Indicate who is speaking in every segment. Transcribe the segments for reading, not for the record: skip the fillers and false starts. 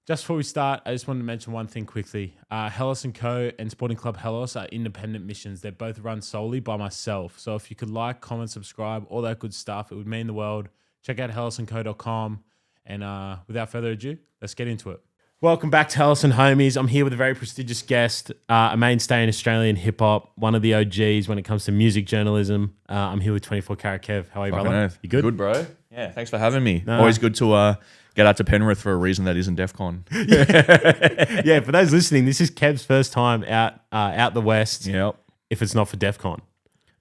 Speaker 1: Just before we start, I just wanted to mention one thing quickly. Helos & Co. and Sporting Club Helos are independent missions. They're both run solely by myself. So if you could like, comment, subscribe, all that good stuff, it would mean the world. Check out helosandco.com. And without further ado, let's get into it. Welcome back to Helos and Homies. I'm here with a very prestigious guest, a mainstay in Australian hip-hop, one of the OGs when it comes to music journalism. I'm here with 24KARATKEV. How are you,
Speaker 2: Fucking
Speaker 1: brother?
Speaker 2: earth.
Speaker 1: You good?
Speaker 2: Good, bro. Yeah, thanks for having me.
Speaker 1: No.
Speaker 2: Always good to get out to Penrith for a reason that isn't Defqon.
Speaker 1: Yeah, for those listening, this is Kev's first time out the West,
Speaker 2: Yep.
Speaker 1: if it's not for Defqon.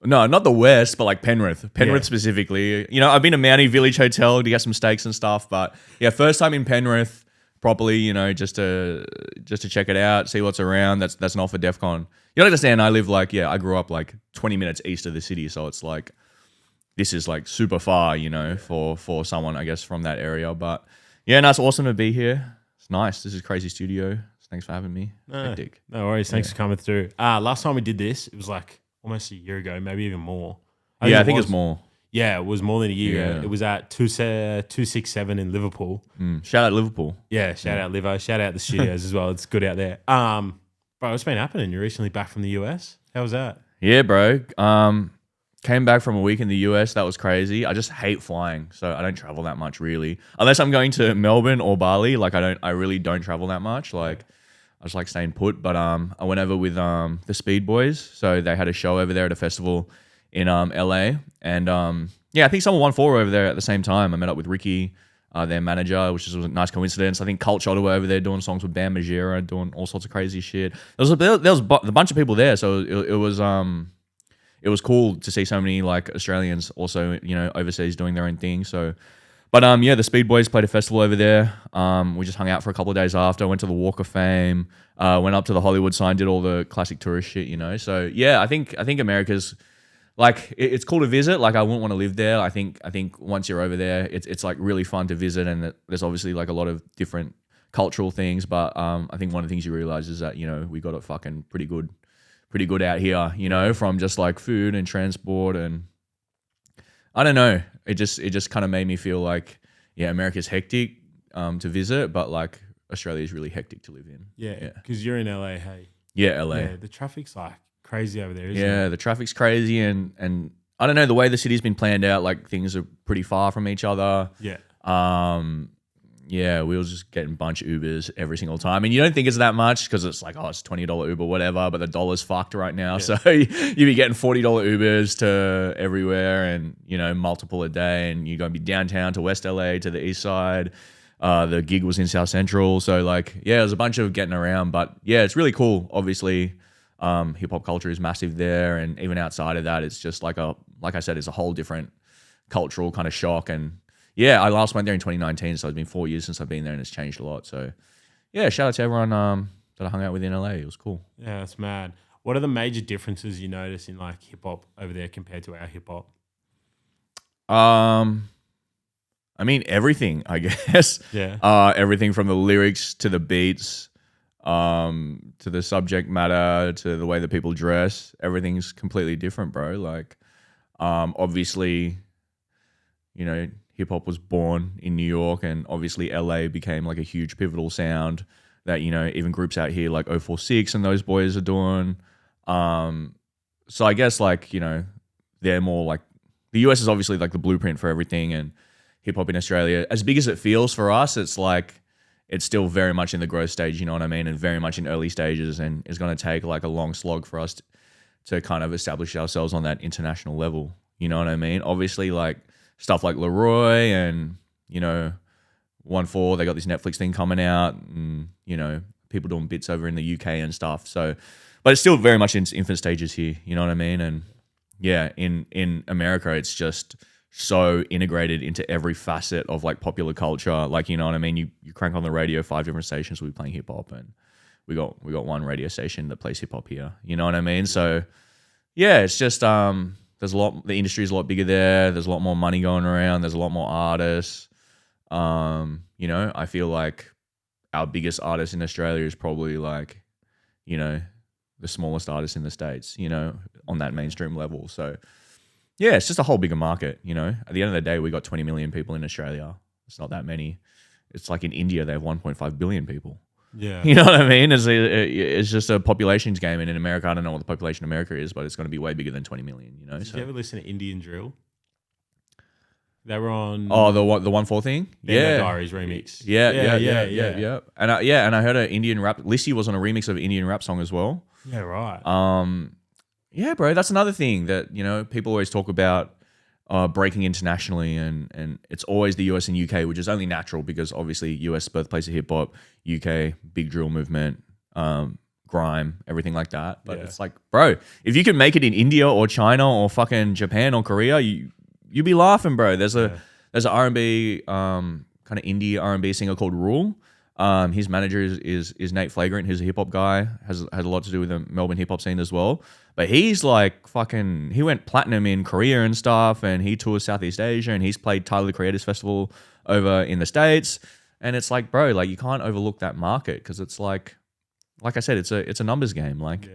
Speaker 2: No, not the West, but like Penrith. Penrith
Speaker 1: Yeah.
Speaker 2: specifically. You know, I've been to Mountie Village Hotel to get some steaks and stuff, but yeah, first time in Penrith properly, you know, just to check it out, see what's around. That's not for Defqon. You don't understand, I grew up like 20 minutes east of the city, so it's like this is like super far, you know, for someone, I guess, from that area. But yeah, no, it's awesome to be here. It's nice. This is Crazy Studio. Thanks for having me. Hectic.
Speaker 1: No worries. Thanks for coming through. Last time we did this, it was like almost a year ago, maybe even more.
Speaker 2: I think it's more.
Speaker 1: Yeah, it was more than a year ago.
Speaker 2: Yeah.
Speaker 1: It was at 267 in Liverpool.
Speaker 2: Shout out Liverpool.
Speaker 1: Yeah, shout out Livo. Shout out the studios as well. It's good out there. Bro, what's been happening? You're recently back from the US. How was that?
Speaker 2: Yeah, bro. Came back from a week in the US. That was crazy. I just hate flying, so I don't travel that much really. Unless I'm going to Melbourne or Bali, like I really don't travel that much. Like I just like staying put. But I went over with the Speed Boys, so they had a show over there at a festival in LA, and yeah, I think someone Onefour over there at the same time. I met up with Ricky, their manager, which was a nice coincidence. I think Cult Shotter were over there doing songs with Bam Margera, doing all sorts of crazy shit. There was a bunch of people there, so it was cool to see so many like Australians also, you know, overseas doing their own thing. So, but yeah, the Speed Boys played a festival over there. We just hung out for a couple of days after. Went to the Walk of Fame. Went up to the Hollywood sign, did all the classic tourist shit, you know. So yeah, I think America's like it's cool to visit. Like I wouldn't want to live there. I think once you're over there, it's like really fun to visit, and there's obviously like a lot of different cultural things. But I think one of the things you realize is that, you know, we got it fucking pretty good out here, you know, from just like food and transport, and I don't know. It just kind of made me feel like, yeah, America's hectic to visit, but like Australia is really hectic to live in.
Speaker 1: Yeah, because you're in LA, hey.
Speaker 2: Yeah, LA.
Speaker 1: Yeah, the traffic's like crazy over there, isn't it?
Speaker 2: Yeah, the traffic's crazy, and I don't know, the way the city's been planned out, like things are pretty far from each other.
Speaker 1: Yeah.
Speaker 2: Yeah, we was just getting a bunch of Ubers every single time. And you don't think it's that much because it's like, oh, it's $20 Uber, whatever, but the dollar's fucked right now. Yeah. So you be getting $40 Ubers to everywhere, and, you know, multiple a day, and you're going to be downtown to West LA to the east side. The gig was in South Central. So like, yeah, there's a bunch of getting around, but yeah, it's really cool. Obviously, hip hop culture is massive there. And even outside of that, it's just like I said, it's a whole different cultural kind of shock. And yeah, I last went there in 2019, so it's been 4 years since I've been there, and it's changed a lot. So yeah, shout out to everyone that I hung out with in LA. It was cool.
Speaker 1: Yeah, that's mad. What are the major differences you notice in like hip hop over there compared to our hip hop?
Speaker 2: I mean, everything, I guess.
Speaker 1: Yeah.
Speaker 2: Everything from the lyrics to the beats, to the subject matter, to the way that people dress. Everything's completely different, bro. Like, obviously, you know, hip hop was born in New York, and obviously LA became like a huge pivotal sound that, you know, even groups out here like 046 and those boys are doing. So I guess, like, you know, they're more like, the US is obviously like the blueprint for everything, and hip hop in Australia, as big as it feels for us, it's like, it's still very much in the growth stage, you know what I mean? And very much in early stages, and it's going to take like a long slog for us to kind of establish ourselves on that international level. You know what I mean? Obviously, like, stuff like Leroy and, you know, Onefour, they got this Netflix thing coming out, and, you know, people doing bits over in the UK and stuff. So, but it's still very much in infant stages here, you know what I mean? And yeah, in America, it's just so integrated into every facet of like popular culture. Like, you know what I mean? You crank on the radio, 5 different stations will be playing hip hop, and we got one radio station that plays hip hop here. You know what I mean? So yeah, it's just there's a lot. The industry is a lot bigger there. There's a lot more money going around. There's a lot more artists. You know, I feel like our biggest artist in Australia is probably like, you know, the smallest artist in the States, you know, on that mainstream level. So yeah, it's just a whole bigger market, you know. At the end of the day, we got 20 million people in Australia. It's not that many. it's like in India they have 1.5 billion people.
Speaker 1: Yeah.
Speaker 2: You know what I mean? It's just a populations game, and in America, I don't know what the population of America is, but it's going to be way bigger than 20 million. You know.
Speaker 1: Did you ever listen to Indian Drill? They were on.
Speaker 2: Oh, the Onefour thing.
Speaker 1: Yeah, Diaries remix.
Speaker 2: Yeah. And I heard an Indian rap. Lissy was on a remix of an Indian rap song as well.
Speaker 1: Yeah, right.
Speaker 2: Yeah, bro. That's another thing that people always talk about. Breaking internationally, and it's always the US and UK, which is only natural because obviously US birthplace of hip hop, UK big drill movement, grime, everything like that. But it's like, bro, if you can make it in India or China or fucking Japan or Korea, you be laughing, bro. There's a R&B kind of indie R&B singer called Rule. His manager is Nate Flagrant, who's a hip hop guy, has a lot to do with the Melbourne hip hop scene as well. But he's like he went platinum in Korea and stuff, and he tours Southeast Asia, and he's played Tyler the Creator's Festival over in the States. And it's like, bro, like you can't overlook that market because it's like I said, it's a numbers game. Like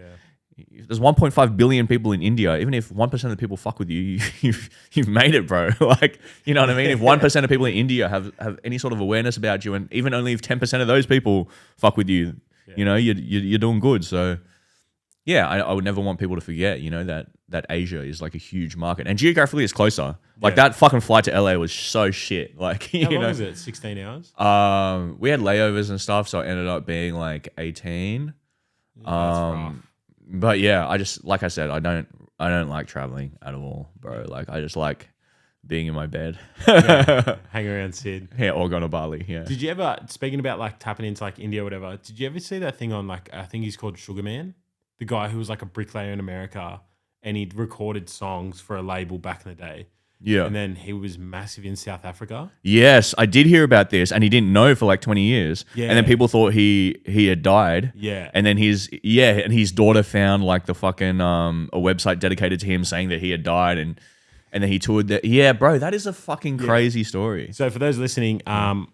Speaker 2: there's 1.5 billion people in India. Even if 1% of the people fuck with you, you've made it, bro. Like, you know what I mean? If 1% of people in India have any sort of awareness about you, and even only if 10% of those people fuck with you, you're doing good. So yeah, I would never want people to forget, that Asia is like a huge market, and geographically it's closer. Like that fucking flight to LA was so shit. Like,
Speaker 1: how long was it? 16 hours?
Speaker 2: We had layovers and stuff, so it ended up being like 18.
Speaker 1: That's rough.
Speaker 2: But yeah, I just, like I said, I don't like traveling at all, bro. Like I just like being in my bed,
Speaker 1: hang around Sid.
Speaker 2: Yeah, or going to Bali. Yeah.
Speaker 1: Did you ever, speaking about like tapping into like India or whatever, did you ever see that thing on like, I think he's called Sugar Man, the guy who was like a bricklayer in America, and he'd recorded songs for a label back in the day.
Speaker 2: Yeah.
Speaker 1: And then he was massive in South Africa.
Speaker 2: Yes, I did hear about this, and he didn't know for like 20 years.
Speaker 1: Yeah.
Speaker 2: And then people thought he had died.
Speaker 1: Yeah.
Speaker 2: And then his daughter found like the fucking a website dedicated to him saying that he had died, and then he toured that. Yeah, bro, that is a fucking crazy story.
Speaker 1: So for those listening, I'm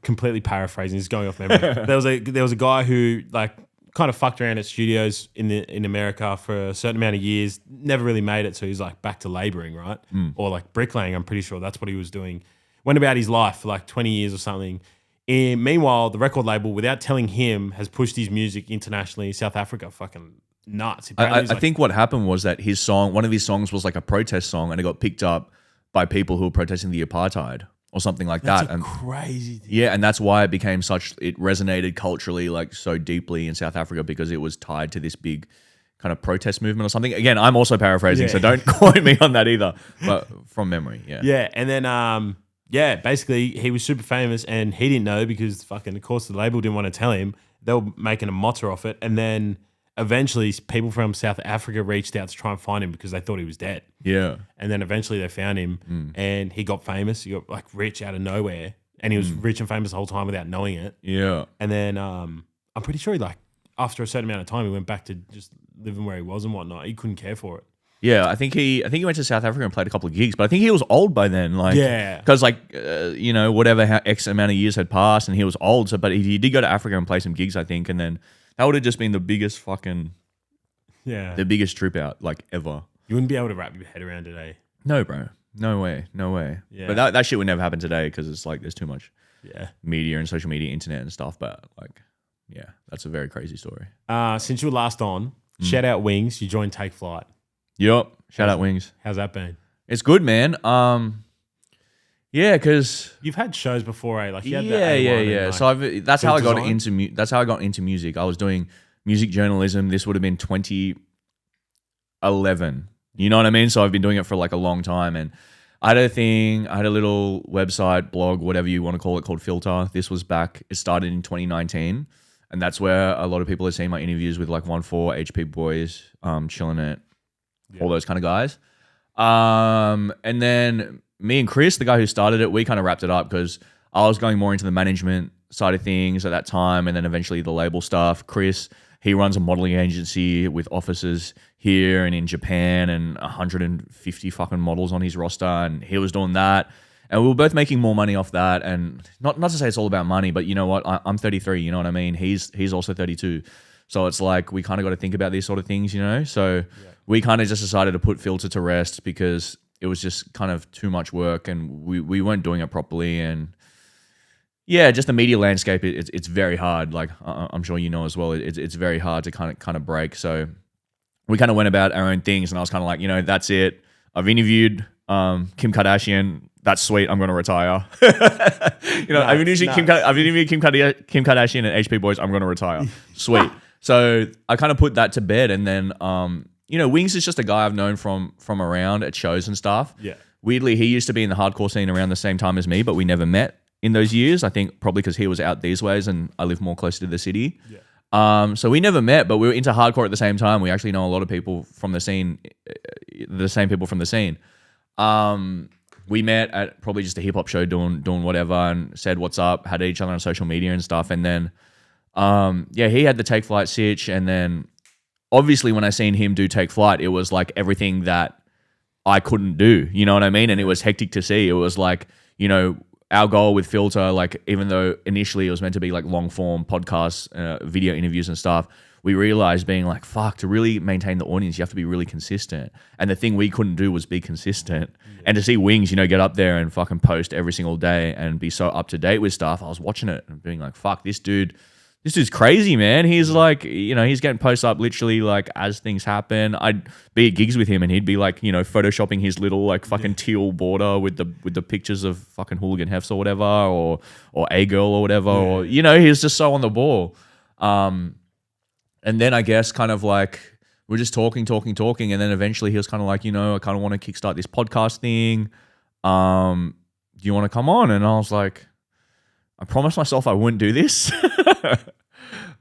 Speaker 1: completely paraphrasing. It's going off memory. There was a guy who like kind of fucked around at studios in America for a certain amount of years, never really made it, so he's like back to labouring, right? Or like bricklaying, I'm pretty sure that's what he was doing. Went about his life for like 20 years or something. And meanwhile, the record label, without telling him, has pushed his music internationally. South Africa, fucking nuts.
Speaker 2: I think what happened was that one of his songs was like a protest song, and it got picked up by people who were protesting the apartheid or something like that.
Speaker 1: That's a crazy thing.
Speaker 2: Yeah, and that's why it became it resonated culturally like so deeply in South Africa, because it was tied to this big kind of protest movement or something. Again, I'm also paraphrasing, so don't quote me on that either, but from memory, yeah.
Speaker 1: Yeah, and then, basically he was super famous, and he didn't know because fucking, of course, the label didn't want to tell him. They were making a motto off it, and then eventually people from South Africa reached out to try and find him because they thought he was dead.
Speaker 2: Yeah.
Speaker 1: And then eventually they found him, and he got famous. He got like rich out of nowhere, and he was rich and famous the whole time without knowing it.
Speaker 2: Yeah.
Speaker 1: And then I'm pretty sure like after a certain amount of time, he went back to just living where he was and whatnot. He couldn't care for it.
Speaker 2: Yeah, I think he went to South Africa and played a couple of gigs, but I think he was old by then. Like, because whatever X amount of years had passed, and he was old. So, but he did go to Africa and play some gigs, I think, and then that would have just been the biggest the biggest trip out like ever.
Speaker 1: You wouldn't be able to wrap your head around today.
Speaker 2: No, bro, no way.
Speaker 1: Yeah.
Speaker 2: But that shit would never happen today because it's like there's too much
Speaker 1: Yeah.
Speaker 2: media and social media, internet and stuff. But like, yeah, that's a very crazy story.
Speaker 1: Since you were last on, shout out Wings. You joined Takeflight.
Speaker 2: Yup. Shout out Wings.
Speaker 1: How's that been?
Speaker 2: It's good, man. Yeah, because
Speaker 1: you've had shows before, eh? Like you had
Speaker 2: yeah. So that's how I got
Speaker 1: design?
Speaker 2: that's how I got into music. I was doing music journalism. This would have been 2011. You know what I mean? So I've been doing it for like a long time, and I had a little website, blog, whatever you want to call it, called Filter. This was back. It started in 2019, and that's where a lot of people have seen my interviews with like Onefour, HP Boys, Chillin' It, all those kind of guys. And then me and Chris, the guy who started it, we kind of wrapped it up because I was going more into the management side of things at that time, and then eventually the label stuff. Chris, he runs a modeling agency with offices here and in Japan, and 150 fucking models on his roster, and he was doing that. And we were both making more money off that. And not to say it's all about money, but you know what? I'm 33, you know what I mean? He's also 32. So it's like we kind of got to think about these sort of things, you know? So we kind of just decided to put Filter to rest because it was just kind of too much work, and we weren't doing it properly. And yeah, just the media landscape. It's very hard. Like I'm sure you know as well. It's very hard to kind of break. So we kind of went about our own things, and I was kind of like, that's it. I've interviewed Kim Kardashian. That's sweet. I'm going to retire. I've interviewed Kim Kardashian and HP Boys. I'm going to retire. Sweet. So I kind of put that to bed, and then Wings is just a guy I've known from around at shows and stuff.
Speaker 1: Yeah.
Speaker 2: Weirdly, he used to be in the hardcore scene around the same time as me, but we never met in those years. I think probably because he was out these ways and I live more closer to the city.
Speaker 1: Yeah.
Speaker 2: So we never met, but we were into hardcore at the same time. We actually know a lot of people from the scene, the same people from the scene. We met at probably just a hip hop show doing whatever and said what's up, had each other on social media and stuff. And then, he had the Takeflight sitch. And then obviously when I seen him do Takeflight, it was like everything that I couldn't do, you know what I mean? And it was hectic to see. It was like, our goal with Filter, like even though initially it was meant to be like long form podcasts, video interviews and stuff, we realized being like, fuck, to really maintain the audience, you have to be really consistent. And the thing we couldn't do was be consistent. Yeah. And to see Wings, get up there and fucking post every single day and be so up to date with stuff, I was watching it and being like, fuck, this dude's crazy, man. He's like, he's getting posts up literally like as things happen. I'd be at gigs with him and he'd be like, photoshopping his little like fucking teal border with the pictures of fucking hooligan hefts or whatever, or a girl or whatever, or he's just so on the ball. And then I guess kind of like we're just talking, and then eventually he was kind of like, I kind of want to kickstart this podcast thing. Do you want to come on? And I was like, I promised myself I wouldn't do this.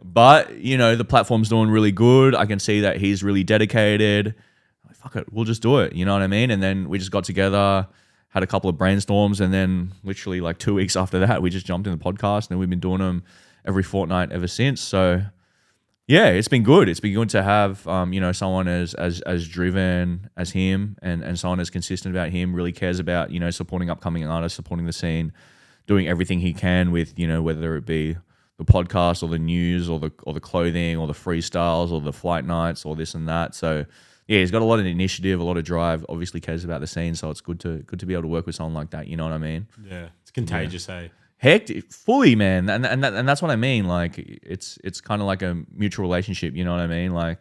Speaker 2: But, the platform's doing really good. I can see that he's really dedicated. I'm like, fuck it, we'll just do it. You know what I mean? And then we just got together, had a couple of brainstorms, and then literally like 2 weeks after that, we just jumped in the podcast, and we've been doing them every fortnight ever since. So, yeah, it's been good. It's been good to have, someone as driven as him and someone as consistent about him, really cares about, supporting upcoming artists, supporting the scene, doing everything he can with, whether it be the podcast or the news or the clothing or the freestyles or the flight nights or this and that. So yeah, he's got a lot of initiative, a lot of drive, obviously cares about the scene. So it's good to be able to work with someone like that. You know what I mean?
Speaker 1: Yeah. It's contagious, hey?
Speaker 2: Heck, fully, man. And that's what I mean. Like it's kind of like a mutual relationship. You know what I mean? Like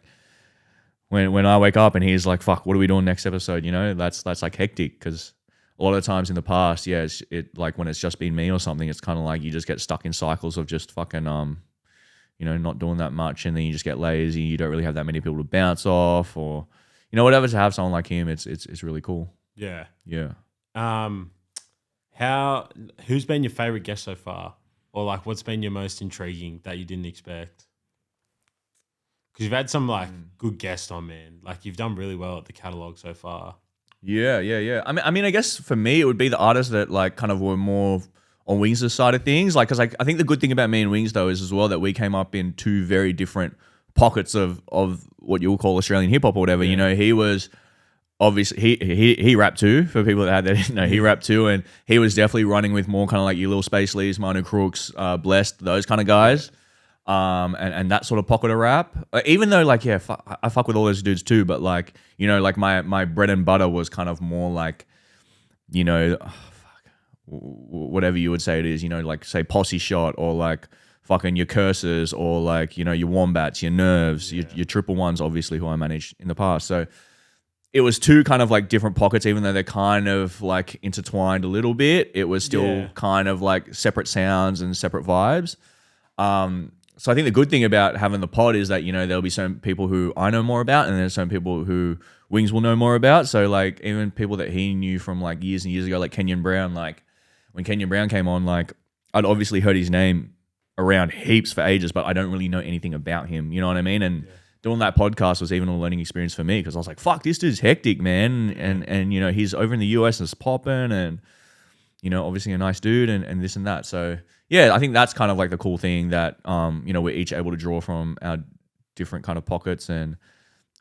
Speaker 2: when I wake up and he's like, fuck, what are we doing next episode? That's like hectic, because a lot of times in the past, yeah, it like when it's just been me or something, it's kind of like you just get stuck in cycles of just fucking, not doing that much, and then you just get lazy. You don't really have that many people to bounce off, or, whatever. To have someone like him, it's really cool.
Speaker 1: Yeah.
Speaker 2: Yeah.
Speaker 1: Who's been your favorite guest so far? Or like what's been your most intriguing that you didn't expect? Because you've had some like good guests on, man. Like you've done really well at the catalog so far.
Speaker 2: Yeah. I mean, I guess for me, it would be the artists that like kind of were more on Wings' side of things. Like, because I think the good thing about me and Wings though is as well that we came up in two very different pockets of what you will call Australian hip hop or whatever. Yeah. He was obviously he rapped too, for people that didn't know. He rapped too, and he was definitely running with more kind of like your Lil Space Lees, Manu Crooks, Blessed, those kind of guys. And that sort of pocket of rap, even though like, yeah, I fuck with all those dudes too, but like, like my bread and butter was kind of more like, whatever you would say it is, like say Posse Shot, or like fucking your Curses, or like, your Wombats, your Nerves, your Triple Ones, obviously, who I managed in the past. So it was two kind of like different pockets, even though they're kind of like intertwined a little bit. It was still kind of like separate sounds and separate vibes. So I think the good thing about having the pod is that, there'll be some people who I know more about, and there's some people who Wings will know more about. So like even people that he knew from like years and years ago, like Kenyon Brown, like when Kenyon Brown came on, like I'd obviously heard his name around heaps for ages, but I don't really know anything about him. You know what I mean? And doing that podcast was even a learning experience for me, because I was like, fuck, this dude's hectic, man. And he's over in the US and it's popping, and, obviously a nice dude and this and that. So yeah, I think that's kind of like the cool thing that, we're each able to draw from our different kind of pockets. And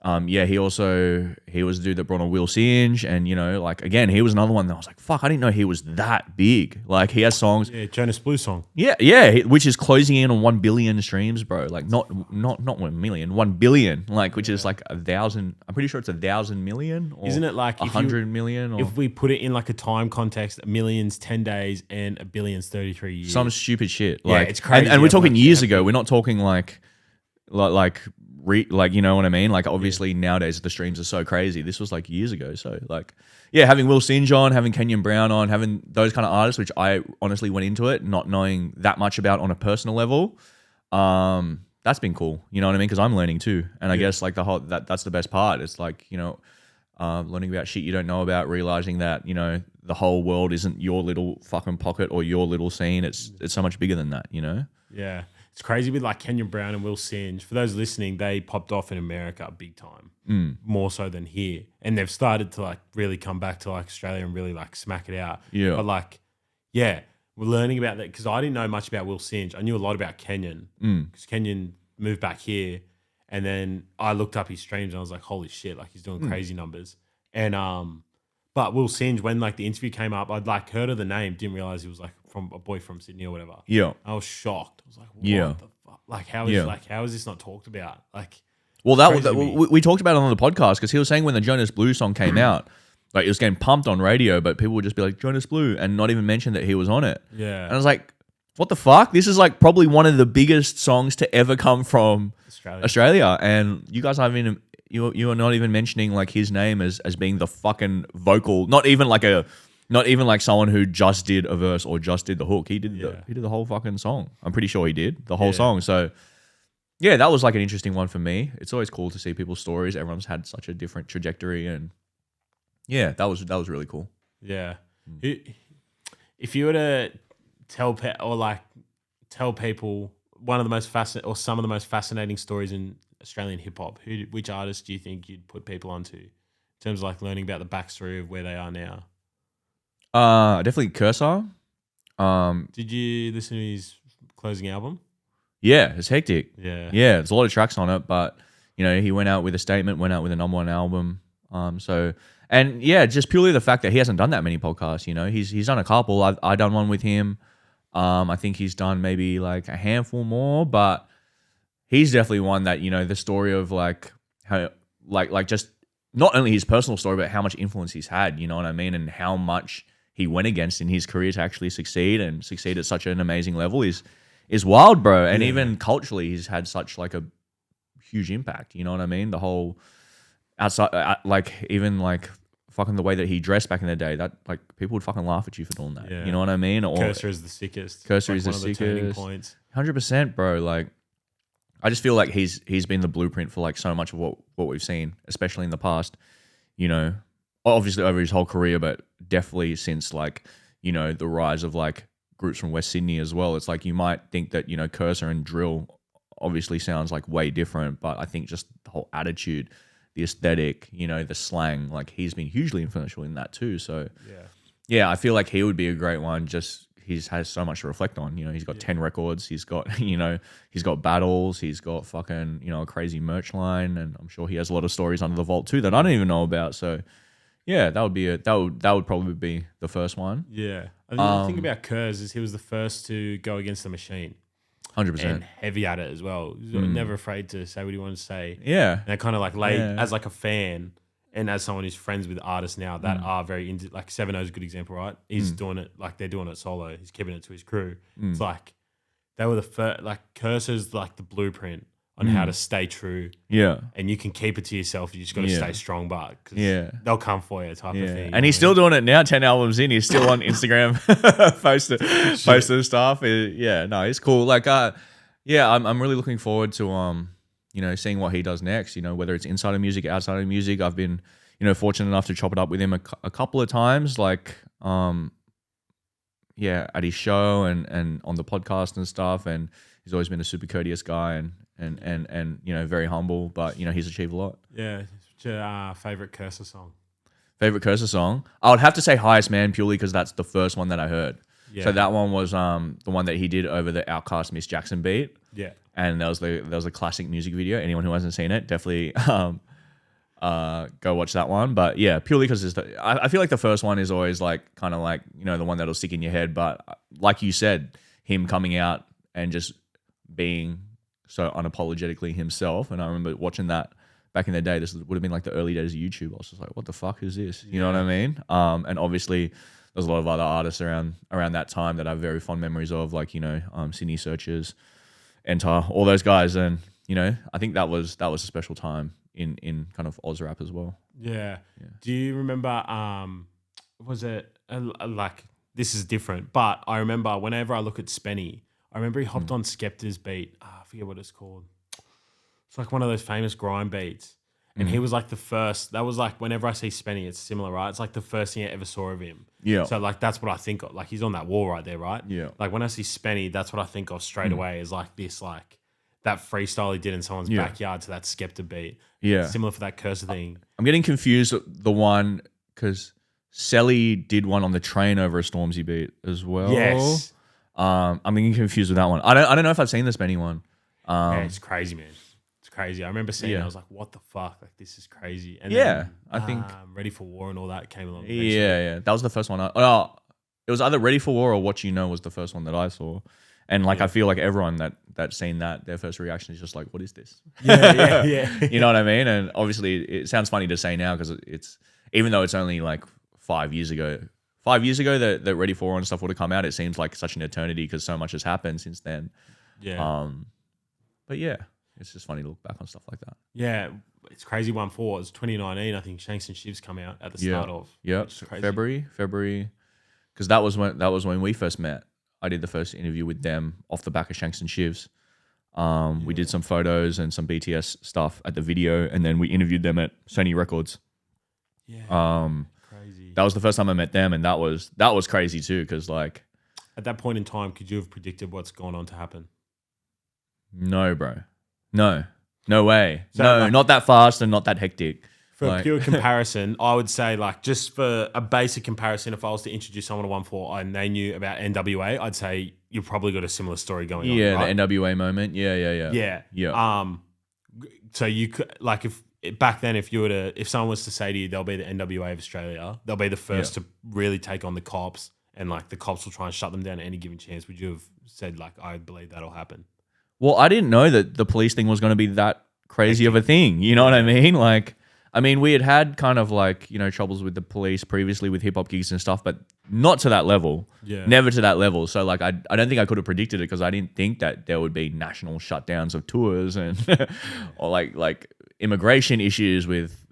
Speaker 2: Yeah, he was the dude that brought on Will Singe, and like again, he was another one that I was like, fuck, I didn't know he was that big. Like he has songs.
Speaker 1: Yeah, Jonas Blue song.
Speaker 2: Yeah, which is closing in on 1 billion streams, bro. Like not 1 million, 1 billion. Like which is like 1,000. I'm pretty sure it's 1,000 million. Or
Speaker 1: isn't it like
Speaker 2: 100 million? Or
Speaker 1: if we put it in like a time context, a million's 10 days and a billion's 33 years.
Speaker 2: Some stupid shit.
Speaker 1: Yeah,
Speaker 2: Like
Speaker 1: it's crazy.
Speaker 2: And we're talking years ago. We're not talking like you know what I mean? Like obviously nowadays the streams are so crazy. This was like years ago. So like, yeah, having Will Singe on, having Kenyon Brown on, having those kind of artists, which I honestly went into it not knowing that much about on a personal level. That's been cool. You know what I mean? Because I'm learning too. And I guess like that's the best part. It's like, learning about shit you don't know about, realizing that, the whole world isn't your little fucking pocket or your little scene. It's so much bigger than that,
Speaker 1: Yeah. It's crazy with like Kenyon Brown and Will Singe. For those listening, they popped off in America big time, more so than here. And they've started to like really come back to like Australia and really like smack it out.
Speaker 2: Yeah.
Speaker 1: But like, yeah, we're learning about that because I didn't know much about Will Singe. I knew a lot about Kenyon because Kenyon moved back here. And then I looked up his streams and I was like, holy shit, like he's doing crazy numbers. And but Will Singe, when like the interview came up, I'd like heard of the name, didn't realize he was like from a boy from Sydney or whatever.
Speaker 2: Yeah.
Speaker 1: I was shocked. I was like, what the fuck? Like how is this not talked about? Like,
Speaker 2: well, we talked about it on the podcast because he was saying when the Jonas Blue song came out, like it was getting pumped on radio, but people would just be like Jonas Blue and not even mention that he was on it.
Speaker 1: Yeah.
Speaker 2: And I was like, what the fuck? This is like probably one of the biggest songs to ever come from Australia. And you guys haven't even, you are not even mentioning like his name as being the fucking vocal, not even like someone who just did a verse or just did the hook. He did the whole fucking song. I'm pretty sure he did the whole song. So yeah, that was like an interesting one for me. It's always cool to see people's stories. Everyone's had such a different trajectory, and yeah, that was really cool.
Speaker 1: Yeah. If you were to tell people one of the most fascinating or some of the most fascinating stories in Australian hip hop, which artist do you think you'd put people onto in terms of like learning about the backstory of where they are now?
Speaker 2: Definitely Cursor.
Speaker 1: Did you listen to his closing album?
Speaker 2: Yeah, it's hectic.
Speaker 1: Yeah.
Speaker 2: Yeah, there's a lot of tracks on it, but he went out with a statement, went out with a #1 album. And yeah, just purely the fact that he hasn't done that many podcasts, he's done a couple. I've done one with him. I think he's done maybe like a handful more, but he's definitely one that, the story of like how like just not only his personal story, but how much influence he's had, you know what I mean? And how much he went against in his career to actually succeed and succeed at such an amazing level is wild, bro. And even culturally, he's had such like a huge impact. You know what I mean? The whole outside, like even like fucking the way that he dressed back in the day, that like people would fucking laugh at you for doing that. Yeah. You know what I mean? Or
Speaker 1: Cursor is the sickest.
Speaker 2: Cursor
Speaker 1: like
Speaker 2: is the sickest. Turning
Speaker 1: points.
Speaker 2: 100%, bro. Like I just feel like he's been the blueprint for like so much of what we've seen, especially in the past. Obviously over his whole career, but definitely since like the rise of like groups from West Sydney as well. It's like you might think that Cursor and drill obviously sounds like way different, but I think just the whole attitude, the aesthetic, the slang, like he's been hugely influential in that too. So yeah, I feel like he would be a great one. Just has so much to reflect on. He's got 10 records. He's got he's got battles. He's got fucking a crazy merch line, and I'm sure he has a lot of stories under the vault too that I don't even know about. So yeah, that would probably be the first one.
Speaker 1: Yeah, I think the thing about Kurz is he was the first to go against the machine.
Speaker 2: 100%.
Speaker 1: And heavy at it as well. He was never afraid to say what he wanted to say.
Speaker 2: Yeah.
Speaker 1: And kind of like as like a fan and as someone who's friends with artists now that are very into, like 7 is a good example, right? He's doing it like they're doing it solo. He's keeping it to his crew. It's like they were the first, like Cursor's like the blueprint on how to stay true.
Speaker 2: Yeah.
Speaker 1: And you can keep it to yourself. You just got to stay strong, but they'll come for you type of thing.
Speaker 2: And he's still doing it now, 10 albums in. He's still on Instagram posting stuff. It's cool. Like, I'm really looking forward to, seeing what he does next, whether it's inside of music, outside of music. I've been, fortunate enough to chop it up with him a couple of times, like, at his show and on the podcast and stuff. And he's always been a super courteous guy and very humble, but he's achieved a lot.
Speaker 1: Yeah. What's your favorite Cursor song?
Speaker 2: Favorite Cursor song? I would have to say Highest Man purely because that's the first one that I heard. Yeah. So that one was the one that he did over the Outkast Miss Jackson beat.
Speaker 1: Yeah.
Speaker 2: And there was a classic music video. Anyone who hasn't seen it, definitely go watch that one. But yeah, purely because I feel like the first one is always like kind of like, you know, the one that'll stick in your head. But like you said, him coming out and just being so unapologetically himself. And I remember watching that back in the day. This would have been like the early days of YouTube. I was just like, what the fuck is this? You know what I mean? And obviously there's a lot of other artists around that time that I have very fond memories of, like, you know, Sydney Searchers, Enter, all those guys. And, you know, I think that was a special time in kind of Oz rap as well.
Speaker 1: Yeah. Do you remember, was it like, this is different, but I remember whenever I look at Spenny, I remember he hopped on Skepta's beat. I forget what it's called. It's like one of those famous grime beats. And he was like the first, that was like, whenever I see Spenny, it's similar, right? It's like the first thing I ever saw of him.
Speaker 2: Yeah.
Speaker 1: So like, that's what I think of. Like, he's on that wall right there, right?
Speaker 2: Yeah.
Speaker 1: Like when I see Spenny, that's what I think of straight away is like this, like that freestyle he did in someone's backyard to that Skepta beat.
Speaker 2: Yeah.
Speaker 1: Similar for that Cursor thing.
Speaker 2: I'm getting confused the one because Selly did one on the train over a Stormzy beat as well.
Speaker 1: Yes.
Speaker 2: I'm getting confused with that one. I don't know if I've seen this Spenny one.
Speaker 1: Yeah, it's crazy, man. It's crazy. I remember seeing it. I was like, what the fuck? Like, this is crazy. And then,
Speaker 2: I think
Speaker 1: Ready for War and all that came along.
Speaker 2: Yeah. That was the first one. It was either Ready for War or What You Know was the first one that I saw. And like, I feel like everyone that's seen that, their first reaction is just like, what is this?
Speaker 1: Yeah.
Speaker 2: You know what I mean? And obviously it sounds funny to say now because it's, even though it's only like 5 years ago that Ready for War and stuff would have come out, it seems like such an eternity because so much has happened since then.
Speaker 1: Yeah.
Speaker 2: But yeah, it's just funny to look back on stuff like that.
Speaker 1: Yeah. It's crazy. It was 2019. I think Shanks and Shivs come out at the start of.
Speaker 2: Yeah. February. Because that was when we first met. I did the first interview with them off the back of Shanks and Shivs. We did some photos and some BTS stuff at the video, and then we interviewed them at Sony Records.
Speaker 1: Yeah. Crazy.
Speaker 2: That was the first time I met them, and that was crazy too. Because like,
Speaker 1: at that point in time, could you have predicted what's gone on to happen?
Speaker 2: No, bro. No way.
Speaker 1: So,
Speaker 2: no,
Speaker 1: like,
Speaker 2: not that fast and not that hectic.
Speaker 1: For a pure comparison, I would say, like, just for a basic comparison, if I was to introduce someone to Onefour and they knew about NWA, I'd say you've probably got a similar story going on.
Speaker 2: Yeah,
Speaker 1: right?
Speaker 2: the NWA moment. Yeah.
Speaker 1: So you could, like, if back then, if someone was to say to you, they'll be the NWA of Australia, they'll be the first to really take on the cops, and like the cops will try and shut them down at any given chance. Would you have said, like, I believe that'll happen?
Speaker 2: Well, I didn't know that the police thing was going to be that crazy of a thing. You know what I mean? Like, I mean, we had kind of like, you know, troubles with the police previously with hip hop gigs and stuff, but not to that level.
Speaker 1: Yeah.
Speaker 2: Never to that level. So like, I don't think I could have predicted it because I didn't think that there would be national shutdowns of tours and or like immigration issues with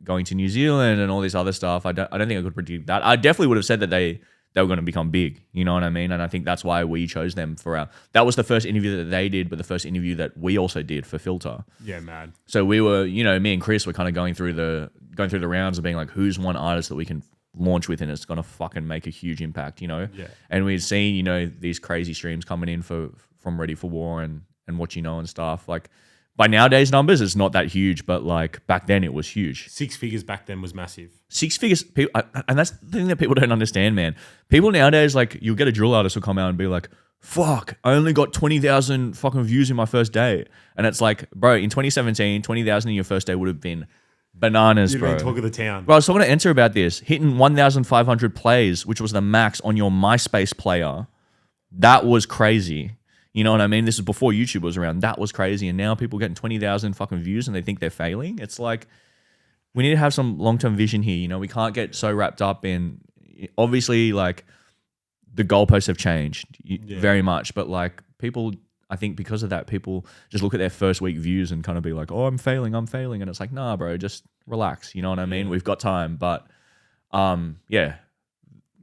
Speaker 2: going to New Zealand and all this other stuff. I don't think I could predict that. I definitely would have said that they were going to become big. You know what I mean? And I think that's why we chose them for that was the first interview that they did, but the first interview that we also did for Filter.
Speaker 1: Yeah, mad.
Speaker 2: So we were, you know, me and Chris were kind of going through the rounds of being like, who's one artist that we can launch with and it's going to fucking make a huge impact, you know?
Speaker 1: Yeah.
Speaker 2: And we'd seen, you know, these crazy streams coming in from Ready for War and What You Know and stuff. Like, by nowadays numbers, it's not that huge, but like back then it was huge.
Speaker 1: 6 figures back then was massive.
Speaker 2: 6 figures, and that's the thing that people don't understand, man. People nowadays, like, you'll get a drill artist who'll come out and be like, fuck, I only got 20,000 fucking views in my first day. And it's like, bro, in 2017, 20,000 in your first day would have been bananas,
Speaker 1: You've
Speaker 2: bro.
Speaker 1: been talk of the town.
Speaker 2: Bro, I was talking to Enter about this. Hitting 1,500 plays, which was the max on your MySpace player. That was crazy. You know what I mean? This is before YouTube was around. That was crazy. And now people getting 20,000 fucking views and they think they're failing. It's like, we need to have some long-term vision here. You know, we can't get so wrapped up in, obviously, like, the goalposts have changed very much. But like, people, I think because of that, people just look at their first week views and kind of be like, oh, I'm failing. And it's like, nah, bro, just relax. You know what I mean? We've got time. But yeah,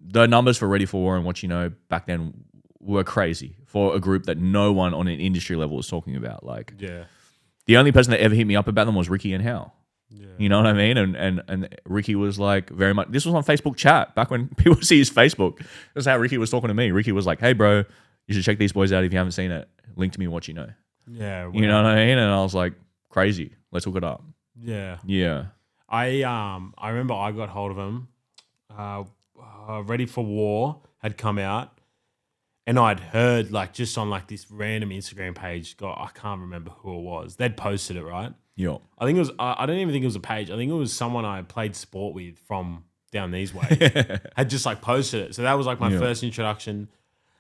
Speaker 2: the numbers for Ready for War and What You Know back then were crazy for a group that no one on an industry level was talking about. Like, the only person that ever hit me up about them was Ricky and Hal. Yeah. You know what I mean? And Ricky was like very much, this was on Facebook chat back when people see his Facebook. That's how Ricky was talking to me. Ricky was like, hey bro, you should check these boys out if you haven't seen it. Link to me What You Know.
Speaker 1: Yeah.
Speaker 2: You know what I mean? And I was like, crazy. Let's hook it up.
Speaker 1: Yeah.
Speaker 2: Yeah.
Speaker 1: I remember I got hold of him. Ready for War had come out. And I'd heard like just on like this random Instagram page, God, I can't remember who it was. They'd posted it, right?
Speaker 2: Yeah.
Speaker 1: I think it was, I don't even think it was a page. I think it was someone I played sport with from down these ways had just like posted it. So that was like my first introduction.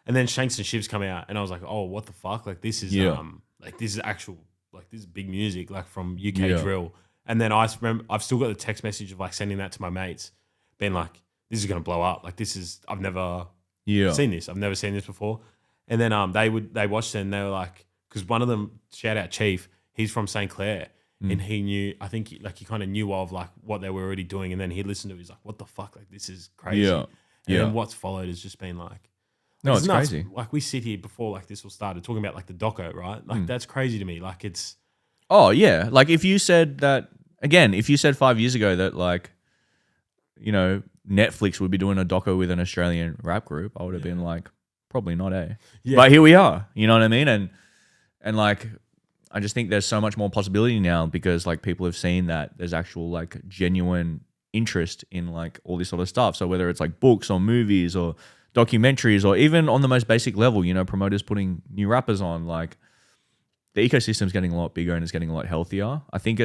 Speaker 1: And then Shanks and Shivs come out and I was like, oh, what the fuck? Like this is like this is actual, like this is big music, like from UK drill. And then I remember I've still got the text message of like sending that to my mates, being like, this is gonna blow up. Like this is, I've never seen this. I've never seen this before. And then they watched it and they were like, because one of them, shout out Chief, he's from St. Clair. And he knew, I think he kind of knew of like what they were already doing. And then he listened to it. He's like, what the fuck? Like, this is crazy. Yeah. And then what's followed has just been like,
Speaker 2: no, it's
Speaker 1: nuts.
Speaker 2: crazy.
Speaker 1: Like we sit here before like this all started talking about like the doco, right? Like that's crazy to me. Like it's.
Speaker 2: Oh yeah. Like if you said that, again, if you said 5 years ago that like, you know, Netflix would be doing a doco with an Australian rap group, I would have been like, probably not, eh? Yeah. But here we are. You know what I mean? And like, I just think there's so much more possibility now because like people have seen that there's actual like genuine interest in like all this sort of stuff. So whether it's like books or movies or documentaries or even on the most basic level, you know, promoters putting new rappers on, like the ecosystem's getting a lot bigger and it's getting a lot healthier. I think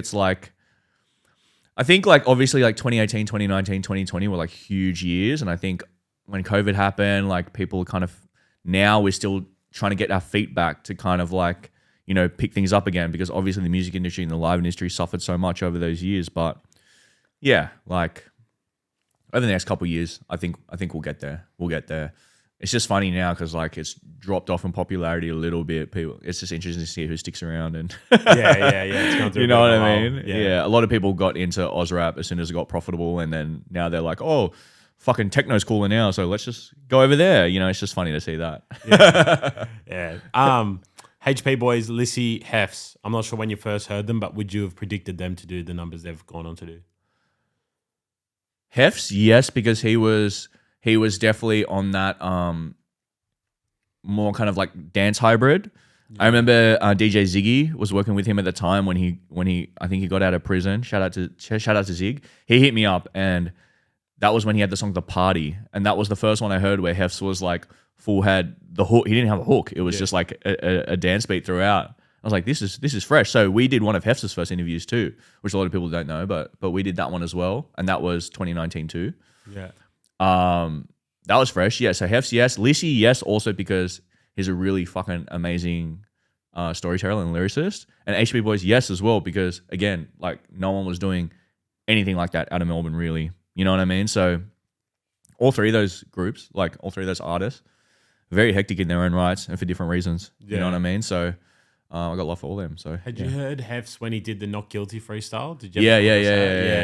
Speaker 2: obviously like 2018, 2019, 2020 were like huge years. And I think when COVID happened, like people kind of, now we're still trying to get our feet back to kind of like, you know, pick things up again because obviously the music industry and the live industry suffered so much over those years. But yeah, like over the next couple of years, I think we'll get there. We'll get there. It's just funny now because like it's dropped off in popularity a little bit. People, it's just interesting to see who sticks around and
Speaker 1: It's going through
Speaker 2: you know what I mean? Yeah, a lot of people got into Oz rap as soon as it got profitable, and then now they're like, oh, fucking techno's cooler now, so let's just go over there. You know, it's just funny to see that.
Speaker 1: HP Boys, Lissy, Hefs. I'm not sure when you first heard them, but would you have predicted them to do the numbers they've gone on to do?
Speaker 2: Hefs, yes, because he was definitely on that more kind of like dance hybrid. I remember DJ Ziggy was working with him at the time when he I think he got out of prison. Shout out to Zig. He hit me up and that was when he had the song The Party, and that was the first one I heard where Hefs was like full had the hook. He didn't have a hook. It was just like a dance beat throughout. I was like, this is fresh. So we did one of Hef's first interviews too, which a lot of people don't know, but we did that one as well, and that was 2019 too.
Speaker 1: Yeah.
Speaker 2: That was fresh. Yeah. So Hef's yes, Lissy yes, also because he's a really fucking amazing storyteller and lyricist, and HB Boys yes as well because again, like no one was doing anything like that out of Melbourne really. You know what I mean? So all three of those groups, like all three of those artists, very hectic in their own rights and for different reasons. Yeah. You know what I mean? So I got love for all of them. So
Speaker 1: had you heard Hef's when he did the Not Guilty freestyle? Did you?
Speaker 2: Yeah.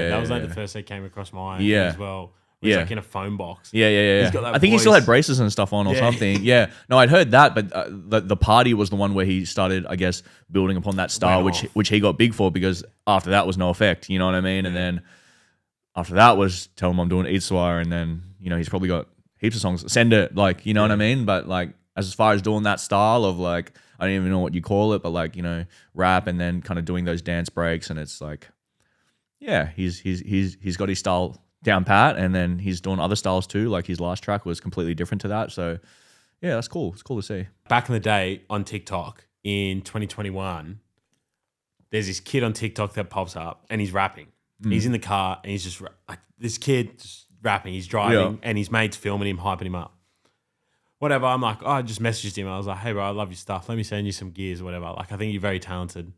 Speaker 1: That was like the first that came across my mind as well. He's like in a phone box.
Speaker 2: Yeah.
Speaker 1: He's got that
Speaker 2: I think
Speaker 1: voice.
Speaker 2: he still had braces and stuff on or something. Yeah. No, I'd heard that, but the party was the one where he started, I guess, building upon that style, which he got big for because after that was No Effect. You know what I mean? Yeah. And then after that was Tell Him I'm Doing Eat Swire, and then you know he's probably got heaps of songs. Send It, like you know what I mean. But like as far as doing that style of like I don't even know what you call it, but like you know rap and then kind of doing those dance breaks, and it's like yeah, he's got his style down pat, and then he's doing other styles too. Like his last track was completely different to that. So yeah, that's cool. It's cool to see.
Speaker 1: Back in the day on TikTok in 2021, there's this kid on TikTok that pops up and he's rapping. He's in the car and he's just like this kid just rapping. He's driving and his mate's filming him, hyping him up. Whatever. I'm like, I just messaged him. I was like, hey, bro, I love your stuff. Let me send you some gears or whatever. Like, I think you're very talented.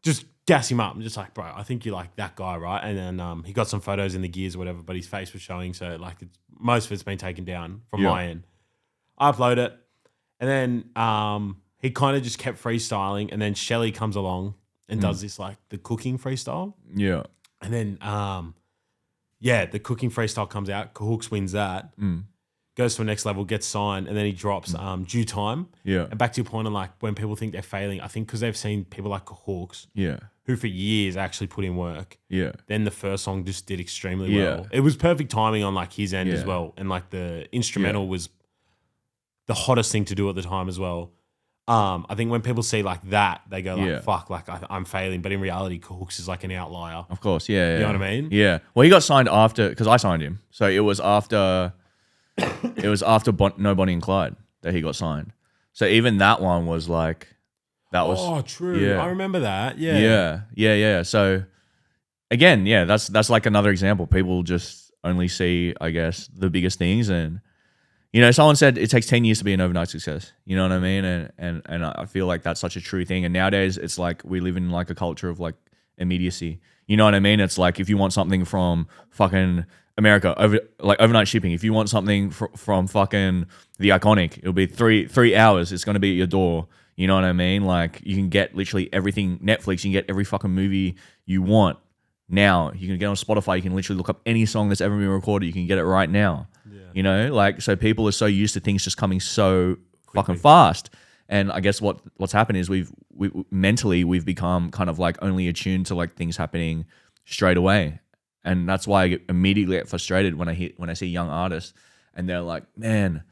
Speaker 1: Just gas him up. I'm just like, bro, I think you're like that guy, right? And then he got some photos in the gears or whatever, but his face was showing. So like most of it's been taken down from my end. I upload it. And then he kind of just kept freestyling. And then Shelly comes along and does this like the cooking freestyle. Yeah. And then, the cooking freestyle comes out. Cahooks wins that. Goes to the next level, gets signed, and then he drops Due Time. Yeah. And back to your point on like when people think they're failing, I think because they've seen people like Cahooks, who for years actually put in work. Yeah. Then the first song just did extremely well. It was perfect timing on like his end as well, and like the instrumental was the hottest thing to do at the time as well. I think when people see like that, they go like, fuck, like I'm failing. But in reality, Cahooks is like an outlier.
Speaker 2: Of course, yeah.
Speaker 1: You know what I mean?
Speaker 2: Yeah. Well, he got signed after, because I signed him. So it was after No Bonnie and Clyde. that he got signed. So even that one was like, that was
Speaker 1: true.
Speaker 2: Yeah.
Speaker 1: I remember that. Yeah.
Speaker 2: Yeah. So again, yeah, that's like another example. People just only see, I guess, the biggest things. And someone said it takes 10 years to be an overnight success. You know what I mean? And I feel like that's such a true thing. And nowadays it's like we live in like a culture of like immediacy. You know what I mean? It's like if you want something from fucking America, overnight shipping. If you want something from fucking The Iconic, it'll be three hours. It's going to be at your door. You know what I mean? Like you can get literally everything. Netflix, you can get every fucking movie you want now. You can get on Spotify. You can literally look up any song that's ever been recorded. You can get it right now. Yeah. Like so people are so used to things just coming so fucking fast. And I guess what's happened is we've mentally become kind of like only attuned to like things happening straight away. And that's why I immediately get frustrated when I see young artists and they're like, man,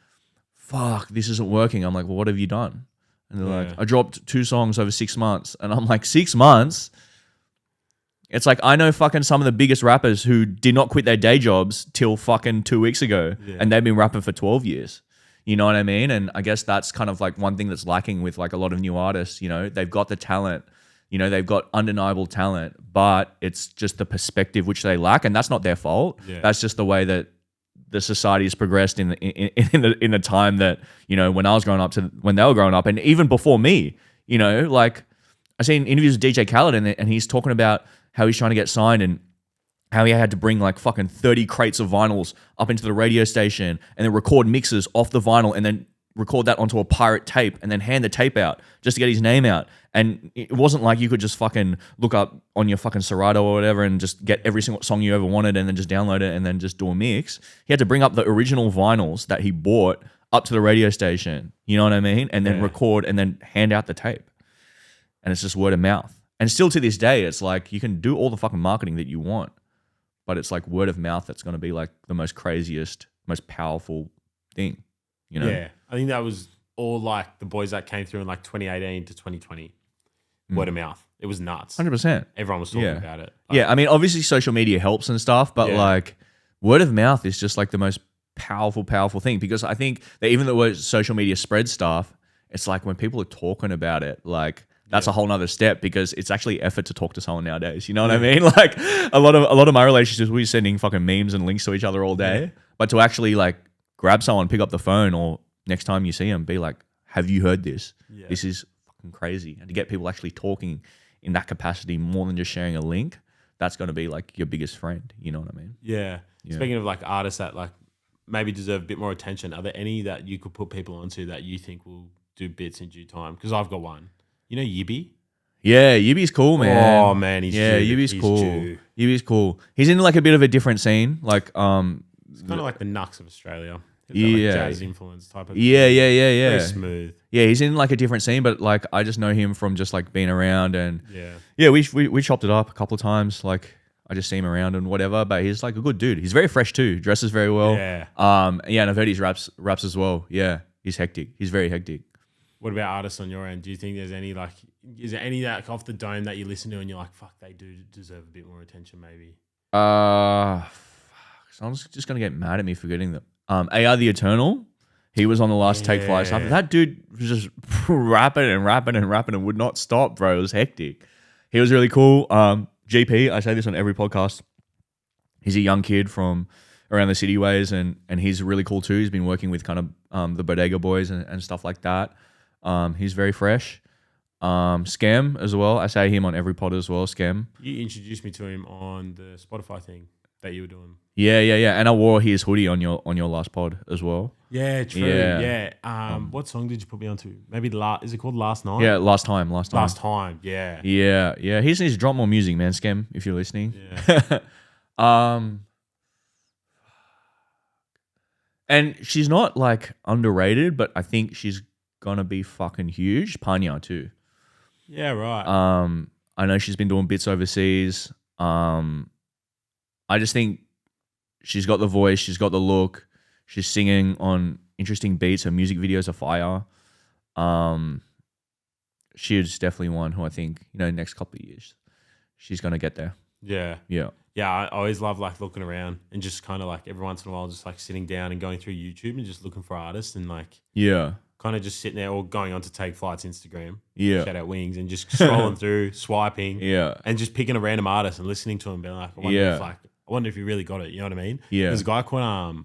Speaker 2: fuck, this isn't working. I'm like, well, what have you done? And they're like, I dropped 2 songs over 6 months. And I'm like, 6 months? It's like, I know fucking some of the biggest rappers who did not quit their day jobs till fucking 2 weeks ago. Yeah. And they've been rapping for 12 years. You know what I mean? And I guess that's kind of like one thing that's lacking with like a lot of new artists. They've got the talent. They've got undeniable talent, but it's just the perspective which they lack, and that's not their fault. Yeah. That's just the way that the society has progressed in the time that when I was growing up to when they were growing up, and even before me. Like I seen interviews with DJ Khaled, and he's talking about how he's trying to get signed and how he had to bring like fucking 30 crates of vinyls up into the radio station and then record mixes off the vinyl and then record that onto a pirate tape and then hand the tape out just to get his name out. And it wasn't like you could just fucking look up on your fucking Serato or whatever and just get every single song you ever wanted and then just download it and then just do a mix. He had to bring up the original vinyls that he bought up to the radio station, you know what I mean? And then record and then hand out the tape. And it's just word of mouth. And still to this day, it's like you can do all the fucking marketing that you want, but it's like word of mouth that's going to be like the most craziest, most powerful thing,
Speaker 1: Yeah. I think that was all like the boys that came through in like 2018 to 2020. Word of mouth. It was nuts.
Speaker 2: 100%.
Speaker 1: Everyone was talking about it.
Speaker 2: Like, I mean, obviously social media helps and stuff, but like word of mouth is just like the most powerful thing, because I think that even though social media spreads stuff, it's like when people are talking about it, like that's a whole nother step, because it's actually effort to talk to someone nowadays. You know what I mean? Like a lot of my relationships, we're sending fucking memes and links to each other all day, but to actually like grab someone, pick up the phone, or next time you see them, be like, have you heard this? Yeah. This is fucking crazy. And to get people actually talking in that capacity more than just sharing a link, that's going to be like your biggest friend. You know what I mean?
Speaker 1: Yeah. Speaking of like artists that like maybe deserve a bit more attention, are there any that you could put people onto that you think will do bits in due time? Because I've got one. You know Yibby?
Speaker 2: Yeah, Yibby's cool, man.
Speaker 1: Oh man, he's
Speaker 2: Yibby's cool. Yibby's cool. He's in like a bit of a different scene. Like
Speaker 1: it's kind of like the Nux of Australia. Like jazz influence type of
Speaker 2: Yeah.
Speaker 1: Very smooth.
Speaker 2: Yeah, he's in like a different scene, but like I just know him from just like being around, and we chopped it up a couple of times. Like I just see him around and whatever, but he's like a good dude. He's very fresh too, dresses very well.
Speaker 1: Yeah.
Speaker 2: And I've heard his raps as well. Yeah, he's hectic. He's very hectic.
Speaker 1: What about artists on your end? Do you think there's any like, is there any that off the dome that you listen to and you're like, fuck, they do deserve a bit more attention maybe?
Speaker 2: Someone's just gonna get mad at me for getting them. AR the Eternal, he was on the last Takeflight stuff. That dude was just rapping and would not stop, bro. It was hectic. He was really cool. GP, I say this on every podcast. He's a young kid from around the city ways, and he's really cool too. He's been working with kind of the Bodega Boys and stuff like that. He's very fresh. Scam as well. I say him on every pod as well. Scam.
Speaker 1: You introduced me to him on the Spotify thing that you were doing.
Speaker 2: Yeah. And I wore his hoodie on your last pod as well.
Speaker 1: Yeah, true. Yeah. What song did you put me onto? Maybe is it called Last Night?
Speaker 2: Yeah, Last Time.
Speaker 1: Yeah.
Speaker 2: Yeah. He needs to drop more music, man. Scam, if you're listening.
Speaker 1: Yeah.
Speaker 2: And she's not like underrated, but I think she's gonna be fucking huge. Panya too.
Speaker 1: Yeah, right.
Speaker 2: I know she's been doing bits overseas. I just think she's got the voice, she's got the look, she's singing on interesting beats. Her music videos are fire. She is definitely one who I think, next couple of years, she's gonna get there.
Speaker 1: Yeah. Yeah, I always love like looking around and just kind of like every once in a while just like sitting down and going through YouTube and just looking for artists and like
Speaker 2: Yeah.
Speaker 1: kind of just sitting there or going on to Takeflight's Instagram.
Speaker 2: Yeah.
Speaker 1: Shout out Wings and just scrolling through, swiping.
Speaker 2: Yeah.
Speaker 1: And just picking a random artist and listening to him, being like, I wonder if you really got it. You know what I mean?
Speaker 2: Yeah.
Speaker 1: There's a guy called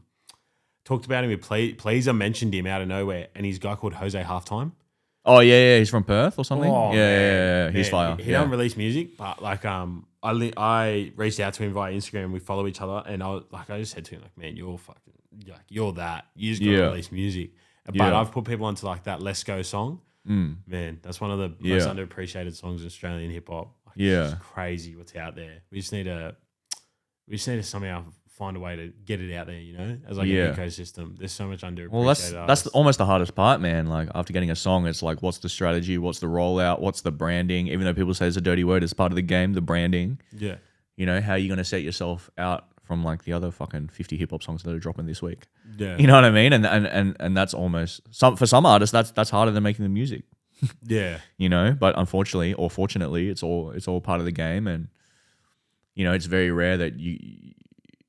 Speaker 1: talked about him with Pleaser mentioned him out of nowhere, and he's a guy called Jose Halftime.
Speaker 2: Oh yeah, he's from Perth or something.
Speaker 1: Oh,
Speaker 2: yeah. He's fire.
Speaker 1: He don't release music, but like I reached out to him via Instagram. We follow each other, and I just said to him like, man, you're that. You just gotta release music. But I've put people onto like that Let's Go song. Man, that's one of the most underappreciated songs in Australian hip hop. Like, it's crazy what's out there. We just need to somehow find a way to get it out there, you know, as like an ecosystem. There's so much underappreciated.
Speaker 2: Well, that's almost the hardest part, man. Like after getting a song, it's like, what's the strategy? What's the rollout? What's the branding? Even though people say it's a dirty word, it's part of the game, the branding.
Speaker 1: Yeah.
Speaker 2: You know, how are you going to set yourself out from like the other fucking 50 hip hop songs that are dropping this week?
Speaker 1: Yeah.
Speaker 2: You know what I mean? And that's almost for some artists, that's harder than making the music.
Speaker 1: Yeah.
Speaker 2: You know, but unfortunately or fortunately, it's all part of the game. And, you know, it's very rare that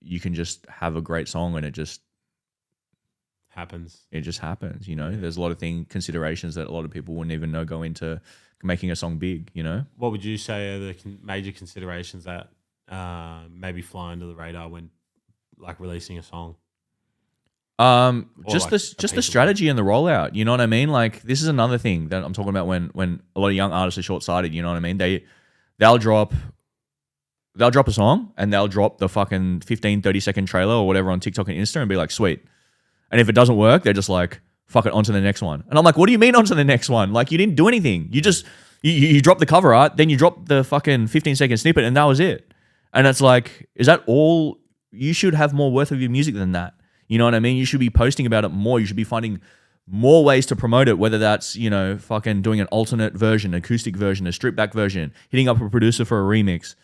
Speaker 2: you can just have a great song and it just
Speaker 1: happens.
Speaker 2: It just happens, you know. There's a lot of considerations that a lot of people wouldn't even know go into making a song big, you know.
Speaker 1: What would you say are the major considerations that maybe fly under the radar when like releasing a song?
Speaker 2: Just the strategy and the rollout, you know what I mean? Like this is another thing that I'm talking about when a lot of young artists are short-sighted, you know what I mean? They'll drop a song and they'll drop the fucking 15, 30-second trailer or whatever on TikTok and Insta and be like, sweet. And if it doesn't work, they're just like, fuck it, on to the next one. And I'm like, what do you mean on to the next one? Like, you didn't do anything. You just, you dropped the cover art, then you dropped the fucking 15-second snippet and that was it. And it's like, is that all? You should have more worth of your music than that. You know what I mean? You should be posting about it more. You should be finding more ways to promote it, whether that's, you know, fucking doing an alternate version, acoustic version, a stripped back version, hitting up a producer for a remix.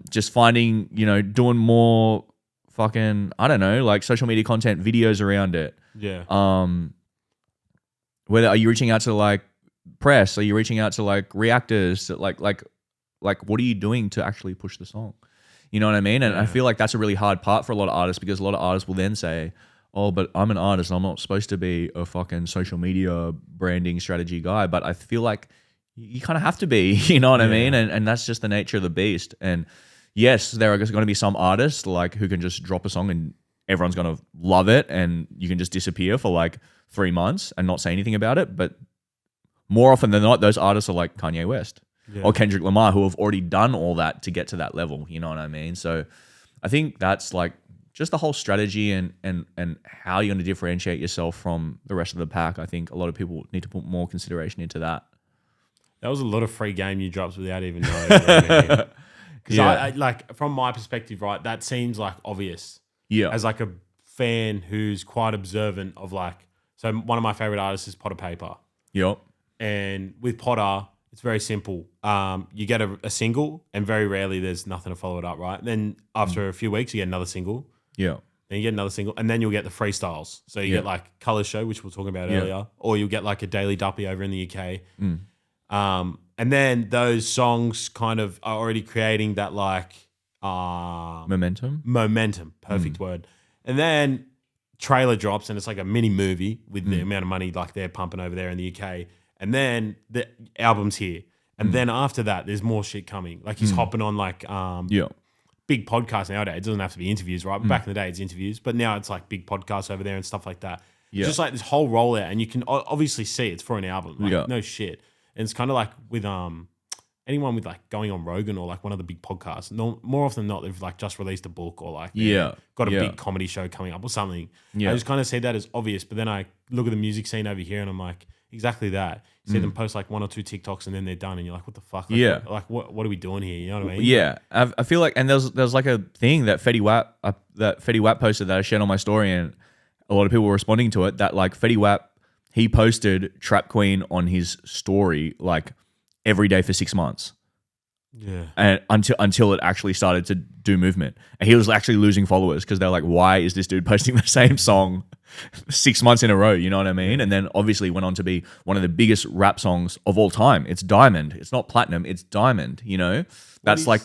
Speaker 2: Just finding, you know, doing more fucking, I don't know, like social media content, videos around it.
Speaker 1: Yeah.
Speaker 2: Whether are you reaching out to like press? Are you reaching out to like reactors? Like what are you doing to actually push the song? You know what I mean? And I feel like that's a really hard part for a lot of artists because a lot of artists will then say, oh, but I'm an artist. I'm not supposed to be a fucking social media branding strategy guy. But I feel like you kind of have to be, you know what I mean? And that's just the nature of the beast. And yes, there are going to be some artists like who can just drop a song and everyone's going to love it and you can just disappear for like 3 months and not say anything about it. But more often than not, those artists are like Kanye West or Kendrick Lamar who have already done all that to get to that level. You know what I mean? So I think that's like just the whole strategy and how you're going to differentiate yourself from the rest of the pack. I think a lot of people need to put more consideration into that.
Speaker 1: That was a lot of free game you dropped without even knowing. Because I like from my perspective, right, that seems like obvious.
Speaker 2: Yeah.
Speaker 1: As like a fan who's quite observant of like, so one of my favorite artists is Potter Paper.
Speaker 2: Yep.
Speaker 1: And with Potter, it's very simple. You get a single and very rarely there's nothing to follow it up, right? Then after a few weeks, you get another single.
Speaker 2: Yeah.
Speaker 1: Then you get another single and then you'll get the freestyles. So you get like Colour Show, which we were talking about earlier, or you'll get like a Daily Duppy over in the UK. And then those songs kind of are already creating that like
Speaker 2: momentum.
Speaker 1: Perfect word. And then trailer drops and it's like a mini movie with the amount of money like they're pumping over there in the UK. And then the album's here. And then after that, there's more shit coming. Like he's hopping on like big podcasts nowadays. It doesn't have to be interviews, right? But back in the day, it's interviews. But now it's like big podcasts over there and stuff like that. Yeah. Just like this whole rollout. And you can obviously see it's for an album. Like, no shit. And it's kind of like with anyone with like going on Rogan or like one of the big podcasts. No, more often than not, they've like just released a book or like got a big comedy show coming up or something. Yeah. I just kind of see that as obvious. But then I look at the music scene over here and I'm like, exactly that. You see them post like 1 or 2 TikToks and then they're done and you're like, what the fuck? Like, what are we doing here? You know what I mean?
Speaker 2: Yeah. I feel like, and there's like a thing that Fetty Wap posted that I shared on my story and a lot of people were responding to it that like Fetty Wap, he posted Trap Queen on his story like every day for 6 months.
Speaker 1: Yeah.
Speaker 2: And until it actually started to do movement, and he was actually losing followers because they're like, why is this dude posting the same song 6 months in a row? You know what I mean? And then obviously went on to be one of the biggest rap songs of all time. It's diamond. It's not platinum. It's diamond. You know, that's like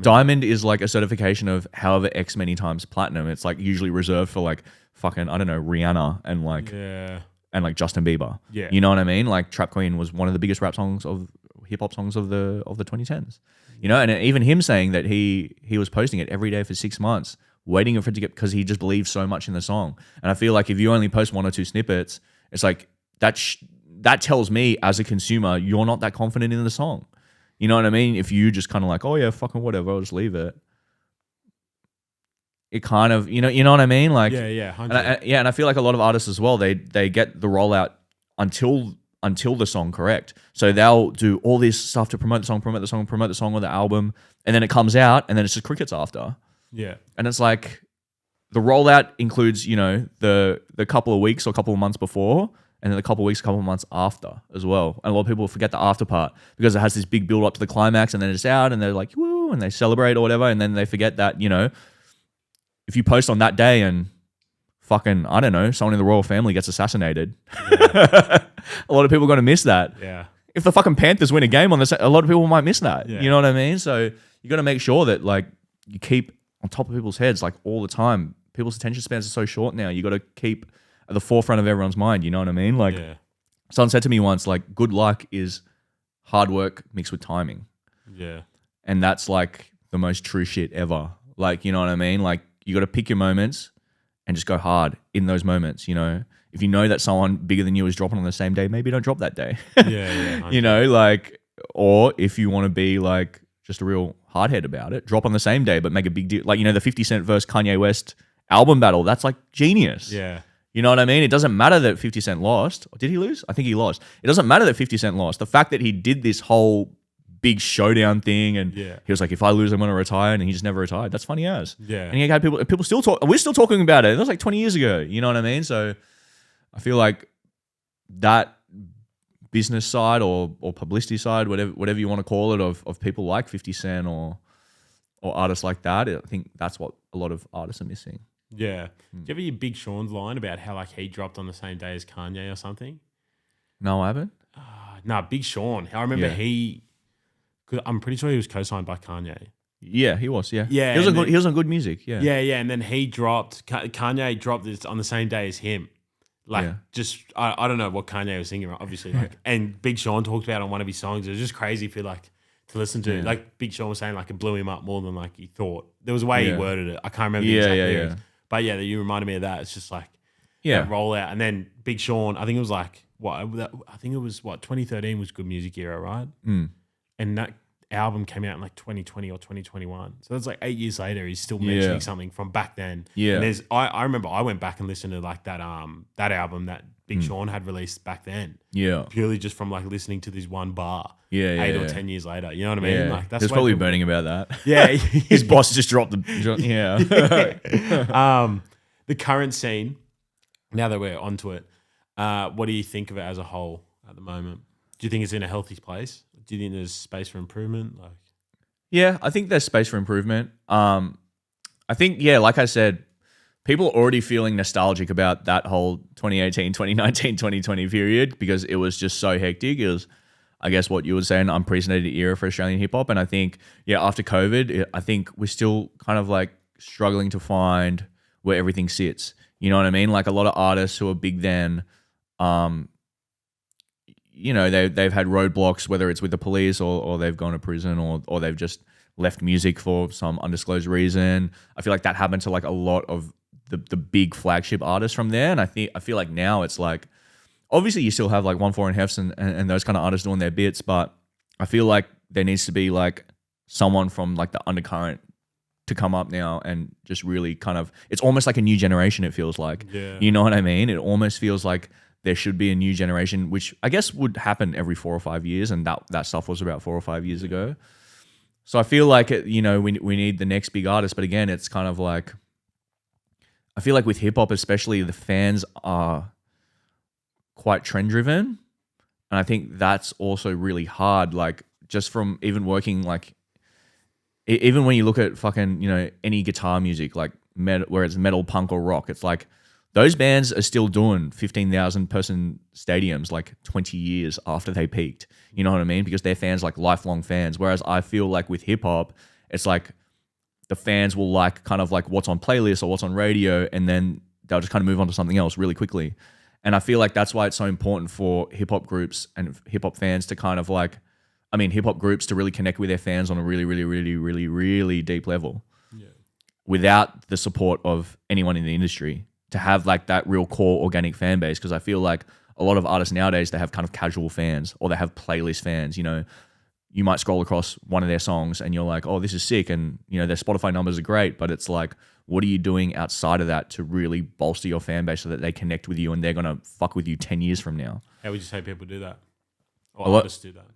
Speaker 2: diamond is like a certification of however X many times platinum. It's like usually reserved for like fucking, I don't know, Rihanna and like and like Justin Bieber.
Speaker 1: Yeah.
Speaker 2: You know what I mean? Like Trap Queen was one of the biggest rap songs of hip hop songs of the 2010s. You know, and even him saying that he was posting it every day for 6 months, waiting for it to get, because he just believed so much in the song. And I feel like if you only post 1 or 2 snippets, it's like that tells me as a consumer you're not that confident in the song. You know what I mean? If you just kind of like, oh yeah, fucking whatever, I'll just leave it. It kind of, you know what I mean? Like,
Speaker 1: yeah.
Speaker 2: And I feel like a lot of artists as well, they get the rollout until the song correct. So they'll do all this stuff to promote the song or the album, and then it comes out, and then it's just crickets after.
Speaker 1: Yeah.
Speaker 2: And it's like the rollout includes, you know, the couple of weeks or couple of months before, and then the couple of months after as well. And a lot of people forget the after part because it has this big build up to the climax, and then it's out, and they're like, woo, and they celebrate or whatever, and then they forget that, you know, if you post on that day and fucking, I don't know, someone in the royal family gets assassinated, a lot of people are going to miss that.
Speaker 1: Yeah.
Speaker 2: If the fucking Panthers win a game on this, a lot of people might miss that.
Speaker 1: Yeah.
Speaker 2: You know what I mean? So you got to make sure that like you keep on top of people's heads like all the time. People's attention spans are so short now. You got to keep at the forefront of everyone's mind. You know what I mean? Like someone said to me once, like good luck is hard work mixed with timing.
Speaker 1: Yeah.
Speaker 2: And that's like the most true shit ever. Like, you know what I mean? Like you got to pick your moments and just go hard in those moments, you know? If you know that someone bigger than you is dropping on the same day, maybe don't drop that day.
Speaker 1: Yeah.
Speaker 2: You know, like, or if you want to be like just a real hardhead about it, drop on the same day, but make a big deal. Like, you know, the 50 Cent versus Kanye West album battle, that's like genius.
Speaker 1: Yeah.
Speaker 2: You know what I mean? It doesn't matter that 50 Cent lost. Did he lose? I think he lost. It doesn't matter that 50 Cent lost. The fact that he did this whole big showdown thing, and he was like, if I lose, I'm going to retire, and he just never retired. That's funny as.
Speaker 1: Yeah.
Speaker 2: And he had people still talk. We're still talking about it. That was like 20 years ago. You know what I mean? So I feel like that business side or publicity side, whatever you want to call it, of people like 50 Cent or artists like that, I think that's what a lot of artists are missing.
Speaker 1: Yeah. Do you ever hear Big Sean's line about how like he dropped on the same day as Kanye or something?
Speaker 2: No, I haven't.
Speaker 1: Nah, Big Sean. I remember cause I'm pretty sure he was co-signed by Kanye.
Speaker 2: Yeah, he was. Yeah,
Speaker 1: yeah.
Speaker 2: He was on good music. Yeah,
Speaker 1: yeah. And then Kanye dropped this on the same day as him. Like, just I don't know what Kanye was singing, obviously. Like, and Big Sean talked about it on one of his songs. It was just crazy for like to listen to. Like Big Sean was saying, like it blew him up more than like he thought. There was a way he worded it. I can't remember the exact lyrics. But yeah, you reminded me of that. It's just like that rollout, and then Big Sean. I think it was like 2013 was Good Music Era, right? And that album came out in like 2020 or 2021. So that's like 8 years later. He's still mentioning something from back then. Yeah. And there's I remember I went back and listened to like that album that Big Sean had released back then. Yeah. Purely just from like listening to this one bar. Yeah. 8 or 10 years later. You know what I mean?
Speaker 2: Yeah.
Speaker 1: Like that's
Speaker 2: He was probably burning about that.
Speaker 1: Yeah.
Speaker 2: His boss just dropped the
Speaker 1: the current scene, now that we're onto it, what do you think of it as a whole at the moment? Do you think it's in a healthy place? Do you think there's space for improvement? Like,
Speaker 2: yeah, I think there's space for improvement. I think, like I said, people are already feeling nostalgic about that whole 2018, 2019, 2020 period because it was just so hectic. It was, I guess, what you would say, an unprecedented era for Australian hip hop. And I think, after COVID, I think we're still kind of like struggling to find where everything sits. You know what I mean? Like a lot of artists who are big then, you know, they've had roadblocks, whether it's with the police or they've gone to prison or they've just left music for some undisclosed reason. I feel like that happened to like a lot of the big flagship artists from there. And I feel like now it's like, obviously you still have like Onefour and Hefs and those kind of artists doing their bits, but I feel like there needs to be like someone from like the undercurrent to come up now and just really kind of, it's almost like a new generation, it feels like. Yeah. You know what I mean? It almost feels like there should be a new generation, which I guess would happen every 4 or 5 years, and that stuff was about 4 or 5 years ago. So I feel like we need the next big artist, but again, it's kind of like, I feel like with hip hop especially, the fans are quite trend driven, and I think that's also really hard. Like just from even working like even when you look at fucking, you know, any guitar music, like where it's metal, punk, or rock, it's like those bands are still doing 15,000 person stadiums like 20 years after they peaked. You know what I mean? Because they're fans, like lifelong fans. Whereas I feel like with hip hop, it's like the fans will like kind of like what's on playlists or what's on radio, and then they'll just kind of move on to something else really quickly. And I feel like that's why it's so important for hip hop groups and hip hop fans to kind of like, hip hop groups to really connect with their fans on a really, really, really, really, really deep level. Yeah. Without the support of anyone in the industry, to have like that real core organic fan base. Because I feel like a lot of artists nowadays, they have kind of casual fans, or they have playlist fans. You know, you might scroll across one of their songs and you're like, oh, this is sick. And, you know, their Spotify numbers are great, but it's like, what are you doing outside of that to really bolster your fan base so that they connect with you and they're going to fuck with you 10 years from now?
Speaker 1: How would you say people do that? Or artists do that?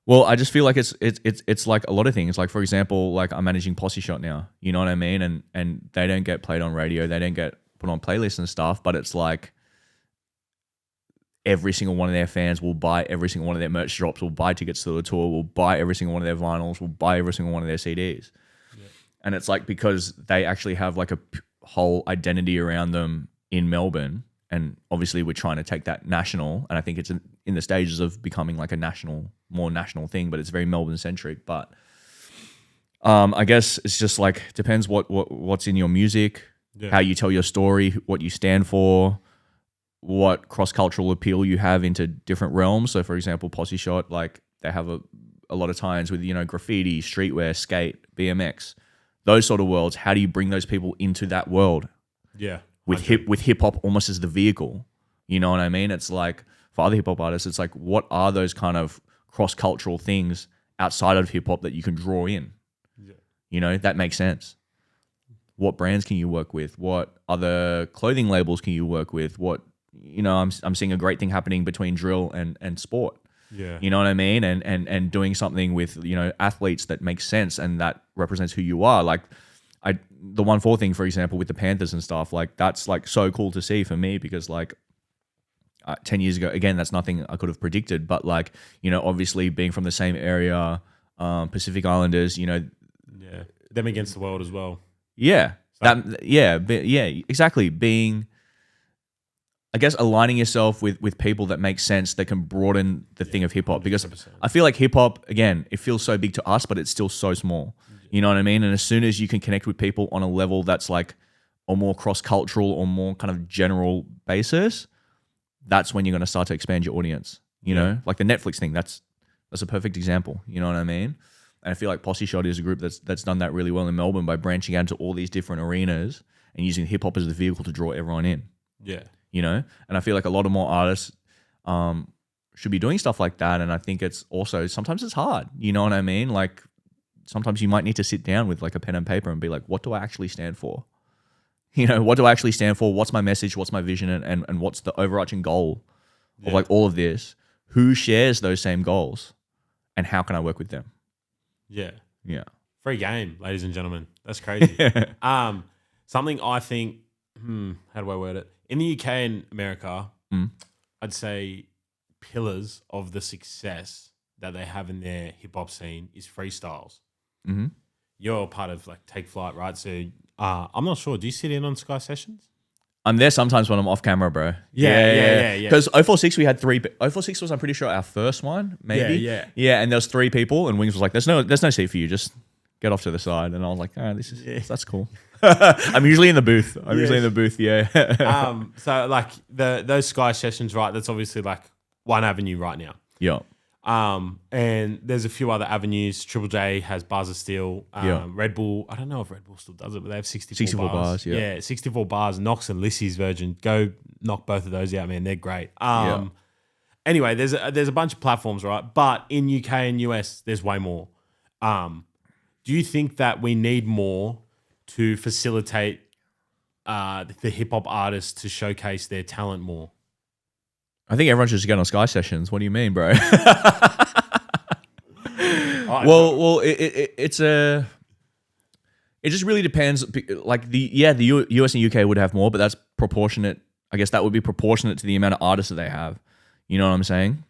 Speaker 2: Well, I just feel like it's like a lot of things. Like, for example, like I'm managing Posse Shot now. You know what I mean? And they don't get played on radio. They don't get put on playlists and stuff. But it's like every single one of their fans will buy every single one of their merch drops, will buy tickets to the tour, will buy every single one of their vinyls, will buy every single one of their CDs. Yeah. And it's like because they actually have like a whole identity around them in Melbourne. And obviously we're trying to take that national. And I think it's in the stages of becoming like a more national thing, but it's very Melbourne centric. But I guess it's just like, depends what's in your music, how you tell your story, what you stand for, what cross-cultural appeal you have into different realms. So for example, Posse Shot, like they have a lot of tie-ins with, you know, graffiti, streetwear, skate, BMX, those sort of worlds. How do you bring those people into that world?
Speaker 1: Yeah.
Speaker 2: With hip hop almost as the vehicle. You know what I mean? It's like for other hip hop artists, it's like, what are those kind of cross-cultural things outside of hip hop that you can draw in? Yeah. You know, that makes sense. What brands can you work with? What other clothing labels can you work with? What, you know, I'm seeing a great thing happening between drill and sport. Yeah. You know what I mean? And doing something with, you know, athletes that makes sense and that represents who you are. Like the Onefour thing, for example, with the Panthers and stuff, like that's like so cool to see for me because like 10 years ago, again, that's nothing I could have predicted, but like, you know, obviously being from the same area, Pacific Islanders, you know.
Speaker 1: Yeah. Them against the world as well.
Speaker 2: Yeah. Exactly. Being, I guess, aligning yourself with people that make sense, that can broaden the thing of hip hop. Because 100%. I feel like hip hop, again, it feels so big to us, but it's still so small. You know what I mean? And as soon as you can connect with people on a level that's like a more cross-cultural or more kind of general basis, that's when you're going to start to expand your audience. You know, like the Netflix thing, that's a perfect example. You know what I mean? And I feel like Posse Shot is a group that's done that really well in Melbourne by branching out into all these different arenas and using hip-hop as the vehicle to draw everyone in. Yeah. You know? And I feel like a lot of more artists should be doing stuff like that. And I think it's also, sometimes it's hard. You know what I mean? Like, sometimes you might need to sit down with like a pen and paper and be like, what do I actually stand for? You know, what do I actually stand for? What's my message? What's my vision? And what's the overarching goal of like all of this? Who shares those same goals? And how can I work with them?
Speaker 1: Yeah.
Speaker 2: Yeah.
Speaker 1: Free game, ladies and gentlemen. That's crazy. Something I think, how do I word it? In the UK and America, I'd say pillars of the success that they have in their hip hop scene is freestyles. Mm-hmm. You're part of like Takeflight, right? So I'm not sure. Do you sit in on Sky Sessions?
Speaker 2: I'm there sometimes when I'm off camera, bro.
Speaker 1: Yeah.
Speaker 2: Because 046, we had 046 was, I'm pretty sure, our first one, maybe. Yeah, and there was 3 people, and Wings was like, "There's no seat for you. Just get off to the side." And I was like, "Oh, that's cool." I'm usually in the booth. Yeah.
Speaker 1: So like those Sky Sessions, right? That's obviously like one avenue right now.
Speaker 2: Yeah.
Speaker 1: And there's a few other avenues. Triple J has Bars of Steel. Red Bull, I don't know if Red Bull still does it, but they have 64 bars. Yeah, 64 bars. Knox and Lissy's Virgin. Go knock both of those out, man. They're great. Anyway, there's a bunch of platforms, right? But in UK and US, there's way more. Do you think that we need more to facilitate the hip hop artists to showcase their talent more?
Speaker 2: I think everyone should just get on Sky Sessions. What do you mean, bro? It just really depends. Like the US and UK would have more, but that's proportionate. I guess that would be proportionate to the amount of artists that they have. You know what I'm saying?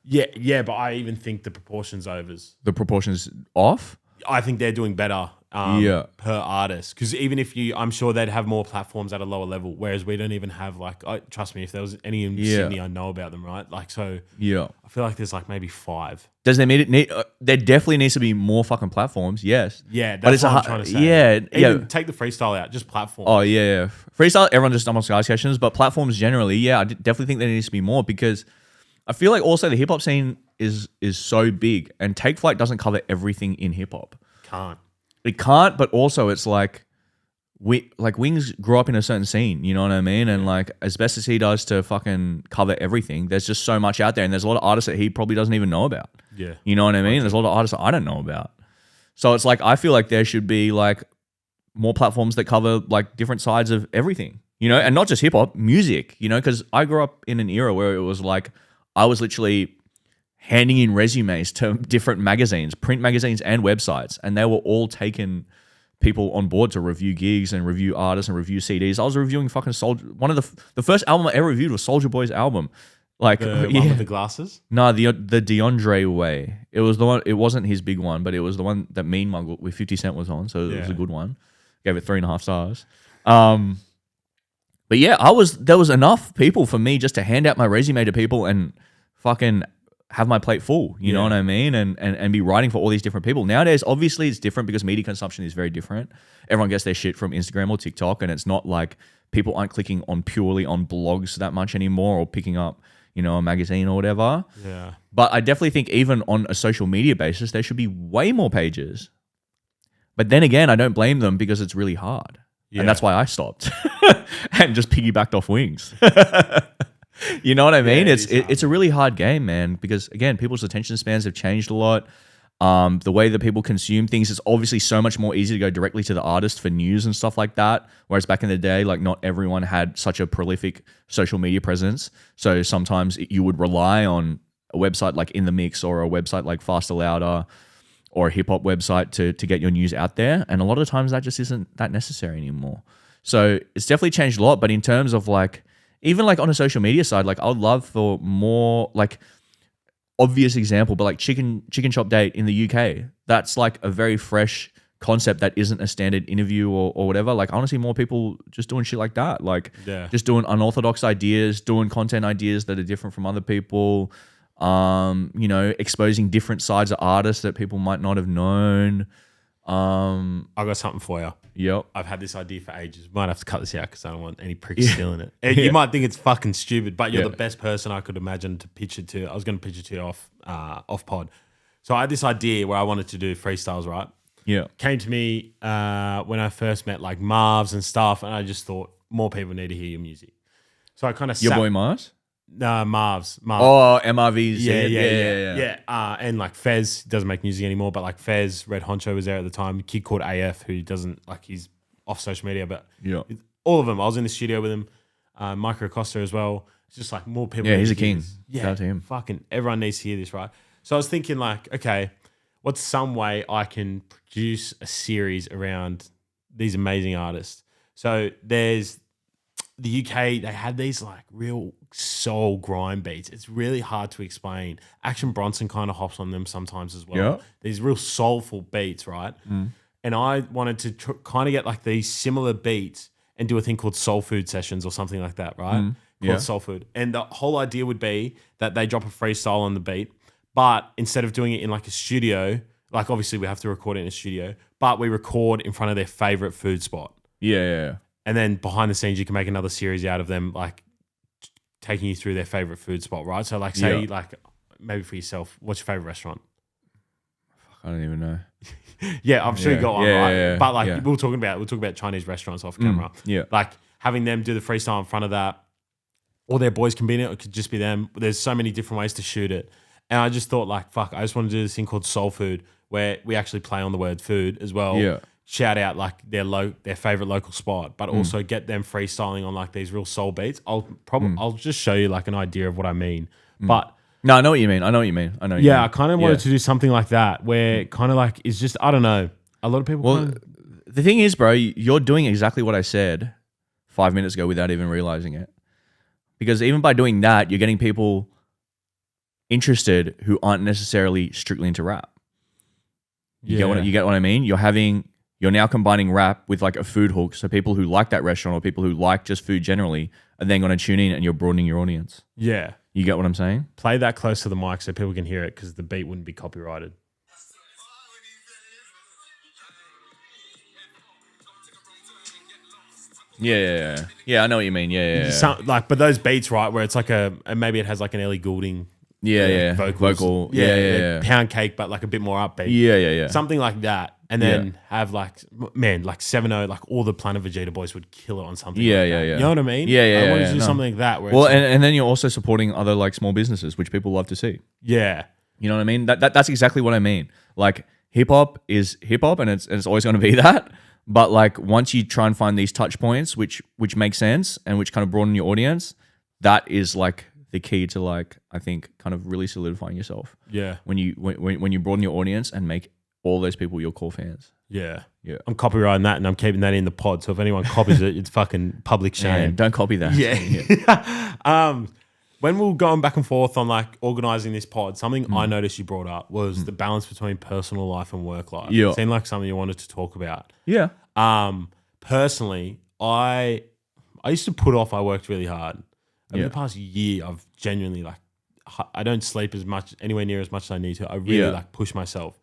Speaker 1: Yeah, but I even think the proportion's overs.
Speaker 2: The proportion's off?
Speaker 1: I think they're doing better per artist. Because even if I'm sure they'd have more platforms at a lower level, whereas we don't even have like, trust me, if there was any in Sydney, I know about them, right? Like, so I feel like there's like maybe 5.
Speaker 2: Does there need there definitely needs to be more fucking platforms? Yes.
Speaker 1: Yeah, that's what I'm trying to say.
Speaker 2: Yeah,
Speaker 1: even take the freestyle out, just platform.
Speaker 2: Oh yeah. Freestyle, everyone just stumbles on sessions, but platforms generally, I definitely think there needs to be more because I feel like also the hip hop scene is so big, and Takeflight doesn't cover everything in hip hop. It can't, but also it's like Wings grew up in a certain scene, you know what I mean? And like as best as he does to fucking cover everything, there's just so much out there, and there's a lot of artists that he probably doesn't even know about.
Speaker 1: Yeah,
Speaker 2: you know what I mean? There's a lot of artists that I don't know about. So it's like I feel like there should be like more platforms that cover like different sides of everything, you know, and not just hip hop, music, you know, because I grew up in an era where it was like I was literally handing in resumes to different magazines, print magazines and websites, and they were all taking people on board to review gigs and review artists and review CDs. I was reviewing fucking one of the first album I ever reviewed was Soulja Boy's album. Like
Speaker 1: the one with the glasses?
Speaker 2: No, the DeAndre Way. It was the one. It wasn't his big one, but it was the one that Mean Mug with 50 Cent was on. So it was a good one. Gave it 3.5 stars. But yeah, there was enough people for me just to hand out my resume to people and fucking have my plate full, you know what I mean? And be writing for all these different people. Nowadays, obviously it's different because media consumption is very different. Everyone gets their shit from Instagram or TikTok, and it's not like people aren't clicking on purely on blogs that much anymore or picking up, you know, a magazine or whatever.
Speaker 1: Yeah.
Speaker 2: But I definitely think even on a social media basis, there should be way more pages. But then again, I don't blame them because it's really hard. Yeah. And that's why I stopped and just piggybacked off Wings. You know what I mean? It's a really hard game, man, because again, people's attention spans have changed a lot. The way that people consume things is obviously so much more easy to go directly to the artist for news and stuff like that. Whereas back in the day, like not everyone had such a prolific social media presence. So sometimes you would rely on a website like In The Mix or a website like Faster Louder or a hip hop website to get your news out there. And a lot of times that just isn't that necessary anymore. So it's definitely changed a lot. But in terms of like, even like on a social media side, like I would love for more like obvious example, but like chicken shop date in the UK. That's like a very fresh concept that isn't a standard interview or whatever. Like I want to see more people just doing shit like that. Like just doing unorthodox ideas, doing content ideas that are different from other people. You know, exposing different sides of artists that people might not have known.
Speaker 1: I got something for you.
Speaker 2: Yep.
Speaker 1: I've had this idea for ages. Might have to cut this out because I don't want any pricks stealing it. You might think it's fucking stupid, but you're the best person I could imagine to pitch it to. I was going to pitch it to you off pod. So I had this idea where I wanted to do freestyles, right?
Speaker 2: Yeah.
Speaker 1: Came to me when I first met like Marvs and stuff, and I just thought more people need to hear your music. So I kind of
Speaker 2: Your boy Mars?
Speaker 1: Marvs.
Speaker 2: Oh, MRVs.
Speaker 1: Yeah. And like Fez doesn't make music anymore, but like Fez, Red Honcho was there at the time. A kid called AF who doesn't like, he's off social media, but all of them. I was in the studio with him. Micro Costa as well. It's just like more people.
Speaker 2: Yeah, he's a king.
Speaker 1: Yeah,
Speaker 2: shout out to him.
Speaker 1: Fucking everyone needs to hear this, right? So I was thinking like, okay, what's some way I can produce a series around these amazing artists? So there's the UK, they had these like real soul grind beats. It's really hard to explain. Action Bronson kind of hops on them sometimes as well.
Speaker 2: Yeah.
Speaker 1: These real soulful beats, right? And I wanted to kind of get like these similar beats and do a thing called Soul Food Sessions or something like that, right? Called Soul Food. And the whole idea would be that they drop a freestyle on the beat, but instead of doing it in like a studio, like obviously we have to record it in a studio, but we record in front of their favorite food spot.
Speaker 2: Yeah.
Speaker 1: And then behind the scenes, you can make another series out of them, like taking you through their favorite food spot, right? So, like, say, like, maybe for yourself, what's your favorite restaurant?
Speaker 2: I don't even know.
Speaker 1: I'm sure you got one, right?
Speaker 2: Yeah,
Speaker 1: but like, we'll talk about Chinese restaurants off camera.
Speaker 2: Yeah,
Speaker 1: like having them do the freestyle in front of that, or their boys can be in it. It could just be them. There's so many different ways to shoot it, and I just thought, like, fuck, I just want to do this thing called Soul Food, where we actually play on the word food as well.
Speaker 2: Yeah.
Speaker 1: Shout out like their favorite local spot, but also get them freestyling on like these real soul beats. I'll just show you like an idea of what I mean. But
Speaker 2: no, I know what you mean. I kind
Speaker 1: of wanted to do something like that where kind of like it's just, I don't know. A lot of people.
Speaker 2: Well, the thing is, bro, you're doing exactly what I said 5 minutes ago without even realizing it. Because even by doing that, you're getting people interested who aren't necessarily strictly into rap. You get what I mean? You're now combining rap with like a food hook. So people who like that restaurant or people who like just food generally are then going to tune in and you're broadening your audience.
Speaker 1: Yeah.
Speaker 2: You get what I'm saying?
Speaker 1: Play that close to the mic so people can hear it because the beat wouldn't be copyrighted.
Speaker 2: Yeah, I know what you mean. Yeah.
Speaker 1: But those beats, right, where it's like maybe it has like an Ellie Goulding
Speaker 2: Vocal. Yeah.
Speaker 1: Pound cake, but like a bit more upbeat.
Speaker 2: Yeah.
Speaker 1: Something like that. And then have like 7-0, like all the Planet Vegeta boys would kill it on something.
Speaker 2: Yeah.
Speaker 1: You know what I mean?
Speaker 2: Yeah.
Speaker 1: I want to do something like that. Where
Speaker 2: well, and then you're also supporting other like small businesses, which people love to see.
Speaker 1: Yeah.
Speaker 2: You know what I mean? That's exactly what I mean. Like hip hop is hip hop, and it's always going to be that. But like once you try and find these touch points, which make sense and which kind of broaden your audience, that is like the key to like I think kind of really solidifying yourself.
Speaker 1: Yeah.
Speaker 2: When you broaden your audience and make all those people your core fans.
Speaker 1: Yeah. I'm copyrighting that and I'm keeping that in the pod. So if anyone copies it, it's fucking public shame.
Speaker 2: Yeah, don't copy that.
Speaker 1: Yeah. When we were going back and forth on like organizing this pod, something I noticed you brought up was the balance between personal life and work life.
Speaker 2: Yeah.
Speaker 1: It seemed like something you wanted to talk about.
Speaker 2: Yeah.
Speaker 1: Personally, I used to put off I worked really hard. Over the past year, I've genuinely like I don't sleep anywhere near as much as I need to. I really like push myself.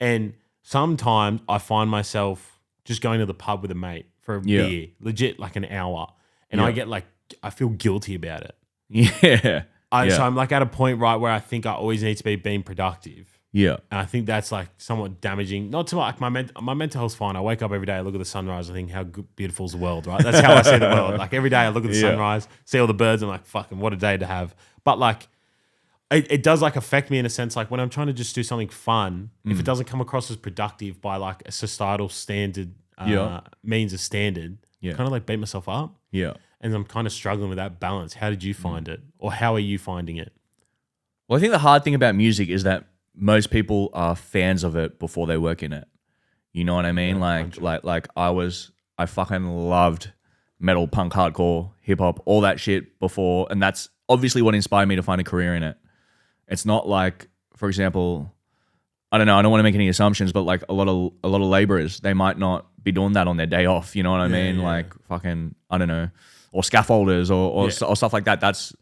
Speaker 1: And sometimes I find myself just going to the pub with a mate for a beer, legit like an hour. And I feel guilty about it.
Speaker 2: Yeah.
Speaker 1: So I'm like at a point, right, where I think I always need to be being productive.
Speaker 2: Yeah.
Speaker 1: And I think that's like somewhat damaging. Not to like my mental health's fine. I wake up every day, I look at the sunrise, I think how beautiful is the world, right? That's how I see the world. Like every day I look at the sunrise, see all the birds, and I'm like, fucking what a day to have. But like it does like affect me in a sense, like when I'm trying to just do something fun, if it doesn't come across as productive by like a societal standard means of standard, kind of like beat myself up.
Speaker 2: Yeah.
Speaker 1: And I'm kind of struggling with that balance. How did you find it? Or how are you finding it?
Speaker 2: Well, I think the hard thing about music is that most people are fans of it before they work in it. You know what I mean? Like I fucking loved metal, punk, hardcore, hip hop, all that shit before. And that's obviously what inspired me to find a career in it. It's not like, for example, I don't know, I don't want to make any assumptions, but like a lot of laborers, they might not be doing that on their day off. You know what I mean? Yeah. Like fucking, I don't know, or scaffolders or stuff like that. That's,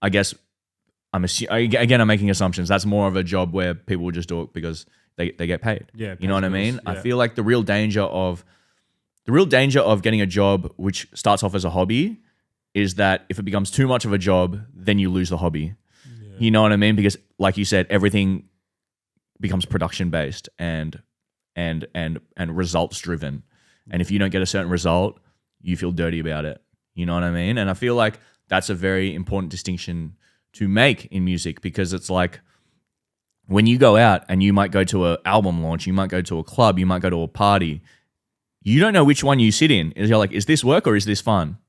Speaker 2: I guess, I'm making assumptions. That's more of a job where people will just do it because they get paid. Yeah, you know what I mean? Yeah. I feel like the real danger of getting a job which starts off as a hobby is that if it becomes too much of a job, then you lose the hobby. Yeah. You know what I mean? Because like you said, everything becomes production based and results driven. And if you don't get a certain result, you feel dirty about it. You know what I mean? And I feel like that's a very important distinction to make in music, because it's like when you go out and you might go to an album launch, you might go to a club, you might go to a party, you don't know which one you sit in. You're like, is this work or is this fun?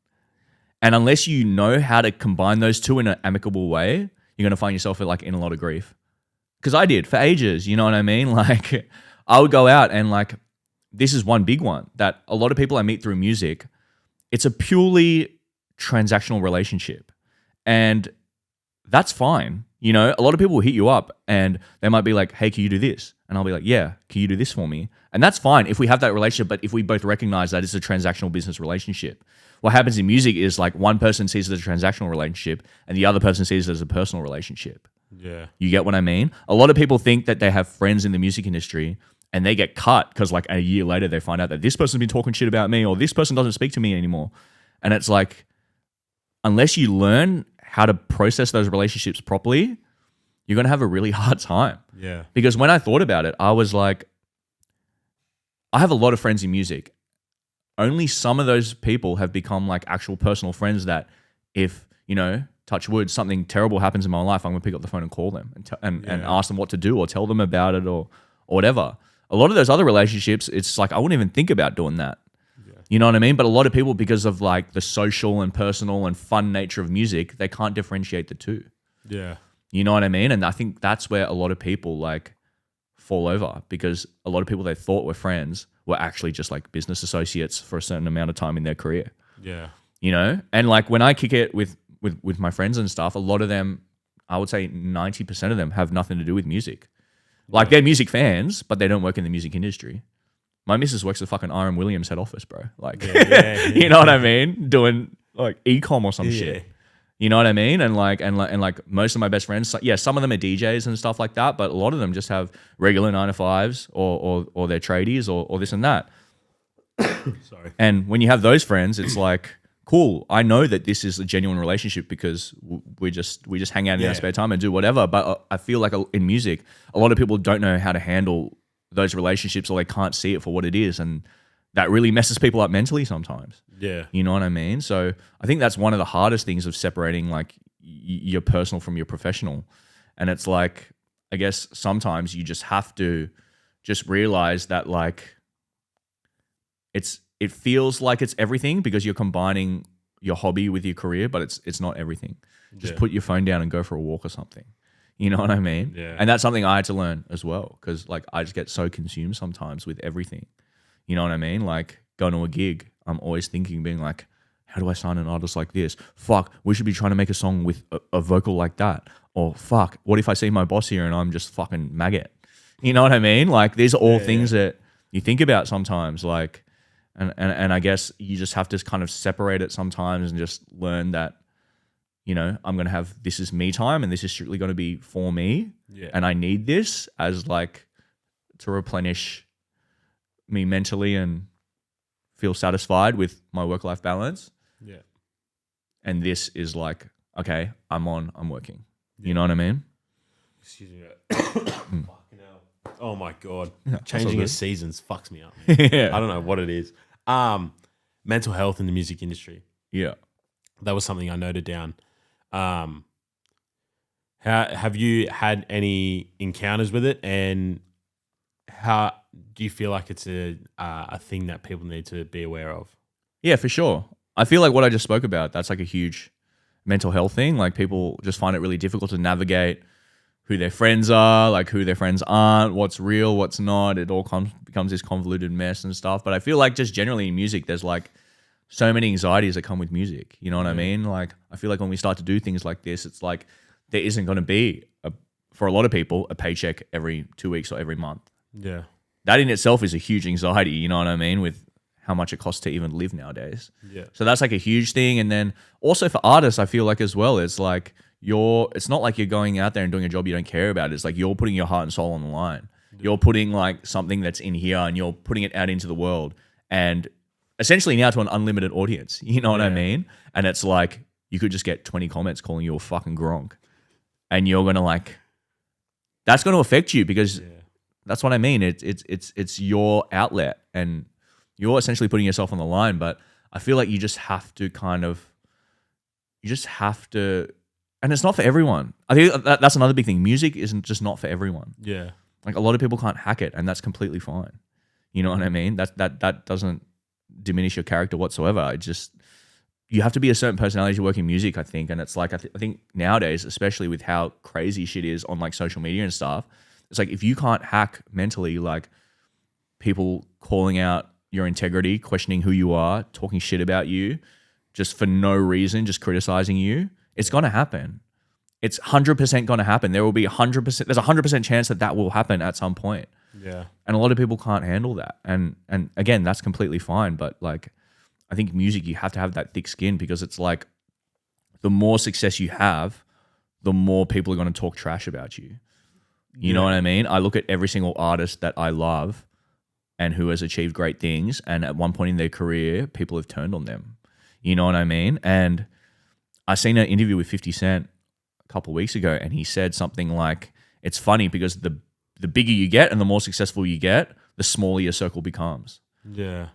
Speaker 2: And unless you know how to combine those two in an amicable way, you're going to find yourself like in a lot of grief. Because I did for ages, you know what I mean? Like I would go out and like, this is one big one that a lot of people I meet through music, it's a purely transactional relationship. And that's fine. You know, a lot of people will hit you up and they might be like, hey, can you do this? And I'll be like, yeah, can you do this for me? And that's fine if we have that relationship, but if we both recognize that it's a transactional business relationship. What happens in music is like one person sees it as a transactional relationship and the other person sees it as a personal relationship.
Speaker 1: Yeah.
Speaker 2: You get what I mean? A lot of people think that they have friends in the music industry and they get cut because like a year later they find out that this person's been talking shit about me or this person doesn't speak to me anymore. And it's like, unless you learn how to process those relationships properly, you're going to have a really hard time.
Speaker 1: Yeah.
Speaker 2: Because when I thought about it, I was like, I have a lot of friends in music. Only some of those people have become like actual personal friends that if, you know, touch wood, something terrible happens in my life, I'm going to pick up the phone and call them and ask them what to do or tell them about it or whatever. A lot of those other relationships, it's like, I wouldn't even think about doing that. You know what I mean? But a lot of people, because of like the social and personal and fun nature of music, they can't differentiate the two.
Speaker 1: Yeah.
Speaker 2: You know what I mean? And I think that's where a lot of people like fall over, because a lot of people they thought were friends were actually just like business associates for a certain amount of time in their career.
Speaker 1: Yeah.
Speaker 2: You know? And like when I kick it with my friends and stuff, a lot of them, I would say 90% of them have nothing to do with music. Like they're music fans, but they don't work in the music industry. My missus works at fucking RM Williams head office, bro. Like, you know what I mean? Doing like e-com or some shit. You know what I mean? And like most of my best friends, yeah, some of them are DJs and stuff like that, but a lot of them just have regular 9-to-5s or they're tradies or this and that.
Speaker 1: Sorry.
Speaker 2: And when you have those friends, it's like, cool. I know that this is a genuine relationship because we just hang out in our spare time and do whatever. But I feel like in music, a lot of people don't know how to handle those relationships, or they can't see it for what it is, and that really messes people up mentally sometimes.
Speaker 1: Yeah,
Speaker 2: you know what I mean. So I think that's one of the hardest things of separating like your personal from your professional. And it's like, I guess sometimes you just have to just realize that like it feels like it's everything because you're combining your hobby with your career, but it's not everything. Just put your phone down and go for a walk or something. You know what I mean?
Speaker 1: Yeah.
Speaker 2: And that's something I had to learn as well, because like I just get so consumed sometimes with everything. You know what I mean? Like going to a gig, I'm always thinking, being like, how do I sign an artist like this? Fuck, we should be trying to make a song with a vocal like that. Or fuck, what if I see my boss here and I'm just fucking maggot? You know what I mean? Like these are all things that you think about sometimes. Like, and I guess you just have to kind of separate it sometimes and just learn that, you know, I'm going to have, this is me time and this is strictly going to be for me.
Speaker 1: Yeah.
Speaker 2: And I need this as like to replenish me mentally and feel satisfied with my work-life balance.
Speaker 1: Yeah.
Speaker 2: And this is like, okay, I'm working. You know what I mean?
Speaker 1: Excuse me. Fucking hell. Oh my God.
Speaker 2: Yeah,
Speaker 1: Changing of seasons fucks me up.
Speaker 2: Yeah.
Speaker 1: I don't know what it is. Mental health in the music industry.
Speaker 2: Yeah.
Speaker 1: That was something I noted down. Have you had any encounters with it, and how do you feel like it's a thing that people need to be aware of?
Speaker 2: Yeah, for sure. I feel like what I just spoke about, that's like a huge mental health thing. Like people just find it really difficult to navigate who their friends are, like who their friends aren't, what's real, what's not. It all becomes this convoluted mess and stuff. But I feel like just generally in music, there's like so many anxieties that come with music. You know what I mean? Like I feel like when we start to do things like this, it's like there isn't going to be, for a lot of people, a paycheck every 2 weeks or every month.
Speaker 1: Yeah.
Speaker 2: That in itself is a huge anxiety, you know what I mean, with how much it costs to even live nowadays.
Speaker 1: Yeah.
Speaker 2: So that's like a huge thing. And then also for artists, I feel like as well, it's like it's not like you're going out there and doing a job you don't care about. It's like you're putting your heart and soul on the line. Yeah. You're putting like something that's in here and you're putting it out into the world. And essentially now to an unlimited audience, you know what I mean? And it's like you could just get 20 comments calling you a fucking gronk. And you're going to like, that's going to affect you because that's what I mean. It's your outlet and you're essentially putting yourself on the line. But I feel like you just have to and it's not for everyone. I think that's another big thing. Music isn't just not for everyone.
Speaker 1: Yeah.
Speaker 2: Like a lot of people can't hack it, and that's completely fine. You know what I mean? That doesn't diminish your character whatsoever. You have to be a certain personality to work in music, I think. And it's like, I think nowadays, especially with how crazy shit is on like social media and stuff, it's like if you can't hack mentally, like people calling out your integrity, questioning who you are, talking shit about you, just for no reason, just criticizing you, it's going to happen. It's 100% going to happen. There will be 100%. There's a 100% chance that will happen at some point.
Speaker 1: Yeah.
Speaker 2: And a lot of people can't handle that. And again, that's completely fine. But like, I think music, you have to have that thick skin because it's like the more success you have, the more people are going to talk trash about you. You know what I mean? I look at every single artist that I love and who has achieved great things. And at one point in their career, people have turned on them. You know what I mean? And I seen an interview with 50 Cent a couple of weeks ago, and he said something like, it's funny because the bigger you get and the more successful you get, the smaller your circle becomes.
Speaker 1: Yeah.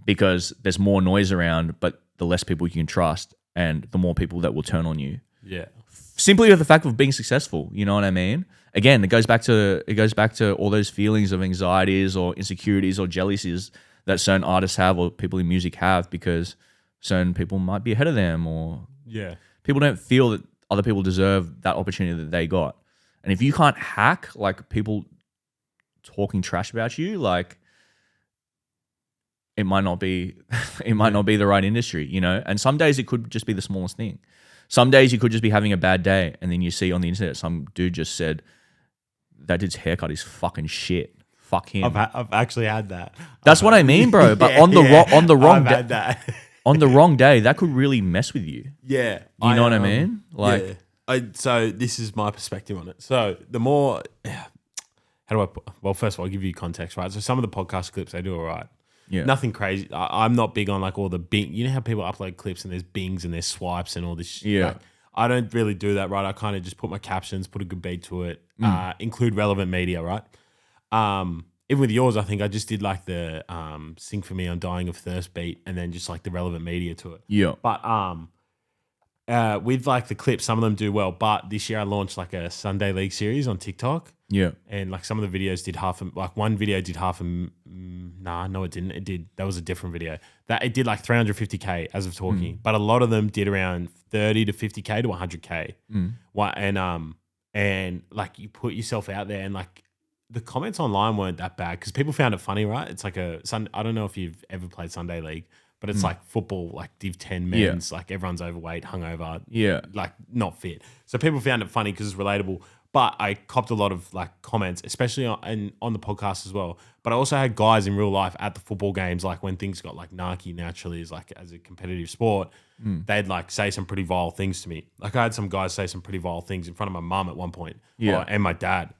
Speaker 2: Because there's more noise around, but the less people you can trust and the more people that will turn on you.
Speaker 1: Yeah.
Speaker 2: Simply with the fact of being successful, you know what I mean? Again, it goes back to all those feelings of anxieties or insecurities or jealousies that certain artists have or people in music have because certain people might be ahead of them or people don't feel that other people deserve that opportunity that they got. And if you can't hack like people talking trash about you, like it might not be the right industry, you know? And some days it could just be the smallest thing. Some days you could just be having a bad day and then you see on the internet some dude just said that dude's haircut is fucking shit. Fuck him.
Speaker 1: I've actually had that.
Speaker 2: That's what I mean, bro. But on the wrong
Speaker 1: I've had that.
Speaker 2: on the wrong day, that could really mess with you.
Speaker 1: Yeah.
Speaker 2: You know what I mean? Like,
Speaker 1: so this is my perspective on it. So the more, how do I put, well, first of all, I'll give you context, right? So some of the podcast clips, they do all right.
Speaker 2: yeah,
Speaker 1: Nothing crazy. I'm not big on like all the bing. You know how people upload clips and there's bings and there's swipes and all this shit?
Speaker 2: Yeah.
Speaker 1: Like, I don't really do that, right? I kind of just put my captions, put a good beat to it, include relevant media, right? Even with yours, I think I just did like the Sing For Me, I'm Dying of Thirst beat and then just like the relevant media to it.
Speaker 2: yeah,
Speaker 1: But with like the clips, some of them do well. But this year I launched like a Sunday League series on TikTok.
Speaker 2: yeah,
Speaker 1: And like some of the videos did one video did no, it didn't. It did. That was a different video. That it did like 350K as of talking, but a lot of them did around 30 to 50K to 100K. And like you put yourself out there and like the comments online weren't that bad because people found it funny, right? It's like I don't know if you've ever played Sunday League, but it's like football, like Div 10 men's, like everyone's overweight, hungover, like not fit. So people found it funny because it's relatable. But I copped a lot of like comments, especially on the podcast as well. But I also had guys in real life at the football games, like when things got like narky naturally as like as a competitive sport, they'd like say some pretty vile things to me. Like I had some guys say some pretty vile things in front of my mum at one point, and my dad.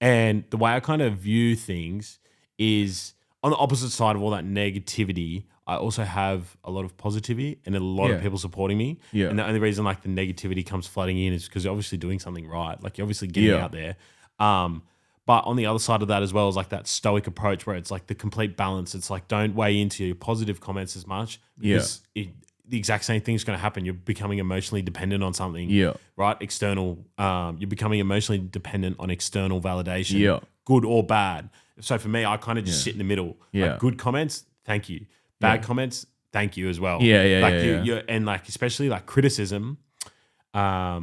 Speaker 1: And the way I kind of view things is on the opposite side of all that negativity, I also have a lot of positivity and a lot of people supporting me.
Speaker 2: Yeah.
Speaker 1: And the only reason like the negativity comes flooding in is because you're obviously doing something right. Like you're obviously getting out there. But on the other side of that as well is like that stoic approach where it's like the complete balance. It's like don't weigh into your positive comments as much because the exact same thing is going to happen. You're becoming emotionally dependent on something, right? External. You're becoming emotionally dependent on external validation, good or bad. So for me, I kind of just sit in the middle. Like good comments, thank you. Bad comments, thank you as well. You're, and like especially like criticism, I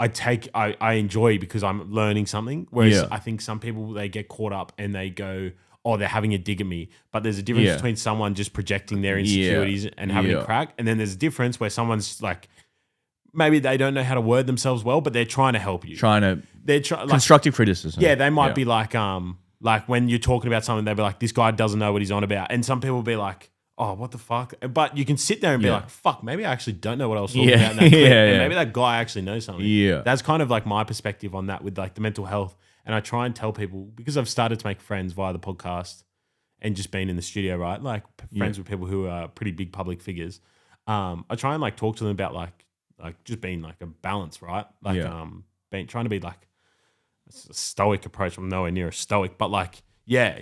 Speaker 1: enjoy because I'm learning something. Whereas I think some people they get caught up and they go, oh, they're having a dig at me. But there's a difference between someone just projecting their insecurities and having a crack, and then there's a difference where someone's like, maybe they don't know how to word themselves well, but they're trying to help you.
Speaker 2: Constructive criticism.
Speaker 1: Yeah, they might be like when you're talking about something, they'll be like, this guy doesn't know what he's on about. And some people will be like, oh, what the fuck? But you can sit there and be like, fuck, maybe I actually don't know what I was talking about in that clip. And maybe that guy actually knows something.
Speaker 2: Yeah.
Speaker 1: That's kind of like my perspective on that with like the mental health. And I try and tell people, because I've started to make friends via the podcast and just being in the studio, right? Like friends with people who are pretty big public figures. I try and like talk to them about like just being like a balance, right? Like trying to be like a stoic approach. I'm nowhere near a stoic, but like,